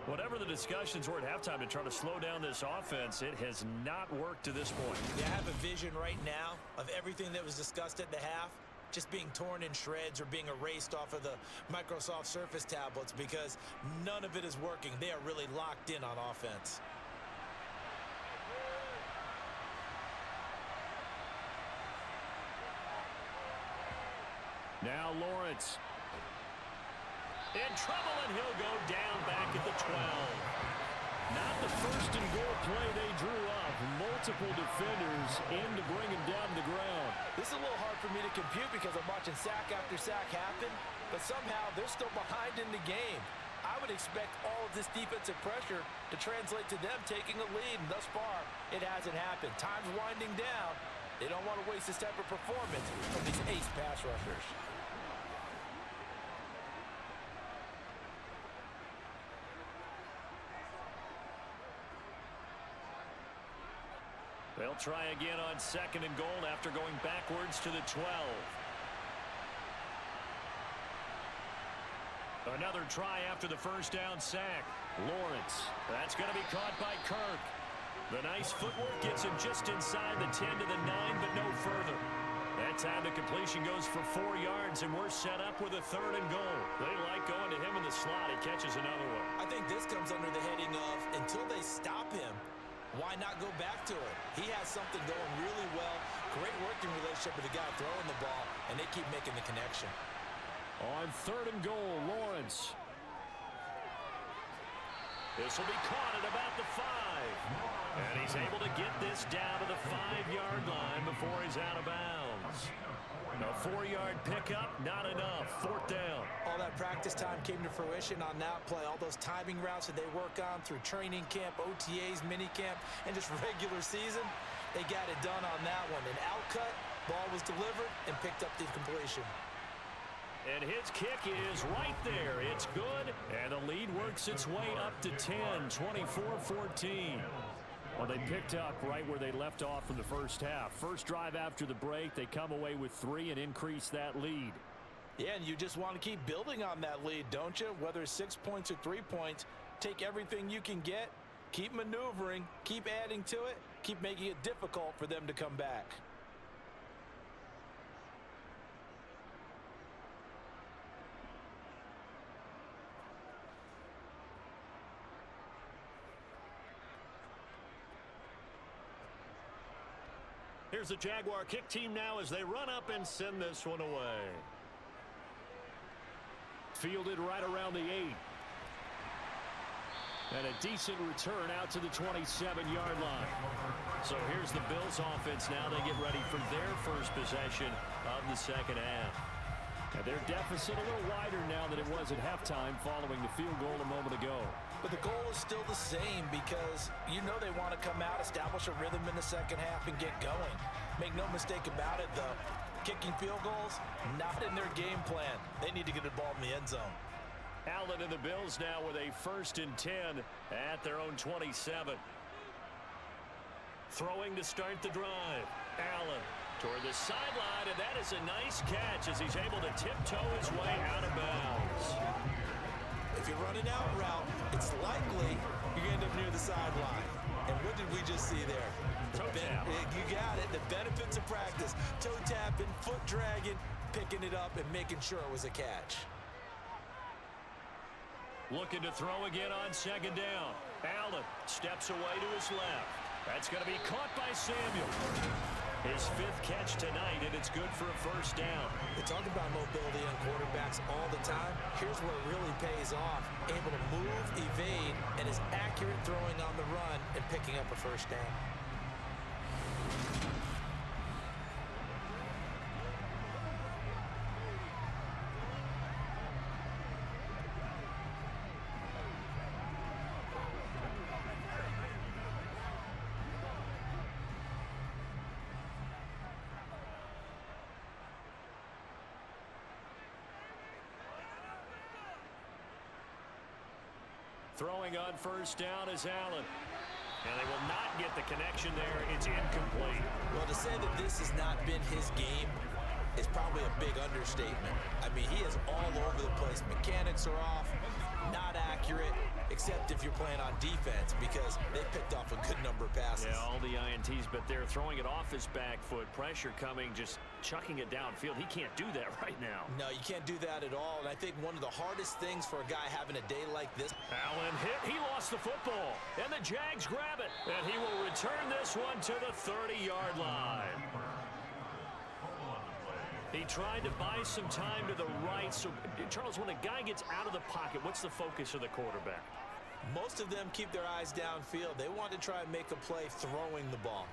Speaker 4: Whatever the the discussions were at halftime to try to slow down this offense. It has not worked to this point.
Speaker 3: Yeah, I have a vision right now of everything that was discussed at the half just being torn in shreds or being erased off of the Microsoft Surface tablets because none of it is working. They are really locked in on offense.
Speaker 2: Now Lawrence.
Speaker 4: In trouble, and he'll go down back at the 12.
Speaker 2: Not the first and goal play they drew up. Multiple defenders in to bring him down to the ground.
Speaker 5: This is a little hard for me to compute because I'm watching sack after sack happen, but somehow they're still behind in the game. I would expect all of this defensive pressure to translate to them taking a lead, and thus far, it hasn't happened. Time's winding down. They don't want to waste this type of performance from these ace pass rushers.
Speaker 4: They'll try again on second and goal after going backwards to the 12. Another try after the first down sack. Lawrence. That's going to be caught by Kirk. The nice footwork gets him just inside the 10 to the 9, but no further. That time the completion goes for 4 yards, and we're set up with a third and goal. They like going to him in the slot. He catches another one.
Speaker 3: I think this comes under the heading of until they stop him, why not go back to it? He has something going really well. Great working relationship with the guy throwing the ball, and they keep making the connection.
Speaker 2: On third and goal, Lawrence.
Speaker 4: This will be caught at about the 5. And he's able to get this down to the 5-yard line before he's out of bounds. A 4-yard pickup, not enough. Fourth down.
Speaker 3: All that practice time came to fruition on that play. All those timing routes that they work on through training camp, OTAs, minicamp, and just regular season, they got it done on that one. An outcut, ball was delivered, and picked up the completion.
Speaker 4: And his kick is right there. It's good, and the lead works its way up to 10, 24-14.
Speaker 2: Well, they picked up right where they left off in the first half. First drive after the break, they come away with 3 and increase that lead.
Speaker 5: Yeah, and you just want to keep building on that lead, don't you? Whether it's 6 points or 3 points, take everything you can get, keep maneuvering, keep adding to it, keep making it difficult for them to come back.
Speaker 4: Here's the Jaguar kick team now as they run up and send this one away.
Speaker 2: Fielded right around the 8. And a decent return out to the 27-yard line.
Speaker 4: So here's the Bills offense now. They get ready for their first possession of the second half.
Speaker 2: And their deficit a little wider now than it was at halftime following the field goal a moment ago.
Speaker 5: But the goal is still the same because you know they want to come out, establish a rhythm in the second half, and get going. Make no mistake about it, though. Kicking field goals, not in their game plan. They need to get the ball in the end zone.
Speaker 4: Allen and the Bills now with a 1st and 10 at their own 27. Throwing to start the drive. Allen toward the sideline, and that is a nice catch as he's able to tiptoe his way out of bounds.
Speaker 3: If you're running out route, it's likely you're going to end up near the sideline. And what did we just see there?
Speaker 4: Toe tap.
Speaker 3: You got it. The benefits of practice. Toe tapping, foot dragging, picking it up, and making sure it was a catch.
Speaker 4: Looking to throw again on second down. Allen steps away to his left. That's going to be caught by Samuel. His 5th catch tonight, and it's good for a first down.
Speaker 3: They talk about mobility on quarterbacks all the time. Here's where it really pays off. Able to move, evade, and is accurate throwing on the run and picking up a first down.
Speaker 4: Throwing on first down is Allen. And they will not get the connection there. It's incomplete.
Speaker 3: Well, to say that this has not been his game is probably a big understatement. I mean, he is all over the place. Mechanics are off, not accurate, except if you're playing on defense, because they picked off a good number of passes.
Speaker 4: Yeah, all the INTs, but they're throwing it off his back foot. Pressure coming, just chucking it downfield. He can't do that right now.
Speaker 3: No, you can't do that at all, and I think one of the hardest things for a guy having a day like this.
Speaker 4: Allen hit. He lost the football, and the Jags grab it, and he will return this one to the 30-yard line. He tried to buy some time to the right. So, Charles, when a guy gets out of the pocket, what's the focus of the quarterback?
Speaker 3: Most of them keep their eyes downfield. They want to try and make a play throwing the ball.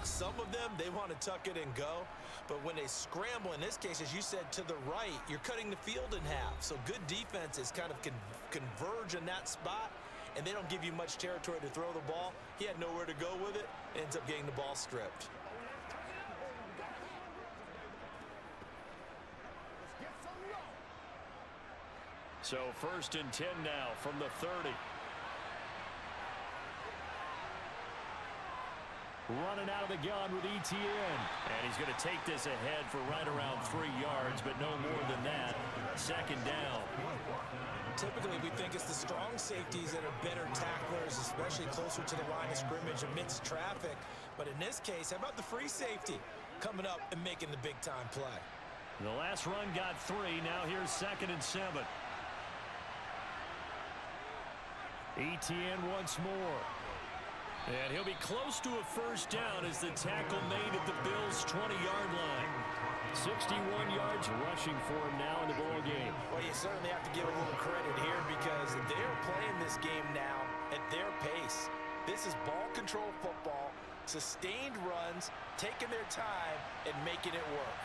Speaker 3: Some of them, they want to tuck it and go. But when they scramble, in this case, as you said, to the right, you're cutting the field in half. So good defenses kind of converge in that spot, and they don't give you much territory to throw the ball. He had nowhere to go with it. Ends up getting the ball stripped.
Speaker 4: So 1st and 10 now from the 30. Running out of the gun with ETN. And he's going to take this ahead for right around 3 yards, but no more than that. 2nd down.
Speaker 3: Typically, we think it's the strong safeties that are better tacklers, especially closer to the line of scrimmage amidst traffic. But in this case, how about the free safety coming up and making the big-time play?
Speaker 4: The last run got 3. Now here's 2nd and 7. ETN once more. And he'll be close to a 1st down as the tackle made at the Bills' 20-yard line. 61 yards rushing for him now in the ball game.
Speaker 3: Well, you certainly have to give a little credit here because they're playing this game now at their pace. This is ball control football, sustained runs, taking their time and making it work.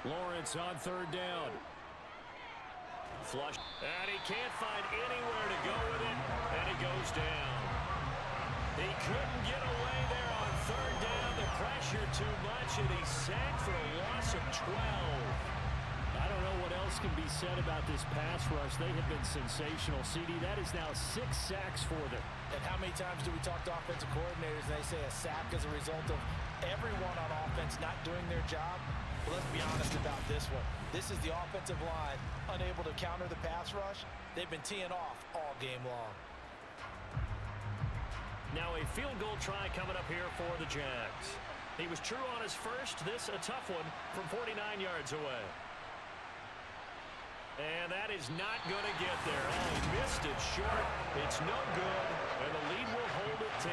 Speaker 4: Lawrence on 3rd down. Flush, and he can't find anywhere to go with it, and he goes down. He couldn't get away there on 3rd down. The pressure too much, and he's sacked for a loss of 12.
Speaker 2: I don't know what else can be said about this pass rush. They have been sensational. CD, that is now 6 sacks for them.
Speaker 3: And how many times do we talk to offensive coordinators and they say a sack is a result of everyone on offense not doing their job? Well, let's be honest about this one. This is the offensive line unable to counter the pass rush. They've been teeing off all game long.
Speaker 4: Now a field goal try coming up here for the Jags. He was true on his first. This a tough one from 49 yards away. And that is not going to get there. Oh, he missed it short. It's no good, and the lead will hold at 10.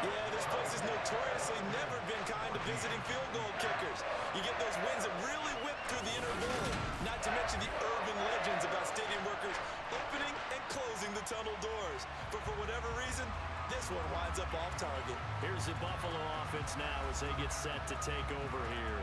Speaker 3: Yeah, this place has notoriously never been kind to visiting field goal kickers. You get those wins that really whip through the inner building, not to mention the urban legends about stadium workers opening and closing the tunnel doors. But for whatever reason, this one winds up off target.
Speaker 4: Here's the Buffalo offense now as they get set to take over here.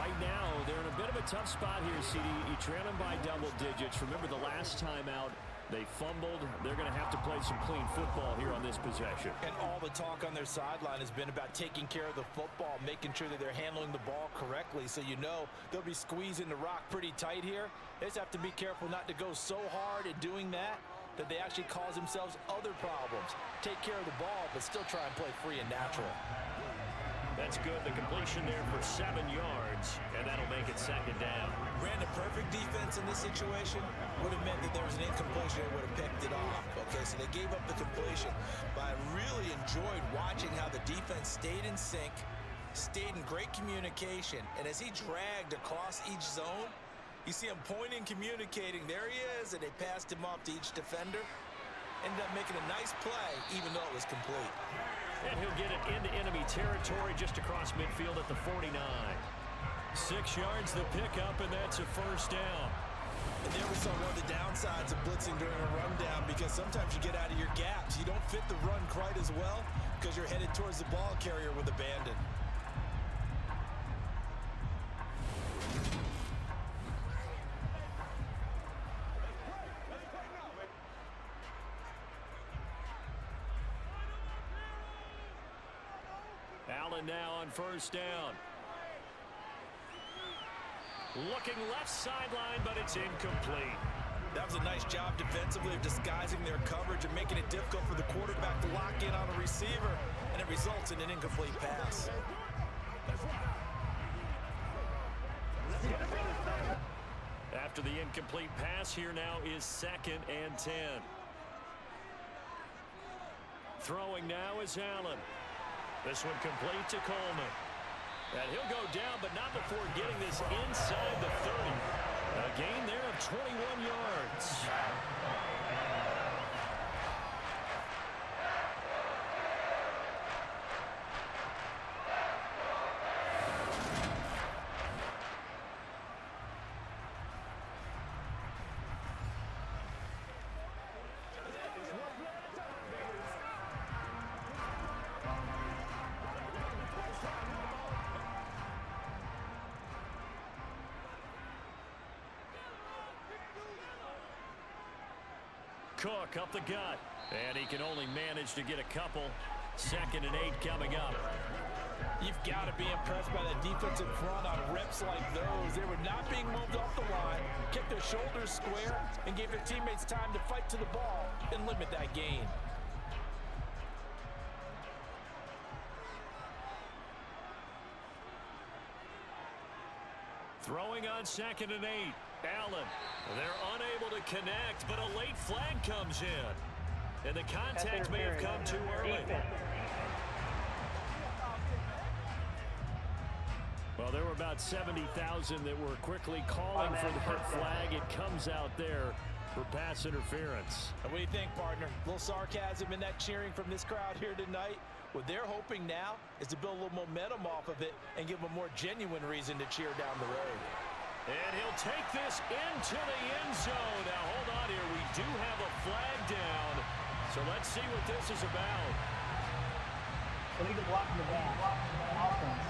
Speaker 2: Right now, they're in a bit of a tough spot here, CD. You trail them by double digits. Remember the last time out, they fumbled. They're going to have to play some clean football here on this possession.
Speaker 3: And all the talk on their sideline has been about taking care of the football, making sure that they're handling the ball correctly. So you know they'll be squeezing the rock pretty tight here. They just have to be careful not to go so hard at doing that they actually cause themselves other problems. Take care of the ball, but still try and play free and natural.
Speaker 4: That's good. The completion there for 7 yards, and that'll make it 2nd down.
Speaker 3: Ran a perfect defense in this situation. Would have meant that there was an incompletion. They would have picked it off. Okay, so they gave up the completion. But I really enjoyed watching how the defense stayed in sync, stayed in great communication. And as he dragged across each zone, you see him pointing, communicating. There he is, and they passed him off to each defender. Ended up making a nice play, even though it was complete.
Speaker 4: And he'll get it into enemy territory just across midfield at the 49.
Speaker 2: 6 yards the pickup, and that's a 1st down.
Speaker 3: And there we saw one of the downsides of blitzing during a rundown, because sometimes you get out of your gaps. You don't fit the run quite as well because you're headed towards the ball carrier with abandon.
Speaker 2: Allen now on 1st down.
Speaker 4: Looking left sideline, but it's incomplete.
Speaker 3: That was a nice job defensively of disguising their coverage and making it difficult for the quarterback to lock in on a receiver, and it results in an incomplete pass.
Speaker 4: after the incomplete pass. Here now is 2nd and 10. Throwing now is Allen. This one complete to Coleman. And he'll go down, but not before getting this inside the 30. A gain there of 21 yards. Cook up the gut, and he can only manage to get a couple. 2nd and 8 coming up.
Speaker 5: You've got to be impressed by that defensive front on reps like those. They were not being moved off the line, kept their shoulders square, and gave their teammates time to fight to the ball and limit that gain.
Speaker 4: Throwing on 2nd and 8. Allen. They're unable to connect, but a late flag comes in. And the contact may have come too early. Well, there were about 70,000 that were quickly calling for the hit flag. It comes out there for pass interference.
Speaker 5: And what do you think, partner? A little sarcasm in that cheering from this crowd here tonight. What they're hoping now is to build a little momentum off of it and give them a more genuine reason to cheer down the road.
Speaker 4: And he'll take this into the end zone. Now, hold on here. We do have a flag down. So let's see what this is about.
Speaker 7: Illegal block in the back. Offense.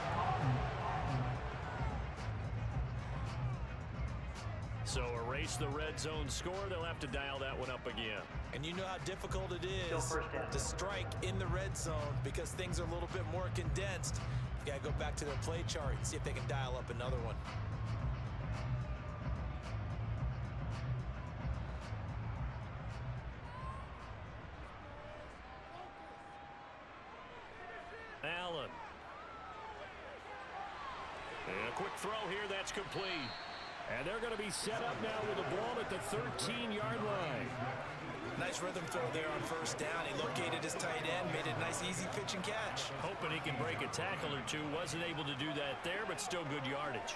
Speaker 4: So erase the red zone score. They'll have to dial that one up again.
Speaker 5: And you know how difficult it is to strike in the red zone because things are a little bit more condensed. You got to go back to their play chart and see if they can dial up another one.
Speaker 4: Allen. And a quick throw here, that's complete.
Speaker 2: And they're going to be set up now with the ball at the 13-yard line.
Speaker 5: Nice rhythm throw there on 1st down. He located his tight end, made it a nice easy pitch and catch.
Speaker 4: Hoping he can break a tackle or two. Wasn't able to do that there, but still good yardage.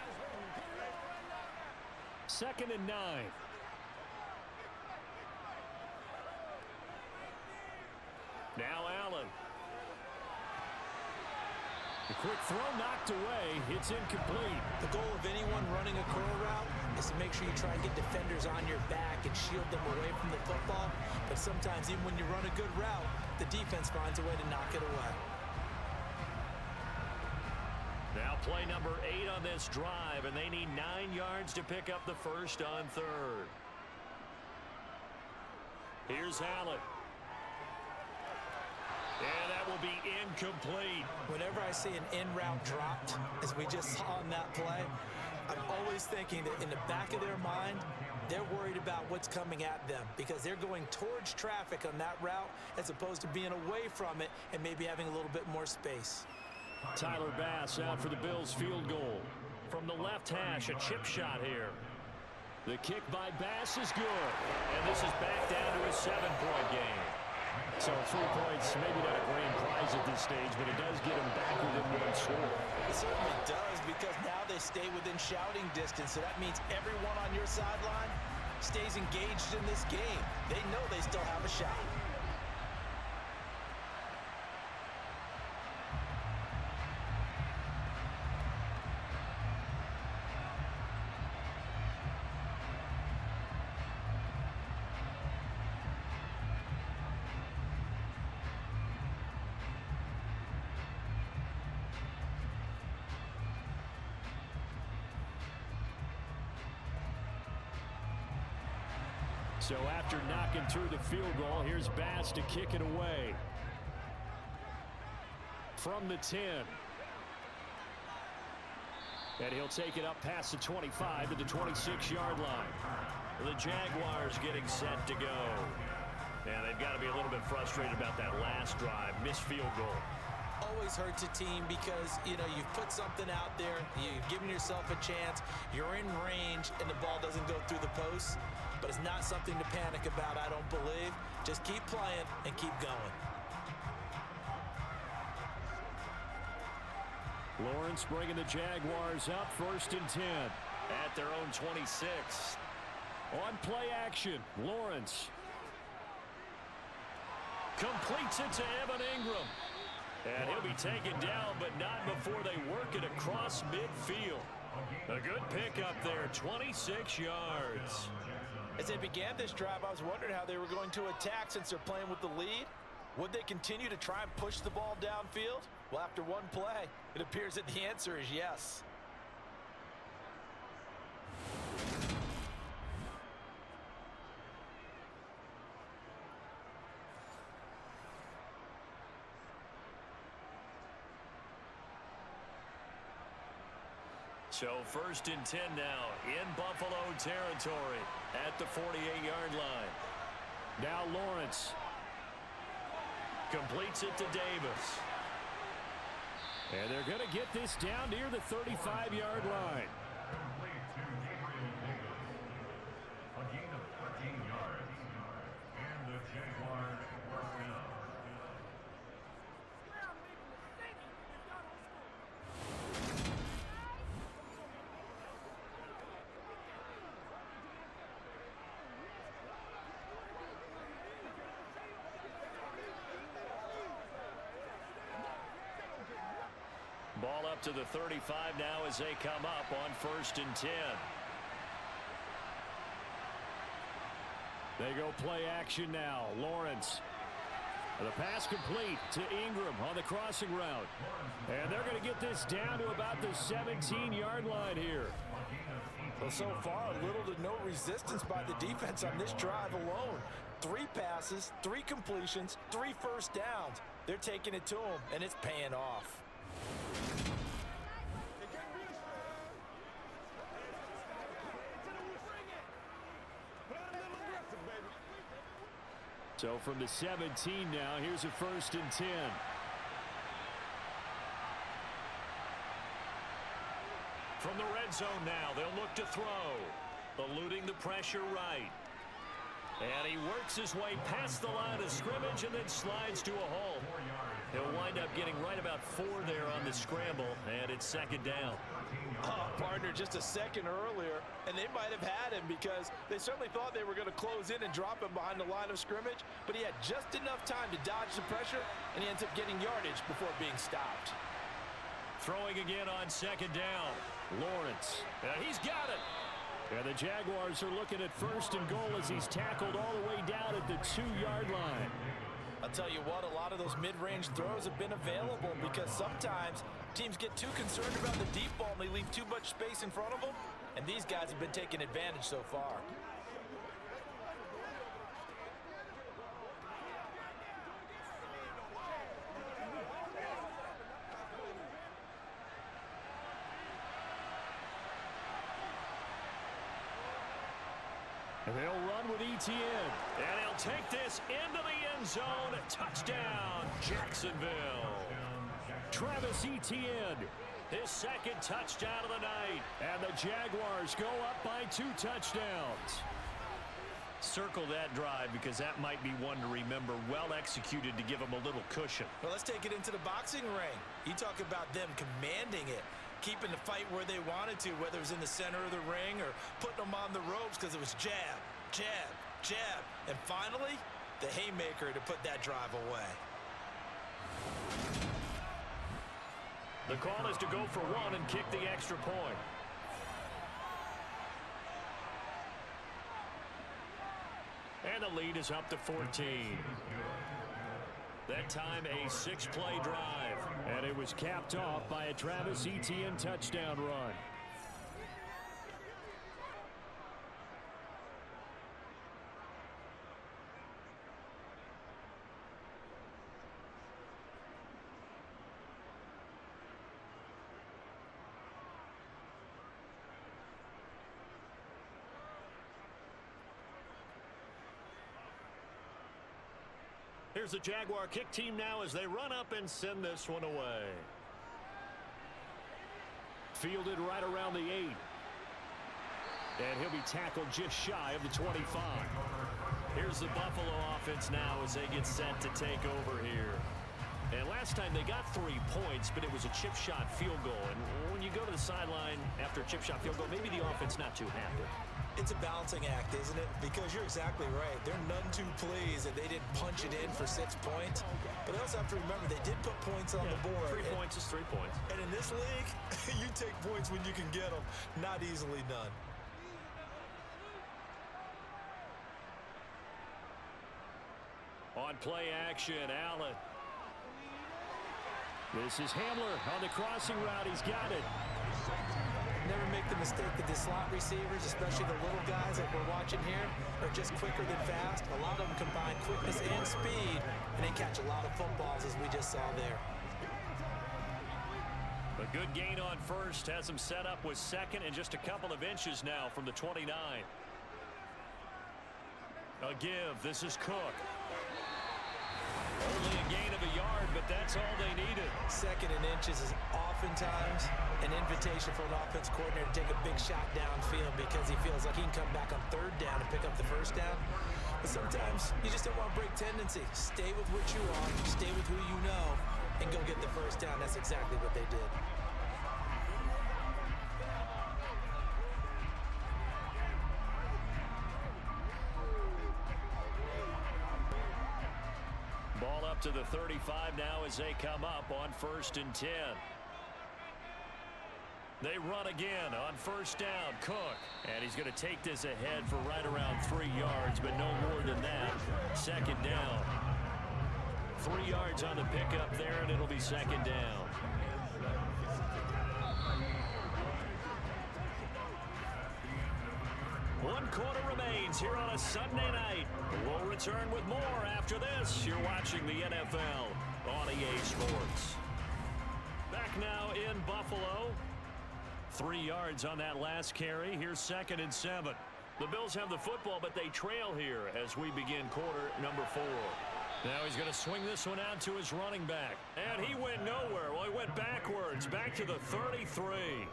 Speaker 2: 2nd and 9.
Speaker 4: Now Allen.
Speaker 2: The quick throw knocked away. It's incomplete.
Speaker 5: The goal of anyone running a curl route is to make sure you try and get defenders on your back and shield them away from the football. But sometimes even when you run a good route, the defense finds a way to knock it away.
Speaker 4: Now play number 8 on this drive, and they need 9 yards to pick up the first on 3rd. Here's Allen. And that will be incomplete.
Speaker 5: Whenever I see an in-route dropped, as we just saw on that play, I'm always thinking that in the back of their mind, they're worried about what's coming at them because they're going towards traffic on that route as opposed to being away from it and maybe having a little bit more space.
Speaker 4: Tyler Bass out for the Bills field goal. From the left hash, a chip shot here.
Speaker 2: The kick by Bass is good.
Speaker 4: And this is back down to a 7-point game.
Speaker 2: So 3 points, maybe not a grand prize at this stage, but it does get them back within 1 score.
Speaker 5: It certainly does because now they stay within shouting distance. So that means everyone on your sideline stays engaged in this game. They know they still have a shot.
Speaker 2: So after knocking through the field goal, here's Bass to kick it away. From the 10. And he'll take it up past the 25 to the 26-yard line.
Speaker 4: The Jaguars getting set to go. And they've got to be a little bit frustrated about that last drive. Missed field goal.
Speaker 3: always hurts a team because, you've put something out there, you've given yourself a chance, you're in range, and the ball doesn't go through the posts. But it's not something to panic about, I don't believe. Just keep playing and keep going.
Speaker 2: Lawrence bringing the Jaguars up 1st and 10.
Speaker 4: At their own 26.
Speaker 2: On play action, Lawrence.
Speaker 4: Completes it to Evan Ingram. And he'll be taken down, but not before they work it across midfield. A good pickup there, 26 yards.
Speaker 5: As they began this drive, I was wondering how they were going to attack since they're playing with the lead. Would they continue to try and push the ball downfield? Well, after one play, it appears that the answer is yes.
Speaker 4: So 1st and 10 now in Buffalo territory at the 48-yard line.
Speaker 2: Now Lawrence.
Speaker 4: Completes it to Davis.
Speaker 2: And they're going to get this down near the 35-yard line.
Speaker 8: A gain of 13 yards. And the Jaguars first down.
Speaker 4: Ball up to the 35 now as they come up on 1st and 10.
Speaker 2: They go play action now. Lawrence. The pass complete to Ingram on the crossing route. And they're going to get this down to about the 17-yard line here.
Speaker 5: Well, so far, little to no resistance by the defense on this drive alone. 3 passes, 3 completions, 3 first downs. They're taking it to them, and it's paying off.
Speaker 2: So from the 17 now, here's a 1st and 10.
Speaker 4: From the red zone now, they'll look to throw. Eluding the pressure right. And he works his way past the line of scrimmage and then slides to a halt. He'll wind up getting right about 4 there on the scramble, and it's 2nd down.
Speaker 5: Partner, just a second earlier, and they might have had him because they certainly thought they were going to close in and drop him behind the line of scrimmage, but he had just enough time to dodge the pressure, and he ends up getting yardage before being stopped.
Speaker 4: Throwing again on 2nd down.
Speaker 2: Lawrence.
Speaker 4: He's got it.
Speaker 2: And the Jaguars are looking at 1st and goal as he's tackled all the way down at the 2-yard line.
Speaker 5: I'll tell you what, a lot of those mid-range throws have been available because sometimes teams get too concerned about the deep ball and they leave too much space in front of them, and these guys have been taking advantage so far.
Speaker 2: And they'll run with Etienne.
Speaker 4: And he'll take this into the end zone. Touchdown, Jacksonville.
Speaker 2: Travis Etienne.
Speaker 4: His 2nd touchdown of the night.
Speaker 2: And the Jaguars go up by 2 touchdowns.
Speaker 4: Circle that drive because that might be one to remember. Well executed to give them a little cushion.
Speaker 5: Well, let's take it into the boxing ring. You talk about them commanding it, keeping the fight where they wanted to, whether it was in the center of the ring or putting them on the ropes because it was jab, jab, jab. And finally, the haymaker to put that drive away.
Speaker 4: The call is to go for 1 and kick the extra point. And the lead is up to 14. That time a 6-play drive.
Speaker 2: And it was capped off by a Travis Etienne touchdown run.
Speaker 4: Here's
Speaker 2: Here's the Jaguar kick team now as they run up and send this one away. Fielded right around the 8. And he'll be tackled just shy of the 25.
Speaker 4: Here's the Buffalo offense now as they get set to take over here. And last time they got 3 points, but it was a chip shot field goal. And when you go to the sideline after a chip shot field goal, maybe the offense not too happy.
Speaker 3: It's a balancing act, isn't it? Because you're exactly right. They're none too pleased that they didn't punch it in for 6 points. But they also have to remember they did put points on the board.
Speaker 4: 3 points is 3 points.
Speaker 3: And in this league, you take points when you can get them. Not easily done.
Speaker 2: On play action, Allen. This is Hamler on the crossing route. He's got it.
Speaker 3: Never make the mistake that the slot receivers, especially the little guys like we're watching here, are just quicker than fast. A lot of them combine quickness and speed, and they catch a lot of footballs, as we just saw there.
Speaker 2: A good gain on first. Has him set up with second and just a couple of inches now from the 29. A give. This is Cook. Only a gain of a yard, but that's all they needed.
Speaker 3: Second and inches is oftentimes an invitation for an offense coordinator to take a big shot downfield because he feels like he can come back on third down and pick up the first down. But sometimes you just don't want to break tendency. Stay with what you are, stay with who you know, and go get the first down. That's exactly what they did.
Speaker 2: Ball up to the 35 now as they come up on 1st and 10. They run again on first down. Cook. And he's going to take this ahead for right around 3 yards, but no more than that. Second down. 3 yards on the pickup there, and it'll be second down. One quarter remains here on a Sunday night. We'll return with more after this. You're watching the NFL on EA Sports. Back now in Buffalo. 3 yards on that last carry. Here's 2nd and 7. The Bills have the football, but they trail here as we begin quarter number 4. Now he's going to swing this one out to his running back. And he went nowhere. Well, he went backwards, back to the 33.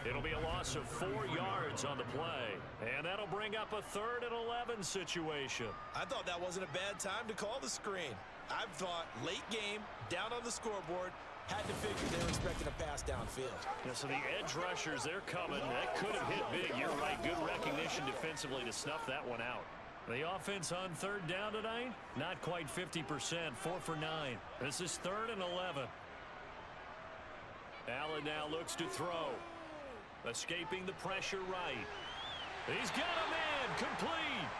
Speaker 2: It'll be a loss of 4 yards on the play. And that'll bring up a 3rd and 11 situation.
Speaker 3: I thought that wasn't a bad time to call the screen. I've thought late game, down on the scoreboard, had to figure they were expecting a pass downfield.
Speaker 2: Yeah, so the edge rushers, they're coming. That could have hit big. You're right. Good recognition defensively to snuff that one out. The offense on 3rd down tonight, not quite 50%, 4 for 9. This is 3rd and 11. Allen now looks to throw. Escaping the pressure right. He's got a man complete.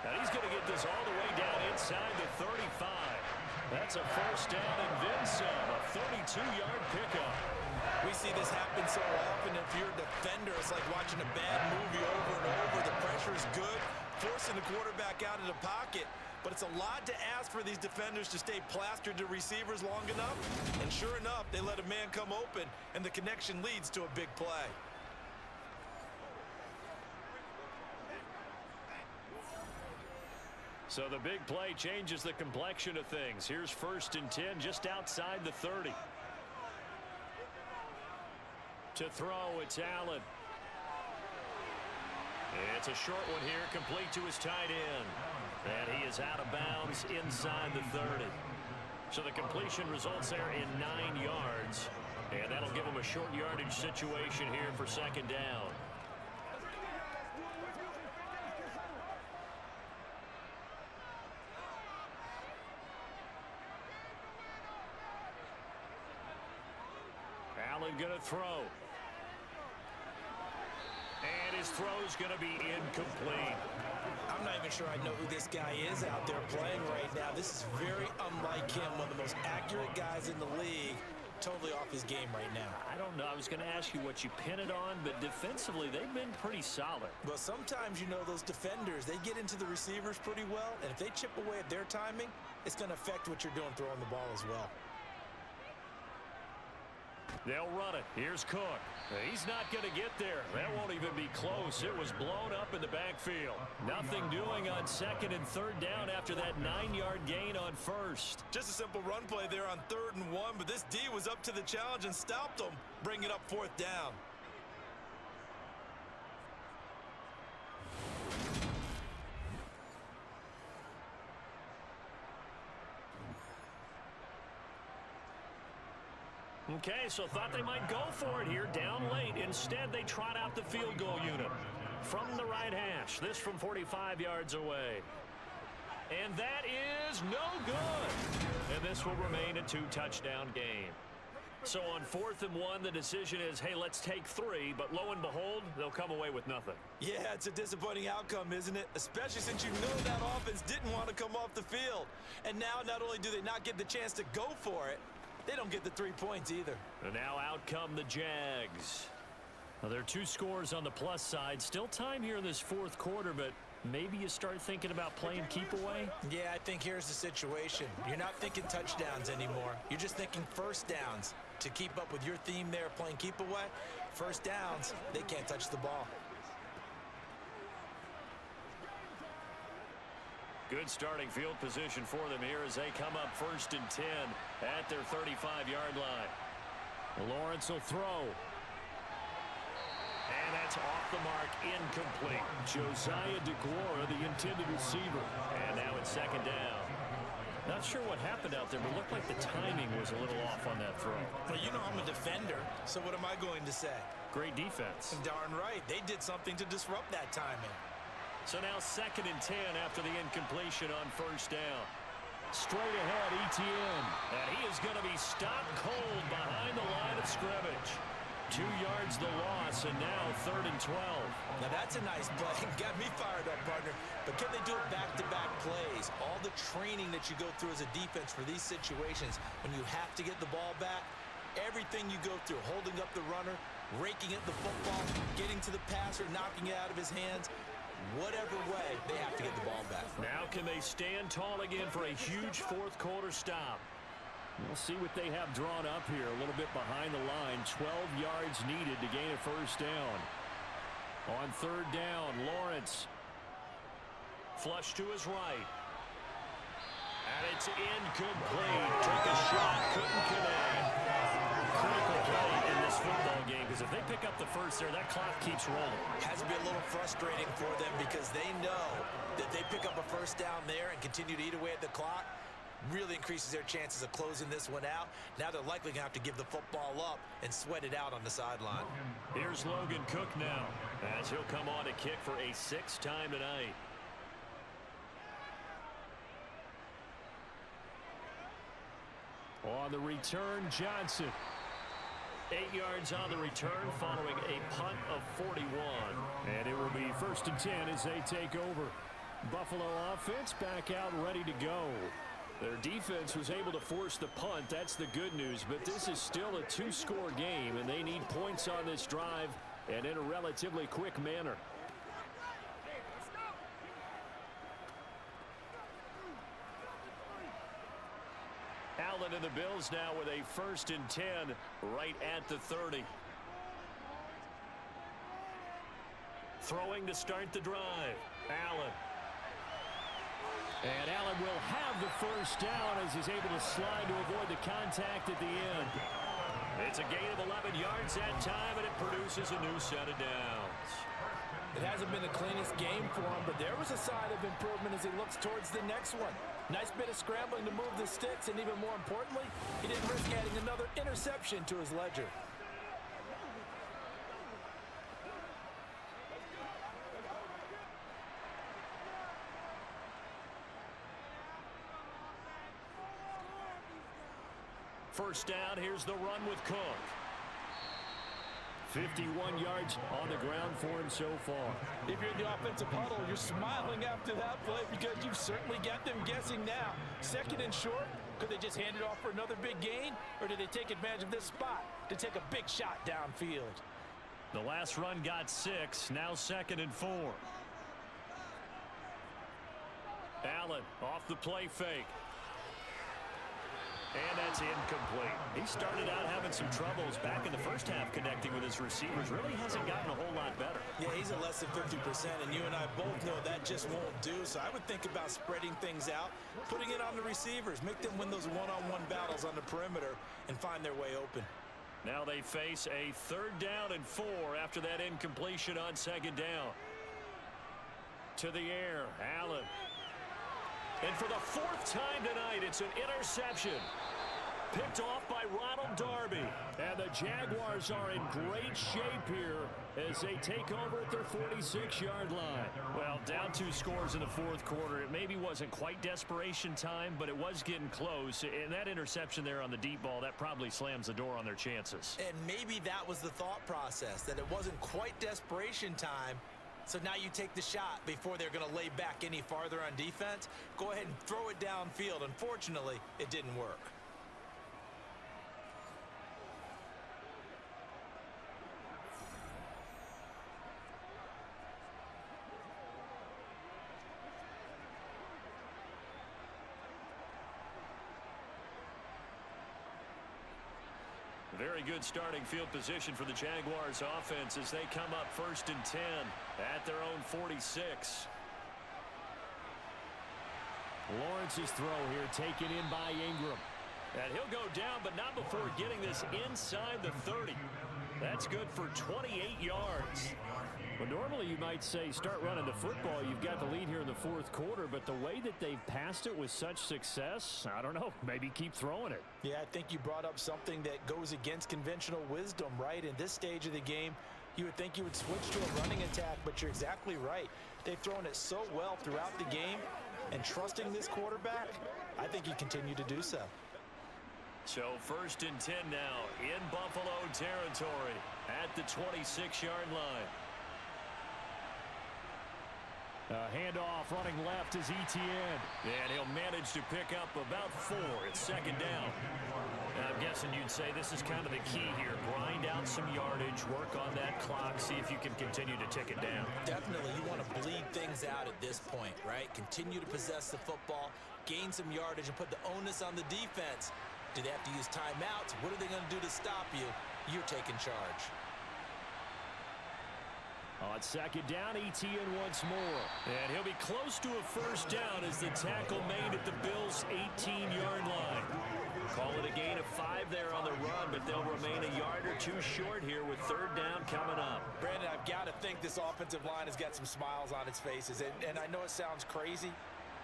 Speaker 2: And he's going to get this all the way down inside the 35. That's a first down and then some. A 32-yard pickup.
Speaker 3: We see this happen so often. If you're a defender, it's like watching a bad movie over and over. The pressure is good, forcing the quarterback out of the pocket. But it's a lot to ask for these defenders to stay plastered to receivers long enough. And sure enough, they let a man come open, and the connection leads to a big play.
Speaker 2: So the big play changes the complexion of things. Here's 1st and 10 just outside the 30. To throw, it's Allen. It's a short one here, complete to his tight end. And he is out of bounds inside the 30. So the completion results there in 9 yards. And that'll give him a short yardage situation here for 2nd down. Allen going to throw. And his throw's going to be incomplete.
Speaker 3: I'm not even sure I know who this guy is out there playing right now. This is very unlike him, one of the most accurate guys in the league. Totally off his game right now.
Speaker 2: I don't know. I was going to ask you what you pin it on, but defensively, they've been pretty solid.
Speaker 3: Well, sometimes, you know, those defenders, they get into the receivers pretty well, and if they chip away at their timing, it's going to affect what you're doing throwing the ball as well.
Speaker 2: They'll run it. Here's Cook. He's not going to get there. That won't even be close. It was blown up in the backfield. Nothing doing on 2nd and 3rd down after that 9-yard gain on 1st.
Speaker 3: Just a simple run play there on 3rd and 1, but this D was up to the challenge and stopped them, bringing up 4th down.
Speaker 2: Okay, so thought they might go for it here, down late. Instead, they trot out the field goal unit from the right hash. This from 45 yards away. And that is no good. And this will remain a 2-touchdown game. So on 4th and 1, the decision is, hey, let's take 3. But lo and behold, they'll come away with nothing.
Speaker 3: Yeah, it's a disappointing outcome, isn't it? Especially since you know that offense didn't want to come off the field. And now not only do they not get the chance to go for it, they don't get the 3 points either.
Speaker 2: And now out come the Jags. Now, there are 2 scores on the plus side. Still time here in this 4th quarter, but maybe you start thinking about playing keep away?
Speaker 3: Yeah, I think here's the situation. You're not thinking touchdowns anymore. You're just thinking first downs. To keep up with your theme there, playing keep away, first downs, they can't touch the ball.
Speaker 2: Good starting field position for them here as they come up 1st and 10 at their 35-yard line. Lawrence will throw. And that's off the mark, incomplete. Josiah DeGuara, the intended receiver. And now it's 2nd down. Not sure what happened out there, but it looked like the timing was a little off on that throw.
Speaker 3: Well, you know I'm a defender, so what am I going to say?
Speaker 2: Great defense.
Speaker 3: Darn right. They did something to disrupt that timing.
Speaker 2: So now 2nd and 10 after the incompletion on 1st down. Straight ahead, Etienne. And he is going to be stopped cold behind the line of scrimmage. 2 yards the loss, and now 3rd and 12.
Speaker 3: Now that's a nice play. Got me fired up, partner. But can they do it back-to-back plays? All the training that you go through as a defense for these situations, when you have to get the ball back, everything you go through, holding up the runner, raking at the football, getting to the passer, knocking it out of his hands, whatever way, they have to get the ball back.
Speaker 2: Now can they stand tall again for a huge 4th quarter stop? We'll see what they have drawn up here. A little bit behind the line. 12 yards needed to gain a 1st down. On 3rd down, Lawrence. Flush to his right. And it's incomplete. Took a shot, couldn't connect. Critical play in this football game, because if they pick up the 1st there, that clock keeps rolling.
Speaker 3: Has to be a little frustrating for them because they know that they pick up a 1st down there and continue to eat away at the clock. Really increases their chances of closing this one out. Now they're likely going to have to give the football up and sweat it out on the sideline.
Speaker 2: Here's Logan Cook now, as he'll come on to kick for a 6th time tonight. On the return, Johnson. 8 yards on the return following a punt of 41. And it will be 1st and 10 as they take over. Buffalo offense back out ready to go. Their defense was able to force the punt. That's the good news. But this is still a 2-score game, and they need points on this drive and in a relatively quick manner. Allen and the Bills now with a 1st and 10 right at the 30. Throwing to start the drive. Allen. And Allen will have the 1st down as he's able to slide to avoid the contact at the end. It's a gain of 11 yards that time, and it produces a new set of downs.
Speaker 5: It hasn't been the cleanest game for him, but there was a sign of improvement as he looks towards the next one. Nice bit of scrambling to move the sticks, and even more importantly, he didn't risk adding another interception to his ledger.
Speaker 2: First down, here's the run with Cook. 51 yards on the ground for him so far.
Speaker 5: If you're in the offensive huddle, you're smiling after that play because you've certainly got them guessing now. 2nd and short, could they just hand it off for another big gain? Or did they take advantage of this spot to take a big shot downfield?
Speaker 2: The last run got 6, now 2nd and 4. Allen off the play fake. And that's
Speaker 4: It's incomplete.
Speaker 2: He started out having some troubles back in the first half connecting with his receivers. Really hasn't gotten a whole lot better.
Speaker 3: Yeah, he's at less than 50%, and you and I both know that just won't do. So I would think about spreading things out, putting it on the receivers, make them win those one-on-one battles on the perimeter and find their way open.
Speaker 4: Now they face a 3rd down and 4 after that incompletion on 2nd down. To the air, Allen. And for the 4th time tonight, it's an interception. Picked off by Ronald Darby.
Speaker 2: And the Jaguars are in great shape here as they take over at their 46-yard line.
Speaker 4: Well, down 2 scores in the 4th quarter. It maybe wasn't quite desperation time, but it was getting close. And that interception there on the deep ball, that probably slams the door on their chances.
Speaker 3: And maybe that was the thought process, that it wasn't quite desperation time. So now you take the shot before they're going to lay back any farther on defense. Go ahead and throw it downfield. Unfortunately, it didn't work.
Speaker 4: Very good starting field position for the Jaguars offense as they come up 1st and 10 at their own 46.
Speaker 2: Lawrence's throw here taken in by Ingram.
Speaker 4: And he'll go down, but not before getting this inside the 30. That's good for 28 yards.
Speaker 2: Well, normally you might say start running the football. You've got the lead here in the 4th quarter, but the way that they've passed it with such success, I don't know, maybe keep throwing it.
Speaker 5: Yeah, I think you brought up something that goes against conventional wisdom, right? In this stage of the game, you would think you would switch to a running attack, but you're exactly right. They've thrown it so well throughout the game, and trusting this quarterback, I think you continue to do so.
Speaker 4: So 1st and 10 now in Buffalo territory at the 26-yard line.
Speaker 2: Handoff running left is Etienne.
Speaker 4: And he'll manage to pick up about 4. It's 2nd down. And I'm guessing you'd say this is kind of the key here. Grind out some yardage, work on that clock, see if you can continue to tick it down.
Speaker 3: Definitely, you want to bleed things out at this point, right? Continue to possess the football, gain some yardage, and put the onus on the defense. Do they have to use timeouts? What are they going to do to stop you? You're taking charge.
Speaker 2: On 2nd down, Etienne once more.
Speaker 4: And he'll be close to a 1st down as the tackle made at the Bills' 18-yard line. Call it a gain of 5 there on the run, but they'll remain a yard or 2 short here with 3rd down coming up.
Speaker 5: Brandon, I've got to think this offensive line has got some smiles on its faces. And I know it sounds crazy,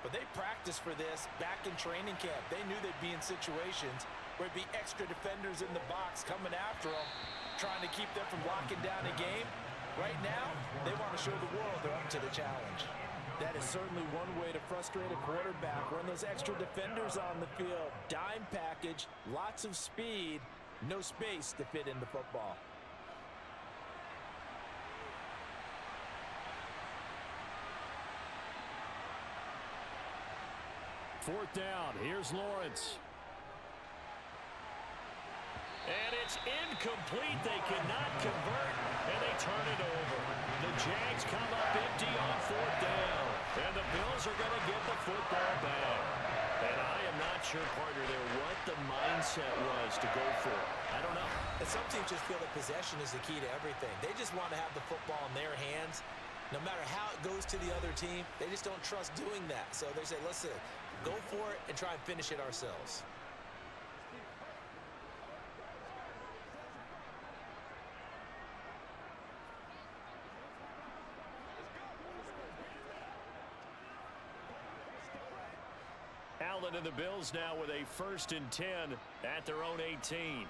Speaker 5: but they practiced for this back in training camp. They knew they'd be in situations where it'd be extra defenders in the box coming after them, trying to keep them from locking down a game. Right now, they want to show the world they're up to the challenge. That is certainly one way to frustrate a quarterback. Run those extra defenders on the field. Dime package, lots of speed, no space to fit in the football.
Speaker 2: Fourth down. Here's Lawrence.
Speaker 4: And it's incomplete. They cannot convert, and they turn it over. The Jags come up empty on 4th down, and the Bills are going to get the football back. And I am not sure, partner, there what the mindset was to go for it. I don't know.
Speaker 3: And some teams just feel that possession is the key to everything. They just want to have the football in their hands. No matter how it goes to the other team, they just don't trust doing that. So they say, listen, go for it and try and finish it ourselves.
Speaker 4: Allen and the Bills now with a 1st and 10 at their own 18.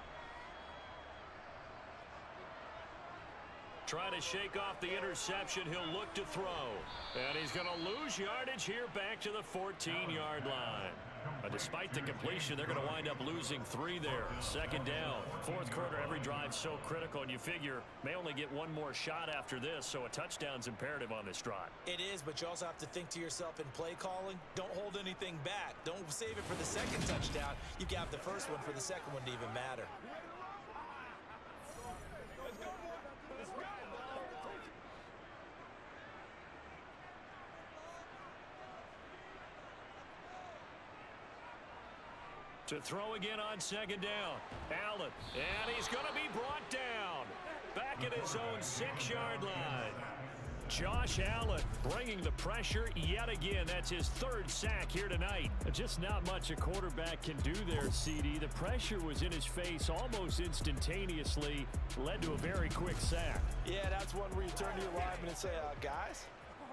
Speaker 4: Trying to shake off the interception. He'll look to throw. And he's going to lose yardage here back to the 14-yard line. Despite the completion, they're going to wind up losing 3 there. 2nd down. 4th quarter, every drive so critical, and you figure may only get one more shot after this, so a touchdown's imperative on this drive.
Speaker 3: It is, but you also have to think to yourself in play calling, don't hold anything back. Don't save it for the 2nd touchdown. You can have the 1st one for the 2nd one to even matter.
Speaker 2: To throw again on second down. Allen, and he's going to be brought down. Back at his own 6-yard line. Josh Allen bringing the pressure yet again. That's his 3rd sack here tonight. Just not much a quarterback can do there, CD. The pressure was in his face almost instantaneously. Led to a very quick sack.
Speaker 5: Yeah, that's one where you turn to your lineman and say, guys,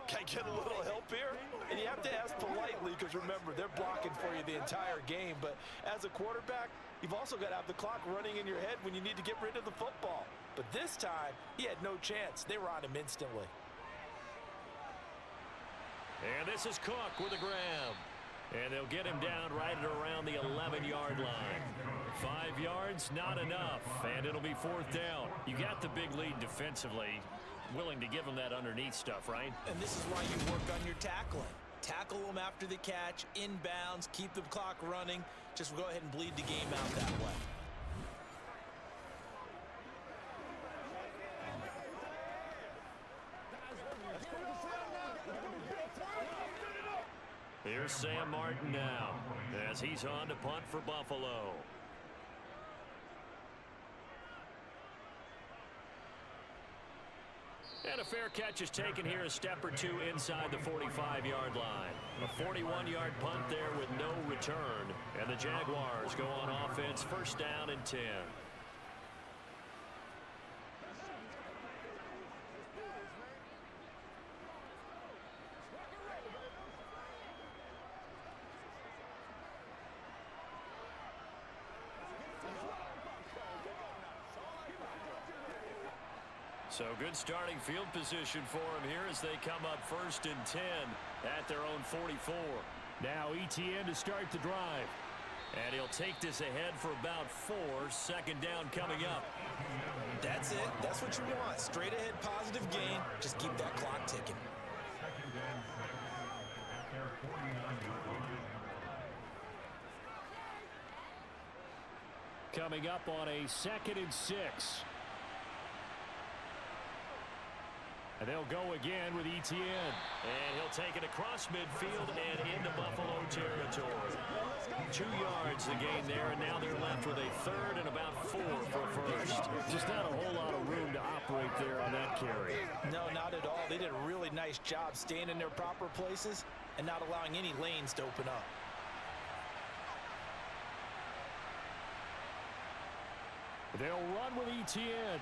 Speaker 5: can I get a little help here? And you have to ask politely because, remember, they're blocking for you the entire game. But as a quarterback, you've also got to have the clock running in your head when you need to get rid of the football. But this time, he had no chance. They were on him instantly.
Speaker 2: And this is Cook with a grab. And they'll get him down right at around the 11-yard line. 5 yards, not enough. And it'll be 4th down. You got the big lead defensively. Willing to give him that underneath stuff, right?
Speaker 3: And this is why you work on your tackling. Tackle them after the catch, inbounds, keep the clock running. Just go ahead and bleed the game out that way.
Speaker 2: Here's Sam Martin now as he's on to punt for Buffalo. And a fair catch is taken here a step or two inside the 45-yard line. A 41-yard punt there with no return. And the Jaguars go on offense, 1st down and 10. So good starting field position for him here as they come up 1st and 10 at their own 44. Now ETN to start the drive. And he'll take this ahead for about 4. 2nd down coming up.
Speaker 3: That's it. That's what you want. Straight ahead positive gain. Just keep that clock ticking.
Speaker 2: Coming up on a 2nd and 6. And they'll go again with ETN. And he'll take it across midfield and into Buffalo territory. 2 yards the gain there, and now they're left with a 3rd and about 4 for 1st. Just not a whole lot of room to operate there on that carry.
Speaker 3: No, not at all. They did a really nice job staying in their proper places and not allowing any lanes to open up.
Speaker 2: They'll run with ETN.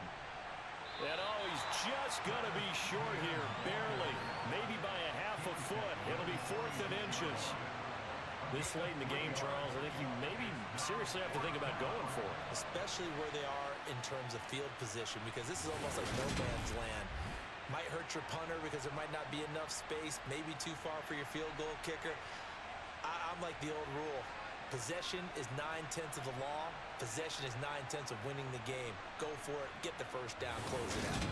Speaker 2: And he's just going to be short here, barely, maybe by a half a foot. It'll be 4th and inches. This late in the game, Charles, I think you maybe seriously have to think about going for it.
Speaker 3: Especially where they are in terms of field position, because this is almost like no man's land. Might hurt your punter because there might not be enough space, maybe too far for your field goal kicker. I'm like the old rule. Possession is 9/10 of the law. Possession is 9/10 of winning the game. Go for it. Get the 1st down. Close it out.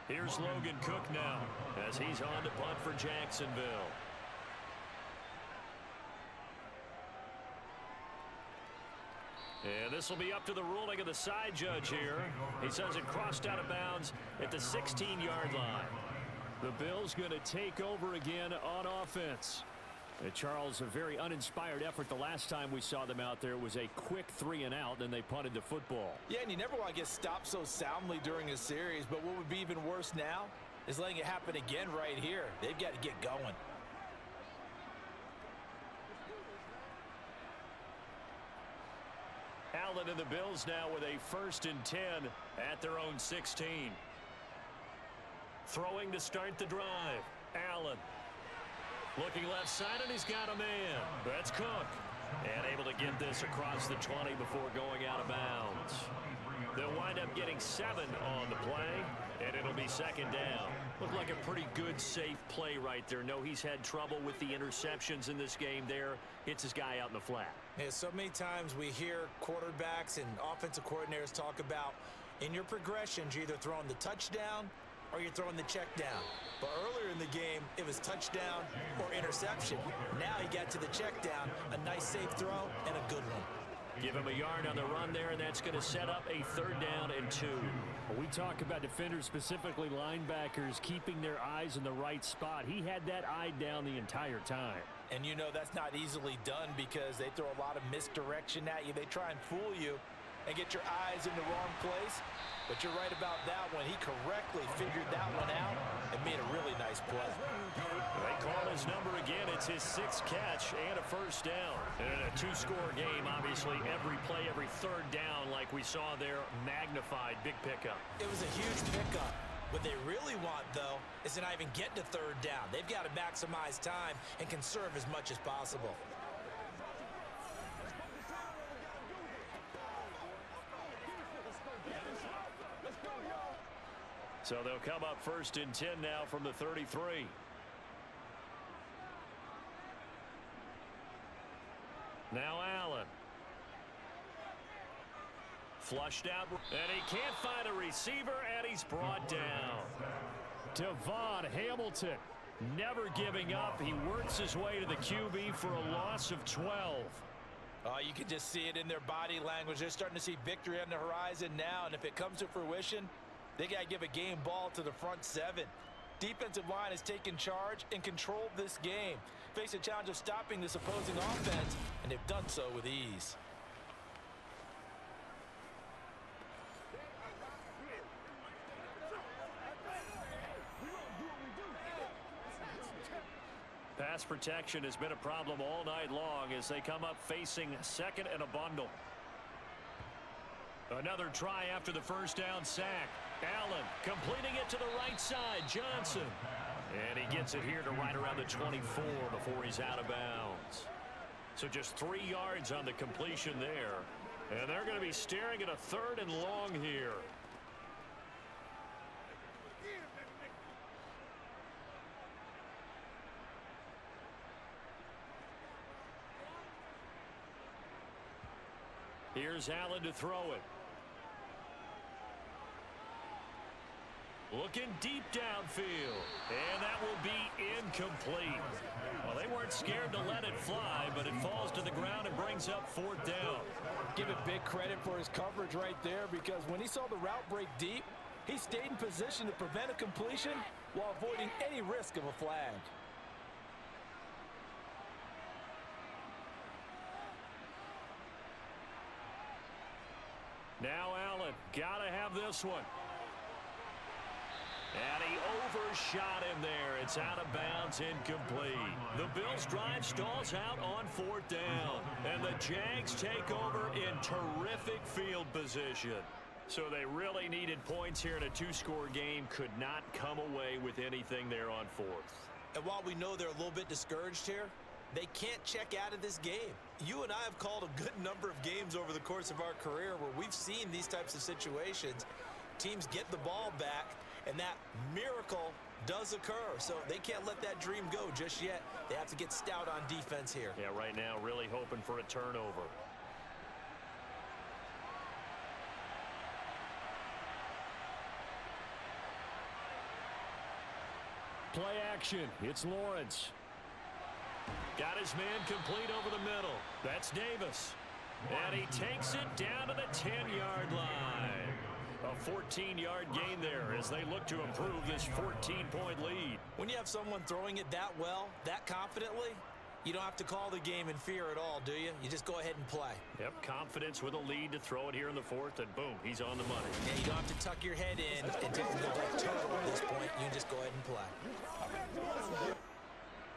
Speaker 2: Here's Logan Cook now as he's on to punt for Jacksonville. And this will be up to the ruling of the side judge here. He says it crossed out of bounds at the 16-yard line. The Bills going to take over again on offense. Charles, a very uninspired effort the last time we saw them out there was a quick 3 and out, then they punted the football.
Speaker 3: Yeah, and you never want to get stopped so soundly during a series, but what would be even worse now is letting it happen again right here. They've got to get going.
Speaker 2: Allen and the Bills now with a 1st and 10 at their own 16. Throwing to start the drive. Allen. Looking left side, and he's got a man. That's Cook. And able to get this across the 20 before going out of bounds. They'll wind up getting 7 on the play, and it'll be 2nd down. Looked like a pretty good, safe play right there. No, he's had trouble with the interceptions in this game there. Hits his guy out in the flat.
Speaker 3: Yeah, so many times we hear quarterbacks and offensive coordinators talk about in your progressions, you're either throwing the touchdown or you're throwing the check down. But earlier in the game, it was touchdown or interception. Now he got to the check down, a nice safe throw, and a good one.
Speaker 2: Give him a yard on the run there, and that's going to set up a 3rd down and 2.
Speaker 9: We talk about defenders, specifically linebackers, keeping their eyes in the right spot. He had that eye down the entire time.
Speaker 5: And you know that's not easily done because they throw a lot of misdirection at you. They try and fool you and get your eyes in the wrong place. But you're right about that one. He correctly figured that one out and made a really nice play.
Speaker 2: They call his number again. It's his 6th catch and a 1st down. And in a 2-score game, obviously, every play, every 3rd down, like we saw there, magnified. Big pickup.
Speaker 5: It was a huge pickup. What they really want, though, is to not even get to 3rd down. They've got to maximize time and conserve as much as possible.
Speaker 2: So they'll come up 1st and 10 now from the 33. Now Allen. Flushed out, and he can't find a receiver, and he's brought down.
Speaker 9: Devon Hamilton, never giving up. He works his way to the QB for a loss of 12.
Speaker 5: You can just see it in their body language. They're starting to see victory on the horizon now, and if it comes to fruition, they got to give a game ball to the front 7. Defensive line has taken charge and controlled this game. Face a challenge of stopping this opposing offense, and they've done so with ease.
Speaker 2: Pass protection has been a problem all night long as they come up facing 2nd and a bundle. Another try after the 1st down sack. Allen completing it to the right side. Johnson. And he gets it here to right around the 24 before he's out of bounds. So just 3 yards on the completion there. And they're going to be staring at a 3rd and long here. Here's Allen to throw it. Looking deep downfield. And that will be incomplete. Well, they weren't scared to let it fly, but it falls to the ground and brings up 4th down.
Speaker 5: Give it big credit for his coverage right there because when he saw the route break deep, he stayed in position to prevent a completion while avoiding any risk of a flag.
Speaker 2: Now Allen, gotta have this one. And he overshot him there. It's out of bounds, incomplete. The Bills' drive stalls out on 4th down. And the Jags take over in terrific field position. So they really needed points here in a 2-score game. Could not come away with anything there on 4th.
Speaker 5: And while we know they're a little bit discouraged here, they can't check out of this game. You and I have called a good number of games over the course of our career where we've seen these types of situations. Teams get the ball back, and that miracle does occur. So they can't let that dream go just yet. They have to get stout on defense here.
Speaker 2: Yeah, right now really hoping for a turnover.
Speaker 9: Play action. It's Lawrence.
Speaker 2: Got his man complete over the middle. That's Davis. And he takes it down to the 10-yard line. A 14-yard gain there as they look to improve this 14-point lead.
Speaker 5: When you have someone throwing it that well, that confidently, you don't have to call the game in fear at all, do you? You just go ahead and play.
Speaker 2: Yep, confidence with a lead to throw it here in the 4th, and boom, he's on the money.
Speaker 5: Yeah, you don't have to tuck your head in and take the total at this point. You can just go ahead and play.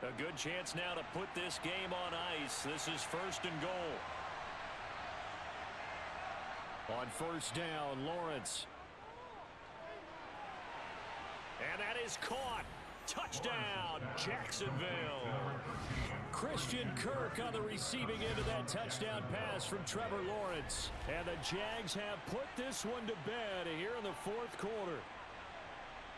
Speaker 2: A good chance now to put this game on ice. This is 1st and goal.
Speaker 9: On 1st down, Lawrence.
Speaker 2: And that is caught. Touchdown, Jacksonville.
Speaker 9: Christian Kirk on the receiving end of that touchdown pass from Trevor Lawrence. And the Jags have put this one to bed here in the 4th quarter.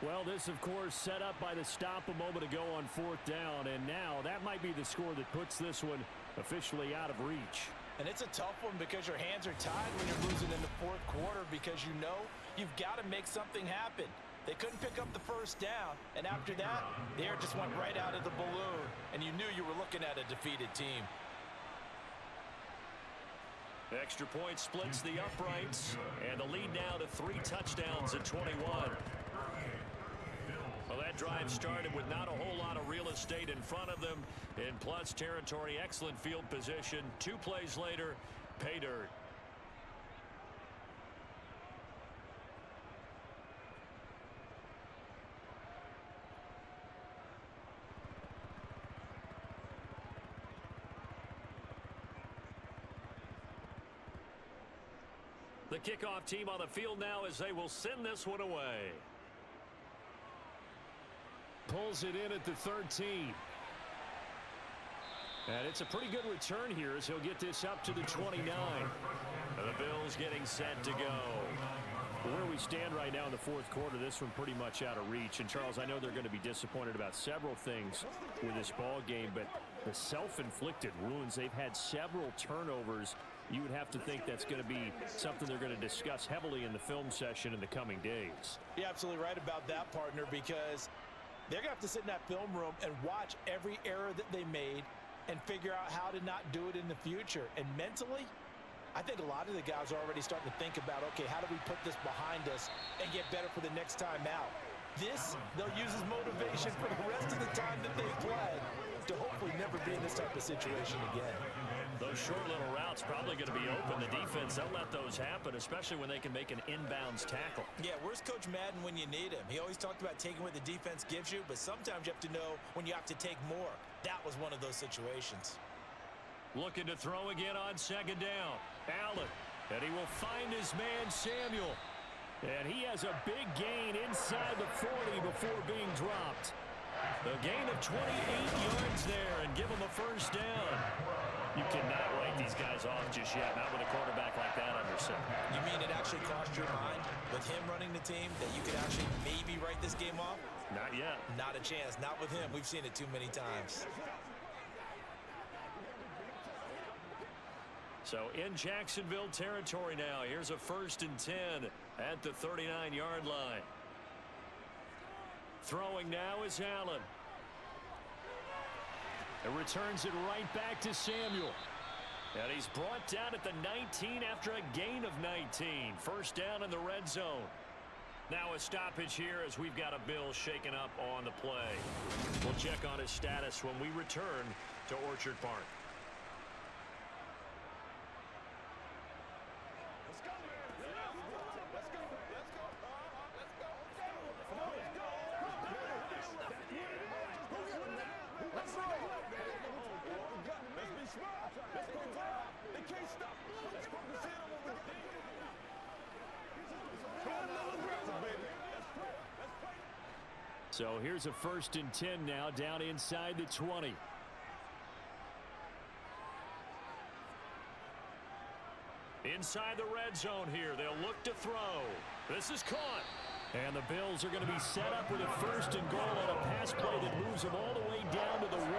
Speaker 9: Well, this, of course, set up by the stop a moment ago on 4th down. And now that might be the score that puts this one officially out of reach.
Speaker 5: And it's a tough one because your hands are tied when you're losing in the 4th quarter because you know you've got to make something happen. They couldn't pick up the 1st down, and after that, the air just went right out of the balloon, and you knew you were looking at a defeated team.
Speaker 2: Extra point splits the uprights, and the lead now to 3 touchdowns at 21. Well, that drive started with not a whole lot of real estate in front of them. In plus territory, excellent field position. 2 plays later, pay dirt. The kickoff team on the field now as they will send this one away.
Speaker 9: Pulls it in at the 13. And it's a pretty good return here as he'll get this up to the 29.
Speaker 2: The Bills getting set to go.
Speaker 9: Where we stand right now in the fourth quarter, this one pretty much out of reach. And, Charles, I know they're going to be disappointed about several things with this ball game, but the self-inflicted wounds, they've had several turnovers. You would have to think that's going to be something they're going to discuss heavily in the film session in the coming days.
Speaker 5: You're absolutely right about that, partner, because they're going to have to sit in that film room and watch every error that they made and figure out how to not do it in the future. And mentally, I think a lot of the guys are already starting to think about, okay, how do we put this behind us and get better for the next time out? This, they'll use as motivation for the rest of the time that they play to hopefully never be in this type of situation again.
Speaker 2: Those short little routes probably going to be open. The defense, they'll let those happen, especially when they can make an inbounds tackle.
Speaker 3: Yeah, where's Coach Madden when you need him? He always talked about taking what the defense gives you, but sometimes you have to know when you have to take more. That was one of those situations.
Speaker 2: Looking to throw again on second down. Allen, and he will find his man Samuel.
Speaker 9: And he has a big gain inside the 40 before being dropped.
Speaker 2: A gain of 28 yards there and give him a first down. You cannot write these guys off just yet, not with a quarterback like that under center.
Speaker 3: You mean it actually crossed your mind with him running the team that you could actually maybe write this game off?
Speaker 2: Not yet.
Speaker 3: Not a chance. Not with him. We've seen it too many times.
Speaker 2: So in Jacksonville territory now. Here's a 1st and 10 at the 39-yard line. Throwing now is Allen.
Speaker 9: And returns it right back to Samuel.
Speaker 2: And he's brought down at the 19 after a gain of 19. First down in the red zone. Now a stoppage here as we've got a Bill shaken up on the play. We'll check on his status when we return to Orchard Park.
Speaker 9: So here's a 1st and 10 now down inside the 20.
Speaker 2: Inside the red zone here. They'll look to throw. This is caught.
Speaker 9: And the Bills are going to be set up with a 1st and goal on a pass play that moves them all the way down to the 1.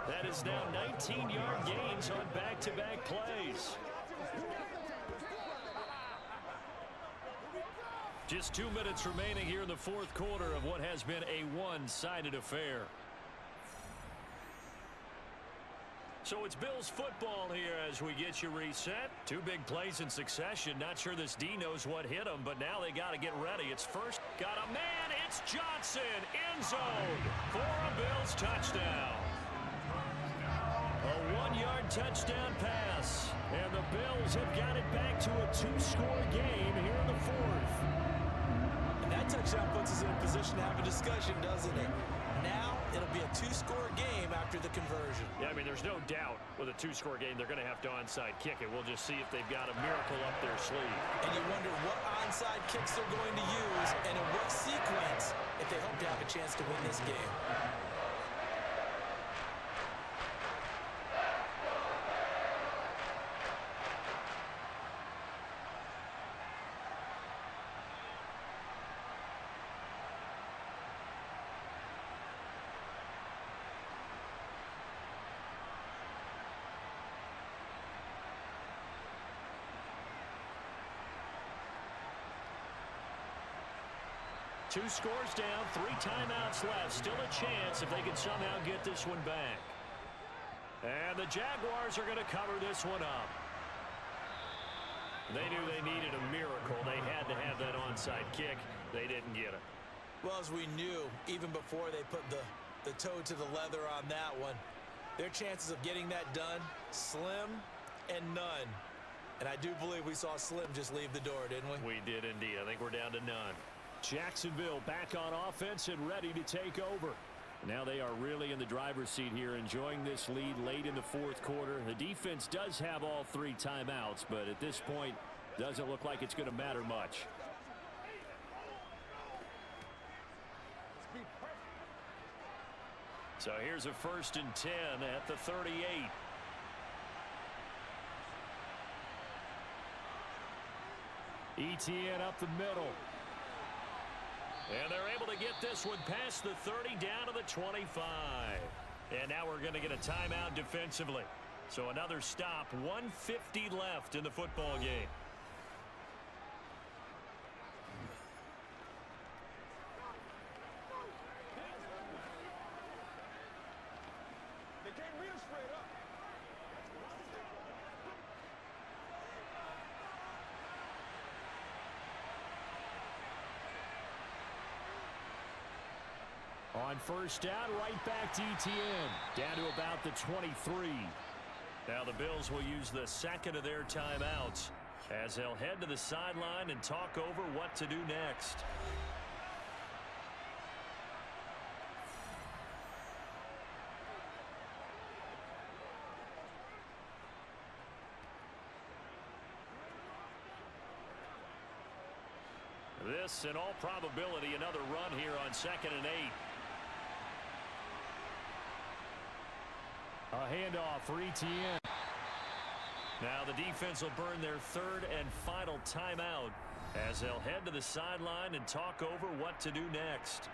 Speaker 2: That is now 19-yard gains on back-to-back plays. Just 2 minutes remaining here in the fourth quarter of what has been a one-sided affair. So it's Bills football here as we get you reset. 2 big plays in succession. Not sure this D knows what hit him, but now they got to get ready. It's first. Got a man. It's Johnson. End zone for a Bills touchdown.
Speaker 9: A 1-yard touchdown pass. And the Bills have got it back to a 2-score game here in the fourth.
Speaker 3: And that touchdown puts us in a position to have a discussion, doesn't it? Now it'll be a 2-score game after the conversion.
Speaker 2: Yeah, I mean, there's no doubt with a 2-score game they're going to have to onside kick it. We'll just see if they've got a miracle up their sleeve.
Speaker 3: And you wonder what onside kicks they're going to use and in what sequence if they hope to have a chance to win this game.
Speaker 2: Two scores down, 3 timeouts left. Still a chance if they can somehow get this one back. And the Jaguars are going to cover this one up. They knew they needed a miracle. They had to have that onside kick. They didn't get it.
Speaker 3: Well, as we knew, even before they put the toe to the leather on that one, their chances of getting that done, slim and none. And I do believe we saw Slim just leave the door, didn't we?
Speaker 2: We did indeed. I think we're down to none.
Speaker 9: Jacksonville back on offense and ready to take over. Now they are really in the driver's seat here, enjoying this lead late in the fourth quarter. The defense does have all 3 timeouts, but at this point, doesn't look like it's going to matter much.
Speaker 2: So here's a 1st and 10 at the 38.
Speaker 9: ETN up the middle.
Speaker 2: And they're able to get this one past the 30 down to the 25. And now we're going to get a timeout defensively. So another stop, 1:50 left in the football game.
Speaker 9: On 1st down, right back to ETN. Down to about the 23.
Speaker 2: Now the Bills will use the 2nd of their timeouts as they'll head to the sideline and talk over what to do next. This, in all probability, another run here on 2nd and 8.
Speaker 9: A handoff for ETN.
Speaker 2: Now the defense will burn their 3rd and final timeout as they'll head to the sideline and talk over what to do next.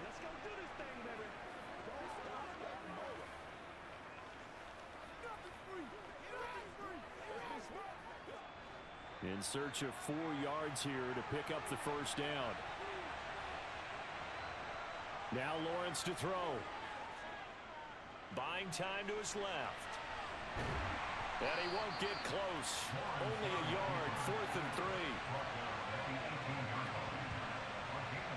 Speaker 7: Let's go do this thing, baby.
Speaker 9: In search of 4 yards here to pick up the 1st down. Now Lawrence to throw.
Speaker 2: Buying time to his left. And he won't get close. Only a yard, 4th and 3.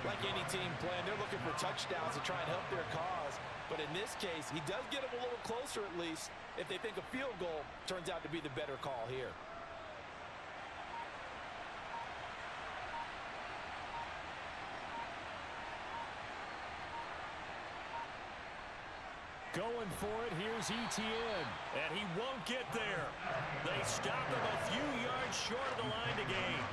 Speaker 5: Like any team playing, they're looking for touchdowns to try and help their cause. But in this case, he does get them a little closer at least if they think a field goal turns out to be the better call here.
Speaker 9: Going for it, here's ETN.
Speaker 2: And he won't get there. They stop him a few yards short of the line to gain.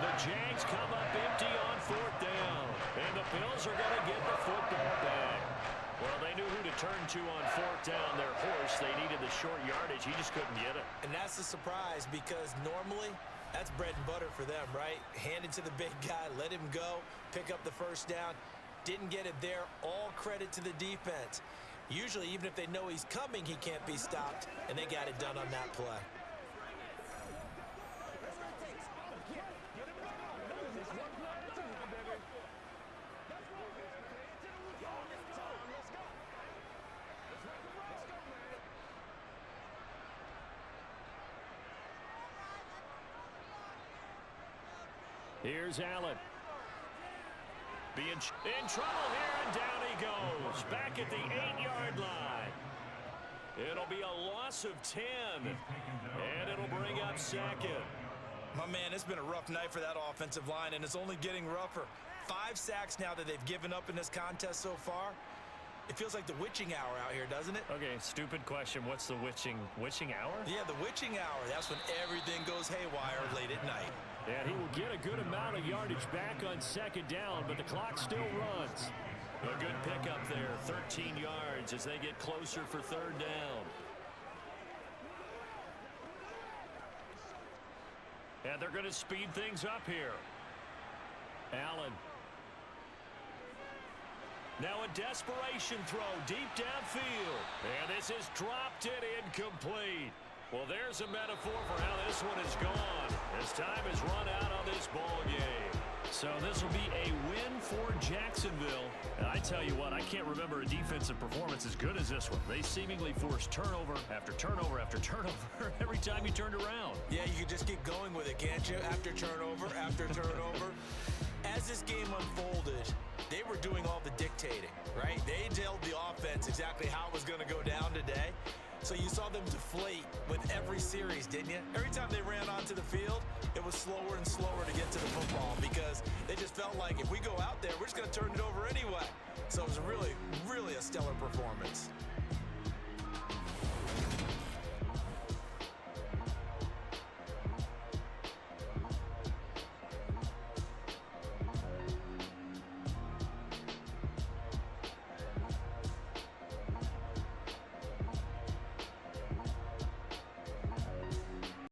Speaker 2: The Jags come up empty on 4th down. And the Bills are going to get the football back. Well, they knew who to turn to on 4th down. Their horse, they needed the short yardage. He just couldn't get it.
Speaker 3: And that's the surprise because normally that's bread and butter for them, right? Hand it to the big guy, let him go, pick up the 1st down. Didn't get it there. All credit to the defense. Usually, even if they know he's coming, he can't be stopped, and they got it done on that play.
Speaker 9: Here's Allen.
Speaker 2: Being in trouble here, and down he goes. Back at the 8-yard line. It'll be a loss of 10, and it'll bring up 2nd.
Speaker 3: My man, it's been a rough night for that offensive line, and it's only getting rougher. 5 sacks now that they've given up in this contest so far. It feels like the witching hour out here, doesn't it?
Speaker 2: Okay, stupid question. What's the witching hour?
Speaker 3: Yeah, the witching hour. That's when everything goes haywire late at night.
Speaker 9: And he will get a good amount of yardage back on 2nd down, but the clock still runs.
Speaker 2: A good pickup there, 13 yards as they get closer for 3rd down. And they're going to speed things up here.
Speaker 9: Allen.
Speaker 2: Now a desperation throw deep downfield. And this is dropped it incomplete. Well, there's a metaphor for how this one is gone as time has run out on this ball game. So this will be a win for Jacksonville. And I tell you what, I can't remember a defensive performance as good as this one. They seemingly forced turnover after turnover after turnover every time you turned around.
Speaker 3: Yeah, you can just keep going with it, can't you? After turnover, after turnover. As this game unfolded, they were doing all the dictating, right? They told the offense exactly how it was going to go down today. So you saw them deflate with every series, didn't you? Every time they ran onto the field, it was slower and slower to get to the football because they just felt like if we go out there, we're just going to turn it over anyway. So it was really, really a stellar performance.